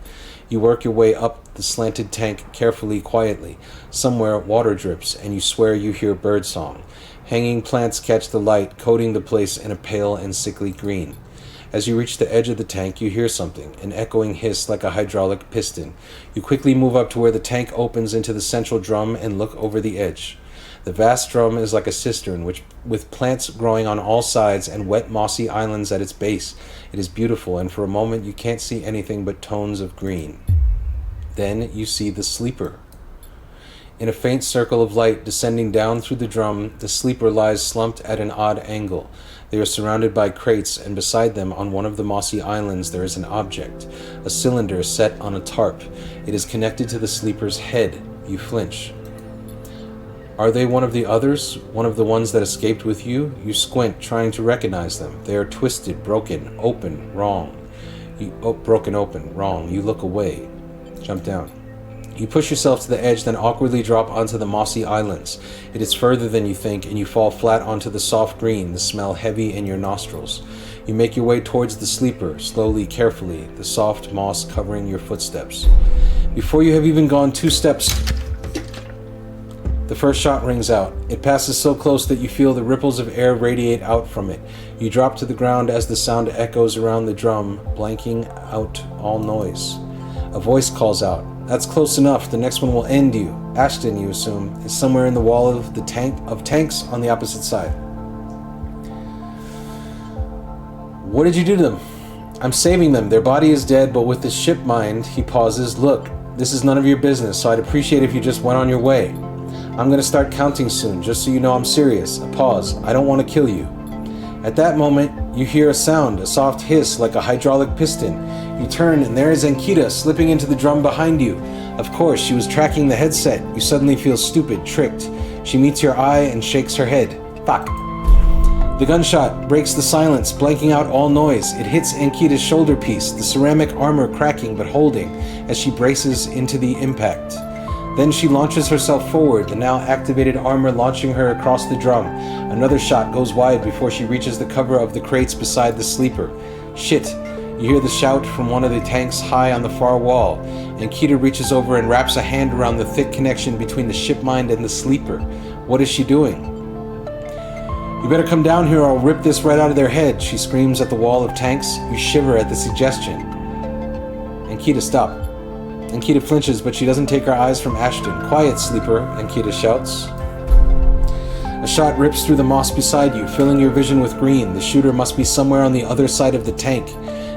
You work your way up the slanted tank carefully, quietly. Somewhere, water drips, and you swear you hear birdsong. Hanging plants catch the light, coating the place in a pale and sickly green. As you reach the edge of the tank, you hear something, an echoing hiss like a hydraulic piston. You quickly move up to where the tank opens into the central drum and look over the edge. The vast drum is like a cistern, with plants growing on all sides and wet mossy islands at its base. It is beautiful, and for a moment you can't see anything but tones of green. Then you see the sleeper. In a faint circle of light descending down through the drum, the sleeper lies slumped at an odd angle. They are surrounded by crates, and beside them, on one of the mossy islands, there is an object, a cylinder set on a tarp. It is connected to the sleeper's head. You flinch. Are they one of the others? One of the ones that escaped with you? You squint, trying to recognize them. They are twisted, broken, open, wrong. Broken open, wrong. You look away. Jump down. You push yourself to the edge, then awkwardly drop onto the mossy islands. It is further than you think, and you fall flat onto the soft green, the smell heavy in your nostrils. You make your way towards the sleeper, slowly, carefully, the soft moss covering your footsteps. Before you have even gone 2 steps, the first shot rings out. It passes so close that you feel the ripples of air radiate out from it. You drop to the ground as the sound echoes around the drum, blanking out all noise. A voice calls out, "That's close enough. The next one will end you." Ashton, you assume, is somewhere in the wall of the tanks on the opposite side. What did you do to them? I'm saving them. Their body is dead, but with the ship mind, he pauses. Look, this is none of your business, so I'd appreciate if you just went on your way. I'm going to start counting soon, just so you know I'm serious. A pause. I don't want to kill you. At that moment, you hear a sound, a soft hiss like a hydraulic piston. You turn, and there is Ankita slipping into the drum behind you. Of course, she was tracking the headset. You suddenly feel stupid, tricked. She meets your eye and shakes her head. Fuck. The gunshot breaks the silence, blanking out all noise. It hits Ankita's shoulder piece, the ceramic armor cracking but holding, as she braces into the impact. Then she launches herself forward, the now activated armor launching her across the drum. Another shot goes wide before she reaches the cover of the crates beside the sleeper. Shit. You hear the shout from one of the tanks high on the far wall. Ankita reaches over and wraps a hand around the thick connection between the ship mind and the sleeper. What is she doing? You better come down here or I'll rip this right out of their head, she screams at the wall of tanks. You shiver at the suggestion. Ankita, stop. Ankita flinches, but she doesn't take her eyes from Ashton. Quiet, sleeper, Ankita shouts. A shot rips through the moss beside you, filling your vision with green. The shooter must be somewhere on the other side of the tank.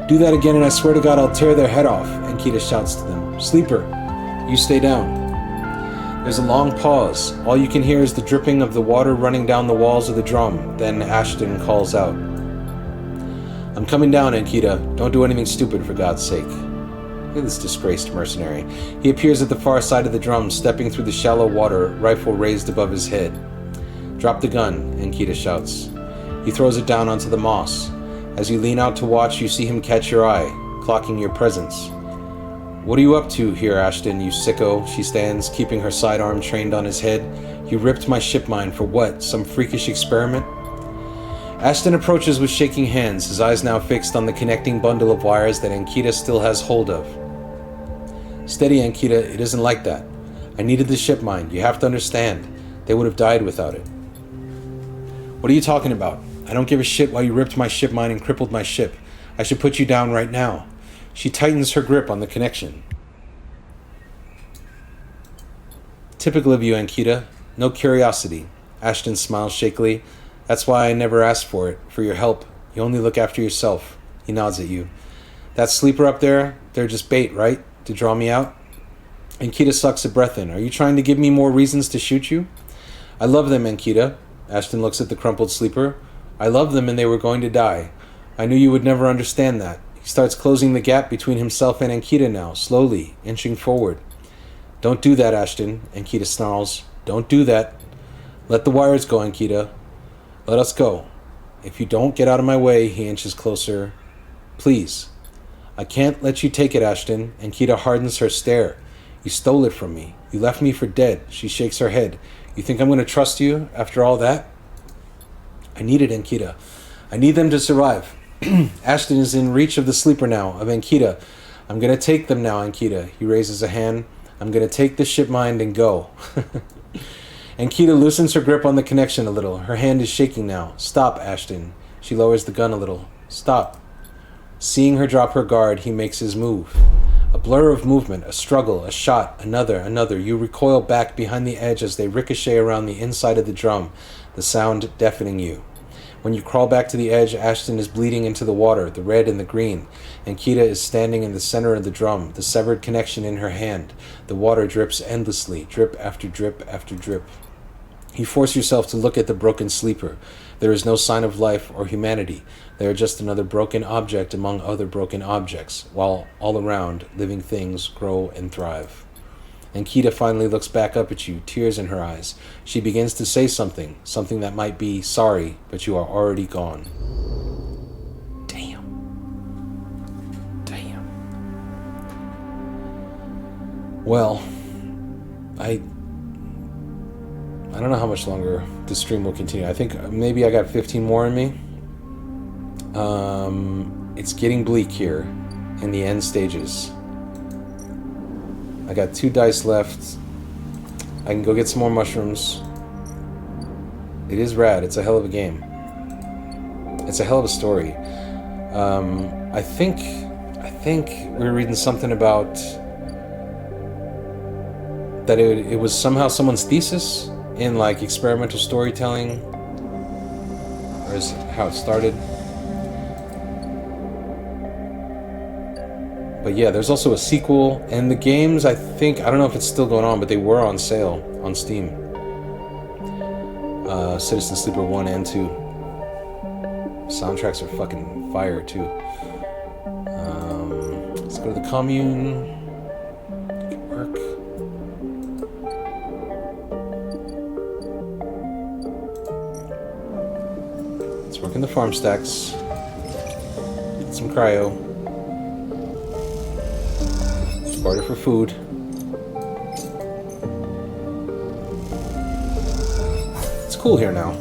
Do that again and I swear to God I'll tear their head off, Ankita shouts to them. Sleeper, you stay down. There's a long pause. All you can hear is the dripping of the water running down the walls of the drum. Then Ashton calls out. I'm coming down, Ankita. Don't do anything stupid, for God's sake. Look at this disgraced mercenary. He appears at the far side of the drum, stepping through the shallow water, rifle raised above his head. Drop the gun, Ankita shouts. He throws it down onto the moss. As you lean out to watch, you see him catch your eye, clocking your presence. What are you up to here, Ashton, you sicko? She stands, keeping her sidearm trained on his head. You ripped my ship mine for what? Some freakish experiment? Ashton approaches with shaking hands, his eyes now fixed on the connecting bundle of wires that Ankita still has hold of. Steady, Ankita, it isn't like that. I needed the ship mine. You have to understand. They would have died without it. What are you talking about? I don't give a shit why you ripped my ship mine and crippled my ship. I should put you down right now. She tightens her grip on the connection. Typical of you, Ankita. No curiosity. Ashton smiles shakily. That's why I never asked for it, for your help. You only look after yourself. He nods at you. That sleeper up there, they're just bait, right? To draw me out? Ankita sucks a breath in. Are you trying to give me more reasons to shoot you? I love them, Ankita. Ashton looks at the crumpled sleeper. I love them and they were going to die. I knew you would never understand that. He starts closing the gap between himself and Ankita now, slowly, inching forward. Don't do that, Ashton, Ankita snarls. Don't do that. Let the wires go, Ankita. Let us go. If you don't get out of my way, he inches closer. Please. I can't let you take it, Ashton. Ankita hardens her stare. You stole it from me. You left me for dead. She shakes her head. You think I'm going to trust you after all that? I need it, Ankita. I need them to survive. Ashton is in reach of the sleeper now, of Ankita. I'm going to take them now, Ankita. He raises a hand. I'm going to take the ship mind and go. Ankita loosens her grip on the connection a little. Her hand is shaking now. Stop, Ashton. She lowers the gun a little. Stop. Seeing her drop her guard, he makes his move. A blur of movement, a struggle, a shot, another. You recoil back behind the edge as they ricochet around the inside of the drum, the sound deafening you. When you crawl back to the edge, Ashton is bleeding into the water, the red and the green. Ankita is standing in the center of the drum, the severed connection in her hand. The water drips endlessly, drip after drip after drip. You force yourself to look at the broken sleeper. There is no sign of life or humanity. They are just another broken object among other broken objects, while all around, living things grow and thrive. Ankita finally looks back up at you, tears in her eyes. She begins to say something that might be, sorry, but you are already gone. Damn. Well, I don't know how much longer this stream will continue. I think maybe I got 15 more in me. It's getting bleak here in the end stages. I got 2 dice left. I can go get some more mushrooms. It is rad. It's a hell of a game. It's a hell of a story. I think we were reading something about that it was somehow someone's thesis in like experimental storytelling, or is how it started. But yeah, there's also a sequel, and the games, I don't know if it's still going on, but they were on sale on Steam. Citizen Sleeper 1 and 2. Soundtracks are fucking fire, too. Let's go to the commune. Make it work. Let's work in the farm stacks. Get some cryo. Barter for food. It's cool here now.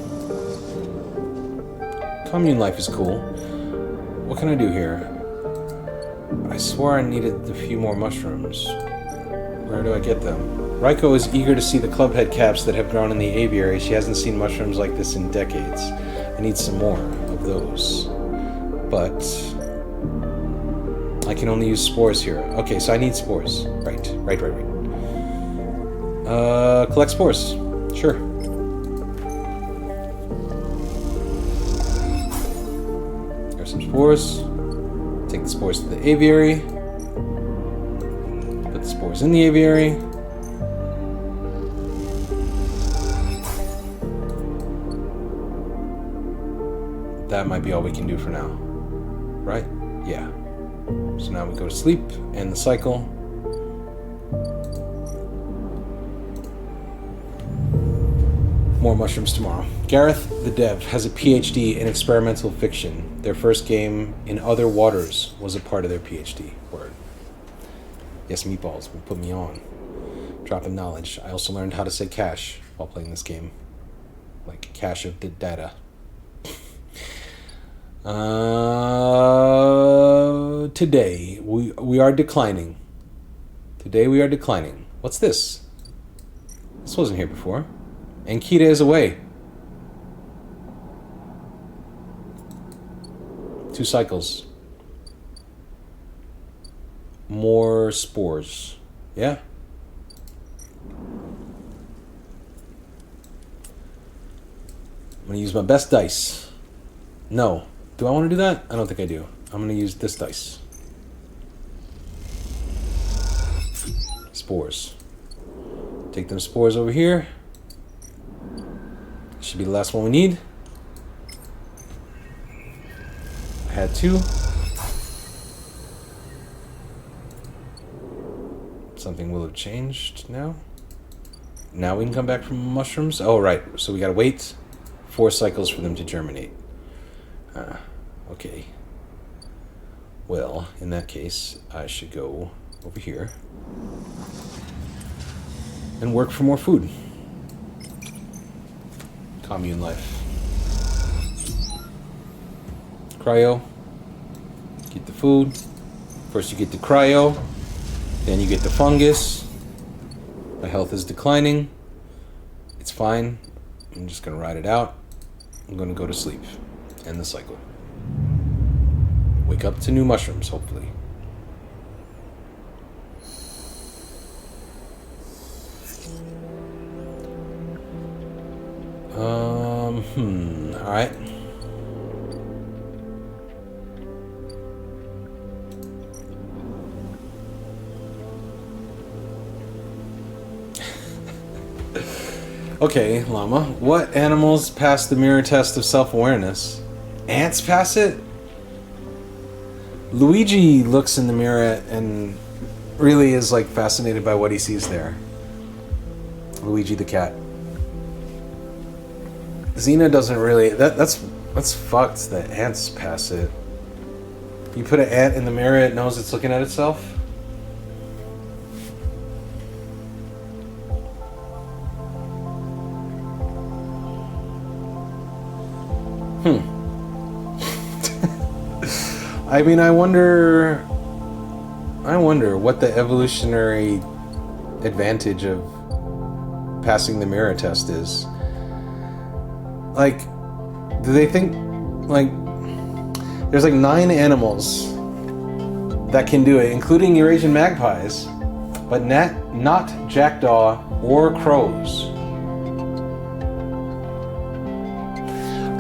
Commune life is cool. What can I do here? I swore I needed a few more mushrooms. Where do I get them? Raiko is eager to see the clubhead caps that have grown in the aviary. She hasn't seen mushrooms like this in decades. I need some more of those. But I can only use spores here. Okay, so I need spores. Right. Collect spores. Sure. There's some spores. Take the spores to the aviary. Put the spores in the aviary. That might be all we can do for now. Right? Yeah. So now we go to sleep, end the cycle. More mushrooms tomorrow. Gareth, the dev, has a PhD in experimental fiction. Their first game, In Other Waters, was a part of their PhD. Word. Yes, meatballs will put me on. Dropping knowledge. I also learned how to say cache while playing this game. Like cache of the data. Today we are declining. Today we are declining. What's this? This wasn't here before. And Kita is away. 2 cycles. More spores. Yeah. I'm gonna use my best dice. No. Do I want to do that? I don't think I do. I'm going to use this dice. Spores. Take them spores over here. Should be the last one we need. I had 2. Something will have changed now. Now we can come back from mushrooms. Oh, right. So we got to wait 4 cycles for them to germinate. Okay. Well, in that case, I should go over here and work for more food. Commune life. Cryo. Get the food. First you get the cryo, then you get the fungus. My health is declining. It's fine. I'm just gonna ride it out. I'm gonna go to sleep. End the cycle. Wake up to new mushrooms, hopefully. Alright. Okay, llama. What animals pass the mirror test of self-awareness? Ants pass it? Luigi looks in the mirror and really is like fascinated by what he sees there. Luigi the cat. Xena doesn't really. That's fucked that ants pass it. You put an ant in the mirror, it knows it's looking at itself. I mean, I wonder what the evolutionary advantage of passing the mirror test is. Like, do they think, like, there's like 9 animals that can do it, including Eurasian magpies. but not jackdaw or crows.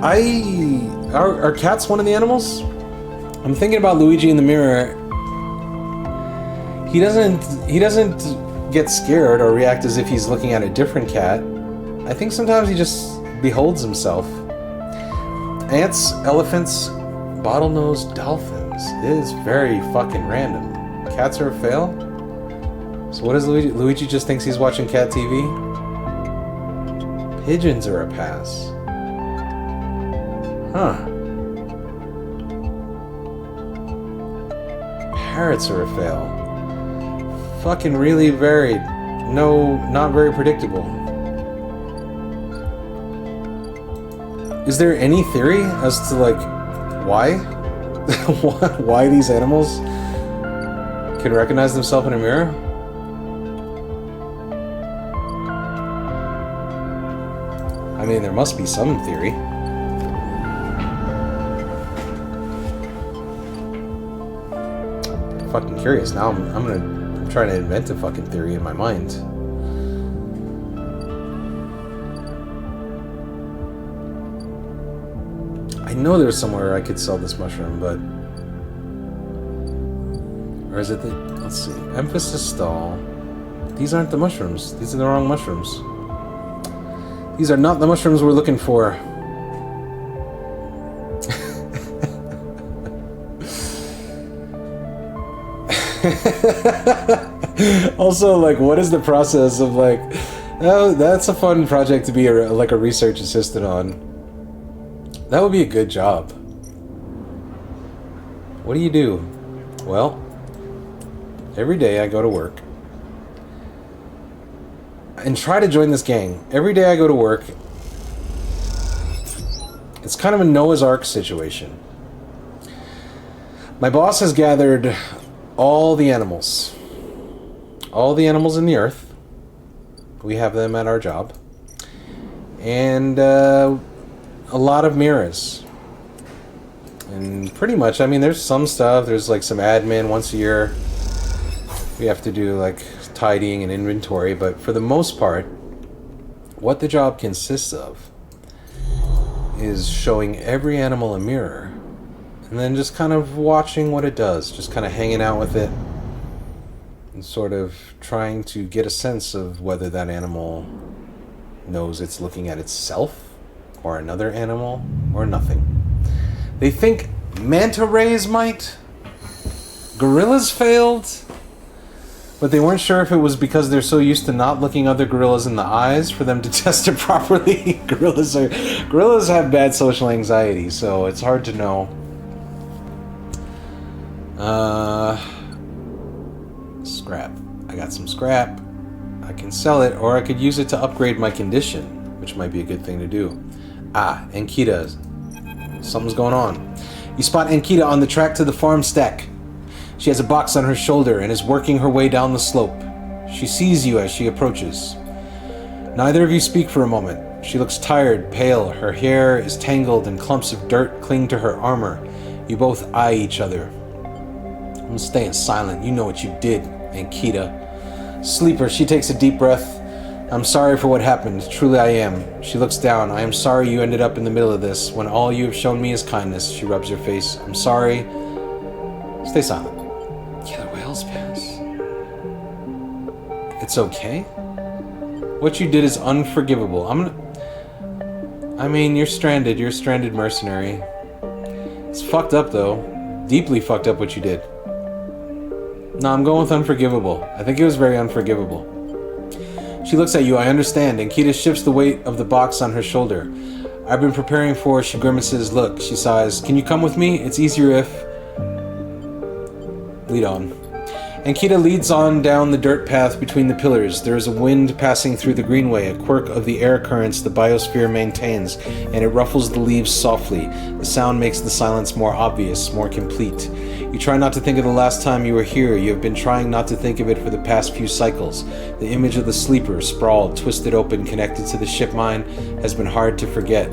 Are cats one of the animals? I'm thinking about Luigi in the mirror. He doesn't get scared or react as if he's looking at a different cat. I think sometimes he just beholds himself. Ants, elephants, bottlenose dolphins. It is very fucking random. Cats are a fail? So what does Luigi? Luigi just thinks he's watching cat TV? Pigeons are a pass. Huh. Parrots are a fail. Fucking really varied. No, not very predictable. Is there any theory as to, like, why? Why these animals can recognize themselves in a mirror? I mean, there must be some theory. Fucking curious. Now I'm trying to invent a fucking theory in my mind. I know there's somewhere I could sell this mushroom, but... Or is it the... Let's see. Emphasis stall. These aren't the mushrooms. These are the wrong mushrooms. These are not the mushrooms we're looking for. Also, like, what is the process of, like... Oh, that's a fun project to be like a research assistant on. That would be a good job. What do you do? Well, every day I go to work and try to join this gang. Every day I go to work. It's kind of a Noah's Ark situation. My boss has gathered all the animals. All the animals in the earth. We have them at our job. And a lot of mirrors. And pretty much, I mean, there's some stuff. There's like some admin once a year. We have to do like tidying and inventory. But for the most part, what the job consists of is showing every animal a mirror. And then just kind of watching what it does. Just kind of hanging out with it. And sort of trying to get a sense of whether that animal knows it's looking at itself, or another animal, or nothing. They think manta rays might. Gorillas failed. But they weren't sure if it was because they're so used to not looking other gorillas in the eyes for them to test it properly. Gorillas have bad social anxiety, so it's hard to know. Scrap. I got some scrap. I can sell it, or I could use it to upgrade my condition, which might be a good thing to do. Ah, Ankita. Something's going on. You spot Ankita on the track to the farm stack. She has a box on her shoulder and is working her way down the slope. She sees you as she approaches. Neither of you speak for a moment. She looks tired, pale. Her hair is tangled and clumps of dirt cling to her armor. You both eye each other. I'm staying silent. You know what you did, Ankita. Sleeper, she takes a deep breath. I'm sorry for what happened. Truly I am. She looks down. I am sorry you ended up in the middle of this, when all you have shown me is kindness. She rubs her face. I'm sorry. Stay silent. Killer whales pass. It's okay? What you did is unforgivable. I mean, you're stranded. You're a stranded mercenary. It's fucked up, though. Deeply fucked up what you did. No, I'm going with unforgivable. I think it was very unforgivable. She looks at you. I understand. Ankita shifts the weight of the box on her shoulder. I've been preparing for... She grimaces. Look, she sighs. Can you come with me? It's easier if... Lead on. Ankita leads on down the dirt path between the pillars. There is a wind passing through the greenway, a quirk of the air currents the biosphere maintains, and it ruffles the leaves softly. The sound makes the silence more obvious, more complete. You try not to think of the last time you were here. You have been trying not to think of it for the past few cycles. The image of the sleeper, sprawled, twisted open, connected to the ship mine, has been hard to forget.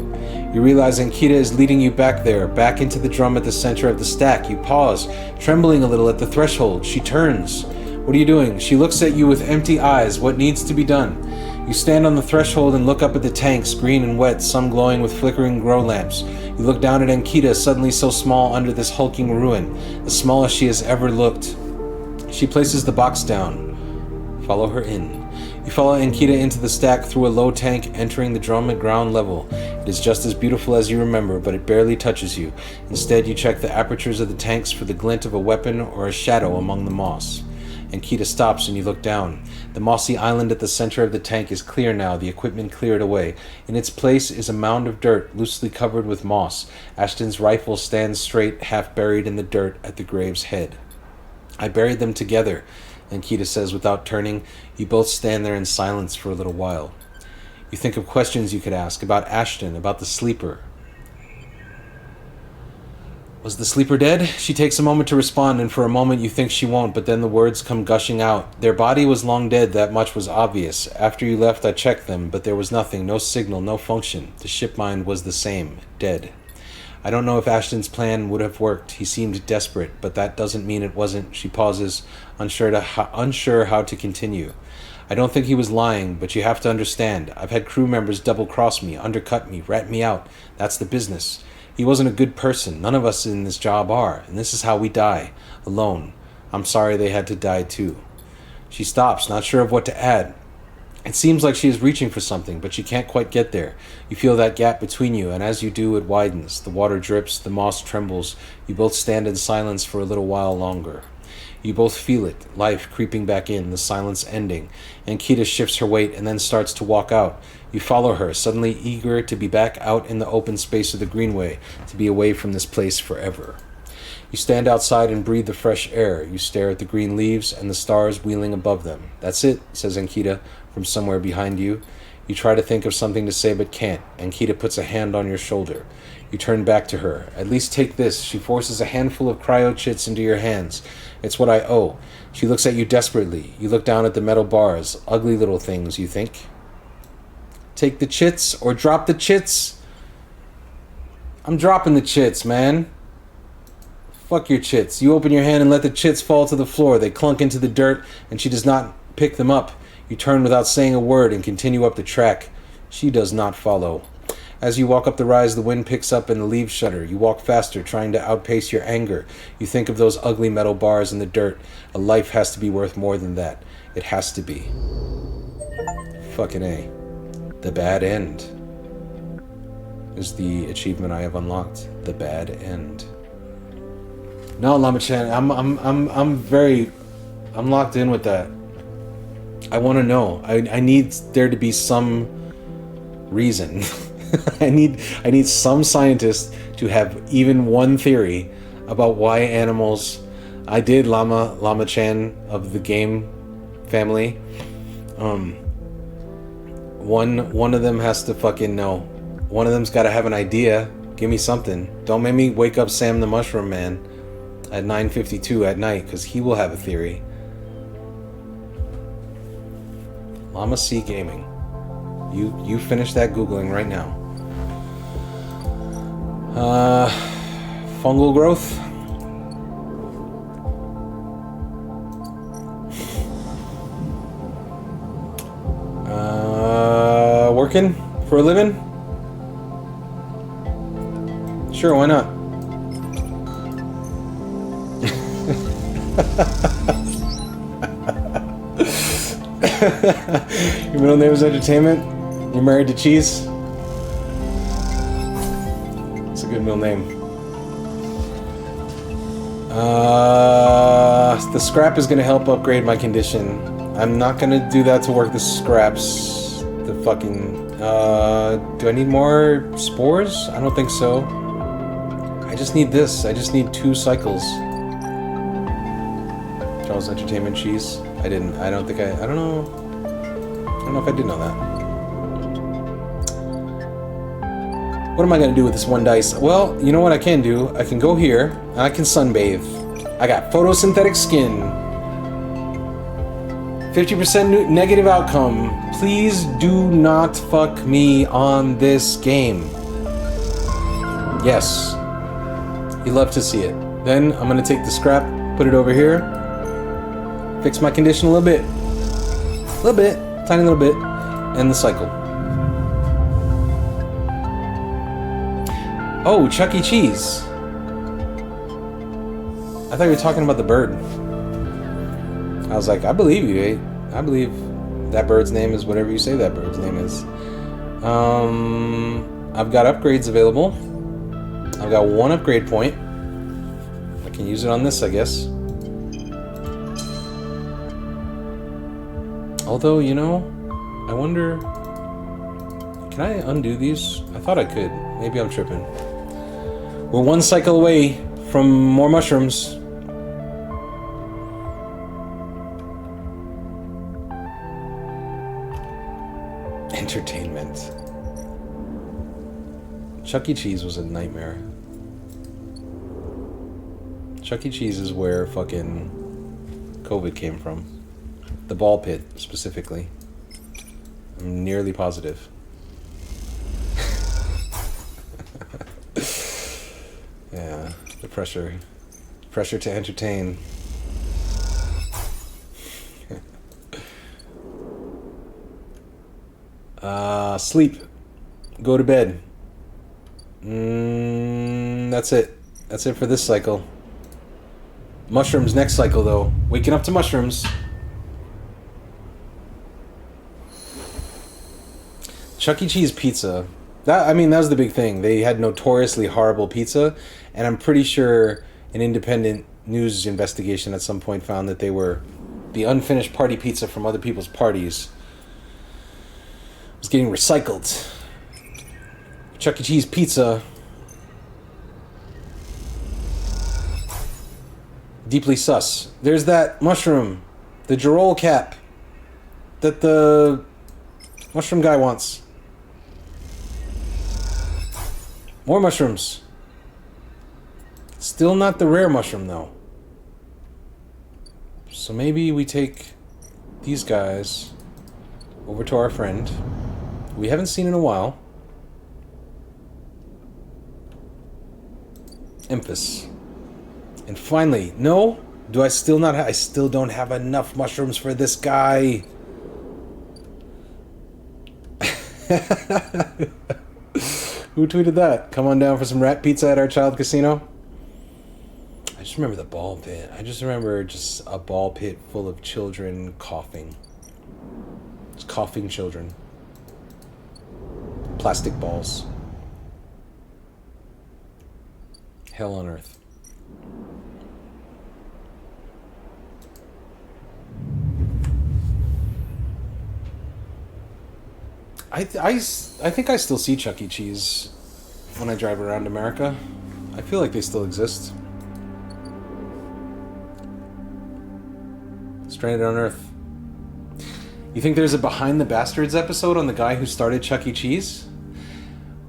You realize Ankita is leading you back there, back into the drum at the center of the stack. You pause, trembling a little at the threshold. She turns. What are you doing? She looks at you with empty eyes. What needs to be done? You stand on the threshold and look up at the tanks, green and wet, some glowing with flickering grow lamps. You look down at Ankita, suddenly so small under this hulking ruin, the smallest she has ever looked. She places the box down. Follow her in. You follow Ankita into the stack through a low tank, entering the drum at ground level. It is just as beautiful as you remember, but it barely touches you. Instead, you check the apertures of the tanks for the glint of a weapon or a shadow among the moss. Ankita stops and you look down. The mossy island at the center of the tank is clear now, the equipment cleared away. In its place is a mound of dirt, loosely covered with moss. Ashton's rifle stands straight, half buried in the dirt at the grave's head. I buried them together, Ankita says without turning. You both stand there in silence for a little while. You think of questions you could ask, about Ashton, about the sleeper. Was the sleeper dead? She takes a moment to respond, and for a moment you think she won't, but then the words come gushing out. Their body was long dead, that much was obvious. After you left, I checked them, but there was nothing, no signal, no function. The ship mind was the same, dead. I don't know if Ashton's plan would have worked. He seemed desperate, but that doesn't mean it wasn't. She pauses, unsure how to continue. I don't think he was lying, but you have to understand. I've had crew members double-cross me, undercut me, rat me out. That's the business. He wasn't a good person. None of us in this job are, and this is how we die, alone. I'm sorry they had to die too. She stops, not sure of what to add. It seems like she is reaching for something, but she can't quite get there. You feel that gap between you, and as you do, it widens. The water drips, the moss trembles. You both stand in silence for a little while longer. You both feel it, life creeping back in, the silence ending. Ankita shifts her weight and then starts to walk out. You follow her, suddenly eager to be back out in the open space of the greenway, to be away from this place forever. You stand outside and breathe the fresh air. You stare at the green leaves and the stars wheeling above them. That's it, says Ankita from somewhere behind you. You try to think of something to say but can't. Ankita puts a hand on your shoulder. You turn back to her. At least take this. She forces a handful of cryo-chits into your hands. It's what I owe. She looks at you desperately. You look down at the metal bars. Ugly little things, you think. Take the chits or drop the chits? I'm dropping the chits, man. Fuck your chits. You open your hand and let the chits fall to the floor. They clunk into the dirt, and she does not pick them up. You turn without saying a word and continue up the track. She does not follow. As you walk up the rise, the wind picks up and the leaves shudder. You walk faster, trying to outpace your anger. You think of those ugly metal bars in the dirt. A life has to be worth more than that. It has to be. Fucking A. The bad end is the achievement I have unlocked. The bad end. No, Lama-chan, I'm locked in with that. I want to know. I need there to be some reason. I need some scientist to have even one theory about why animals. I did Lama-chan of the game family. One of them has to fucking know. One of them's got to have an idea. Give me something. Don't make me wake up Sam the Mushroom Man at 9:52 at night, because he will have a theory. Llama C Gaming. You finish that Googling right now. Fungal growth. Working for a living? Sure, why not? Your middle name is Entertainment? You're married to Cheese? It's a good middle name. The scrap is going to help upgrade my condition. I'm not going to do that to work the scraps. The fucking... do I need more spores? I don't think so. I just need this. I just need 2 cycles. Charles Entertainment Cheese. I don't know if I did know that. What am I gonna do with this 1 dice? Well, you know what I can do? I can go here, and I can sunbathe. I got photosynthetic skin. 50% negative outcome. Please do not fuck me on this game. Yes. You love to see it. Then I'm gonna take the scrap, put it over here. Fix my condition a little bit. A little bit. Tiny little bit. End the cycle. Oh, Chuck E. Cheese. I thought you were talking about the bird. I was like, I believe you, eh? I believe that bird's name is whatever you say that bird's name is. I've got upgrades available. I've got 1 upgrade point. I can use it on this, I guess. Although, you know, I wonder... Can I undo these? I thought I could. Maybe I'm tripping. We're 1 cycle away from more mushrooms. Entertainment. Chuck E. Cheese was a nightmare. Chuck E. Cheese is where fucking COVID came from. The ball pit, specifically. I'm nearly positive. Yeah, the pressure. Pressure to entertain. Sleep. Go to bed. That's it. That's it for this cycle. Mushrooms next cycle, though. Waking up to mushrooms. Chuck E. Cheese pizza. That was the big thing. They had notoriously horrible pizza, and I'm pretty sure an independent news investigation at some point found that they were the unfinished party pizza from other people's parties was getting recycled. Chuck E. Cheese pizza. Deeply sus. There's that mushroom, the Girol cap, that the mushroom guy wants. More mushrooms. Still not the rare mushroom, though. So maybe we take these guys over to our friend we haven't seen in a while. Emphas. And finally, no? Do I still not I still don't have enough mushrooms for this guy. Who tweeted that? Come on down for some rat pizza at our child casino. I just remember the ball pit. I just remember just a ball pit full of children coughing. Just coughing children. Plastic balls. Hell on earth. I think I still see Chuck E. Cheese when I drive around America. I feel like they still exist. Stranded on Earth. You think there's a Behind the Bastards episode on the guy who started Chuck E. Cheese?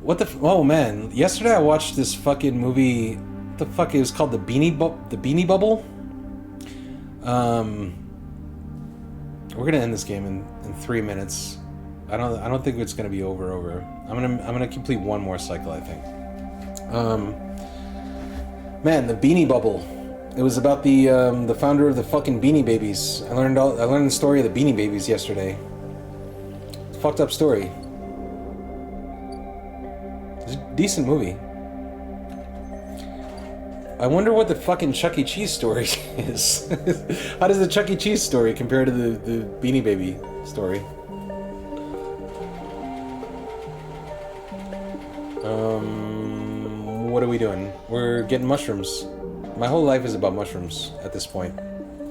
What the... Oh, man. Yesterday I watched this fucking movie... What the fuck? It was called The Beanie Bubble? We're gonna end this game in 3 minutes. I don't think it's gonna be over. I'm gonna complete 1 more cycle, I think. Man, the Beanie Bubble. It was about the founder of the fucking Beanie Babies. I learned the story of the Beanie Babies yesterday. It's a fucked up story. It's a decent movie. I wonder what the fucking Chuck E. Cheese story is. How does the Chuck E. Cheese story compare to the Beanie Baby story? What are we doing? We're getting mushrooms. My whole life is about mushrooms at this point.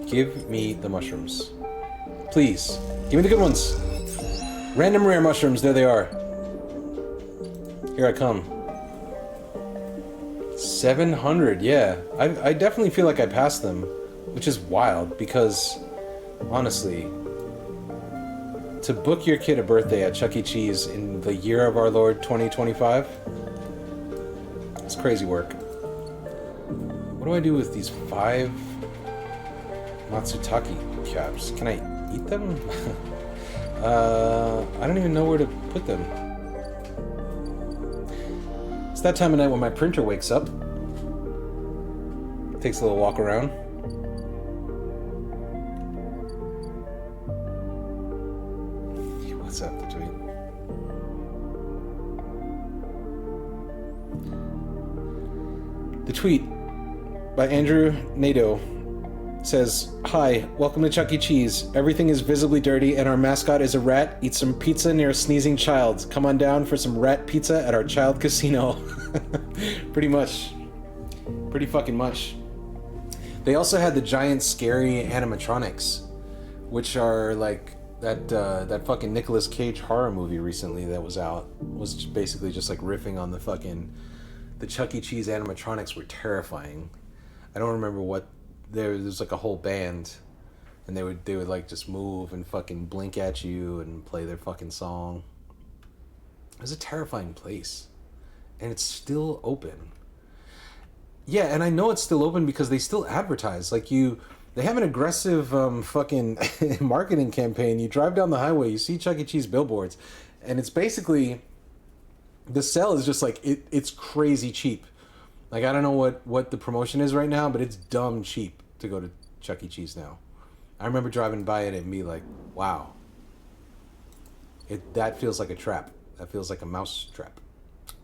Give me the mushrooms. Please. Give me the good ones. Random rare mushrooms. There they are. Here I come. 700. Yeah. I definitely feel like I passed them. Which is wild because, honestly, to book your kid a birthday at Chuck E. Cheese in the year of our Lord 2025, it's crazy work. What do I do with these 5 Matsutake caps? Can I eat them? I don't even know where to put them. It's that time of night when my printer wakes up. Takes a little walk around. The tweet by Andrew Nadeau says, "Hi, welcome to Chuck E. Cheese. Everything is visibly dirty and our mascot is a rat. Eat some pizza near a sneezing child. Come on down for some rat pizza at our child casino." Pretty much. Pretty fucking much. They also had the giant scary animatronics, which are like that fucking Nicolas Cage horror movie recently that was out, was basically just like riffing on the Chuck E. Cheese animatronics were terrifying. I don't remember what, there's like a whole band, and they would like just move and fucking blink at you and play their fucking song. It was a terrifying place, and it's still open. Yeah, and I know it's still open because they still advertise. Like they have an aggressive fucking marketing campaign. You drive down the highway, you see Chuck E. Cheese billboards, and it's basically, the sell is just like, it's crazy cheap. Like, I don't know what the promotion is right now, but it's dumb cheap to go to Chuck E. Cheese now. I remember driving by it and be like, wow. That feels like a trap. That feels like a mouse trap.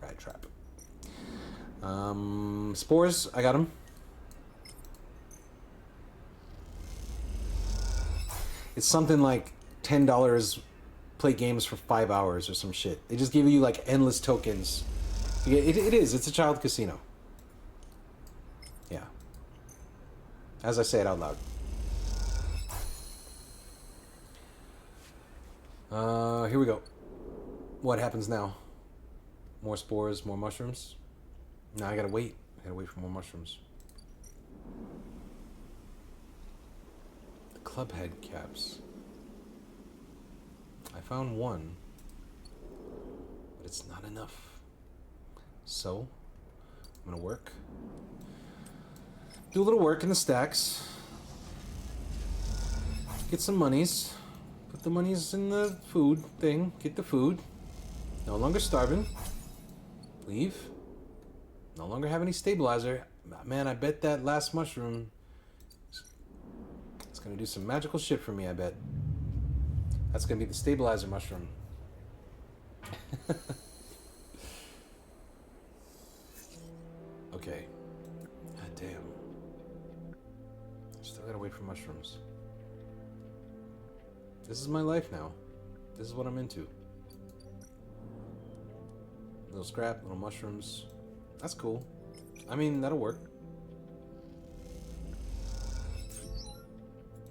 Rat trap. Spores, I got them. It's something like $10, play games for 5 hours or some shit. They just give you like endless tokens. It is. It's a child casino. Yeah. As I say it out loud. Here we go. What happens now? More spores, more mushrooms. Now I gotta wait. I gotta wait for more mushrooms. The club head caps. I found one, but it's not enough. So, I'm gonna work. Do a little work in the stacks. Get some monies. Put the monies in the food thing. Get the food. No longer starving. Leave. No longer have any stabilizer. Man, I bet that last mushroom is gonna do some magical shit for me, I bet. That's gonna be the stabilizer mushroom. Okay. God damn. Still gotta wait for mushrooms. This is my life now. This is what I'm into. Little scrap, little mushrooms. That's cool. I mean, that'll work.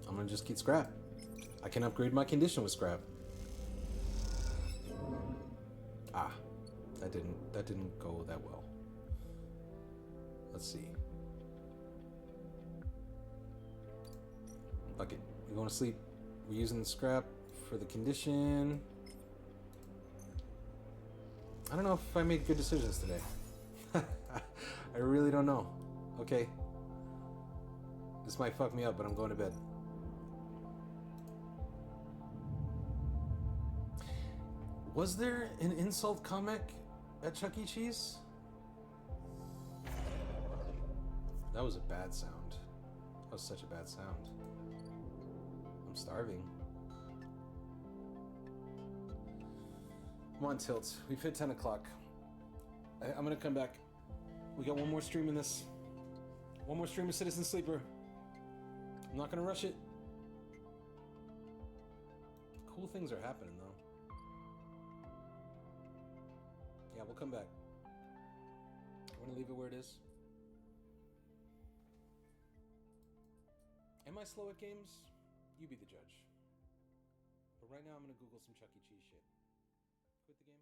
I'm gonna just keep scrap. I can upgrade my condition with scrap. Ah, that didn't go that well. Let's see. Fuck it. You going to sleep? We're using the scrap for the condition. I don't know if I made good decisions today. I really don't know. Okay. This might fuck me up, but I'm going to bed. Was there an insult comic at Chuck E. Cheese? That was a bad sound. That was such a bad sound. I'm starving. I'm on tilt. We've hit 10 o'clock. I'm gonna come back. We got one more stream in this. One more stream of Citizen Sleeper. I'm not gonna rush it. Cool things are happening though. Yeah, we'll come back. I'm gonna leave it where it is. Am I slow at games? You be the judge. But right now I'm gonna Google some Chuck E. Cheese shit. Quit the game.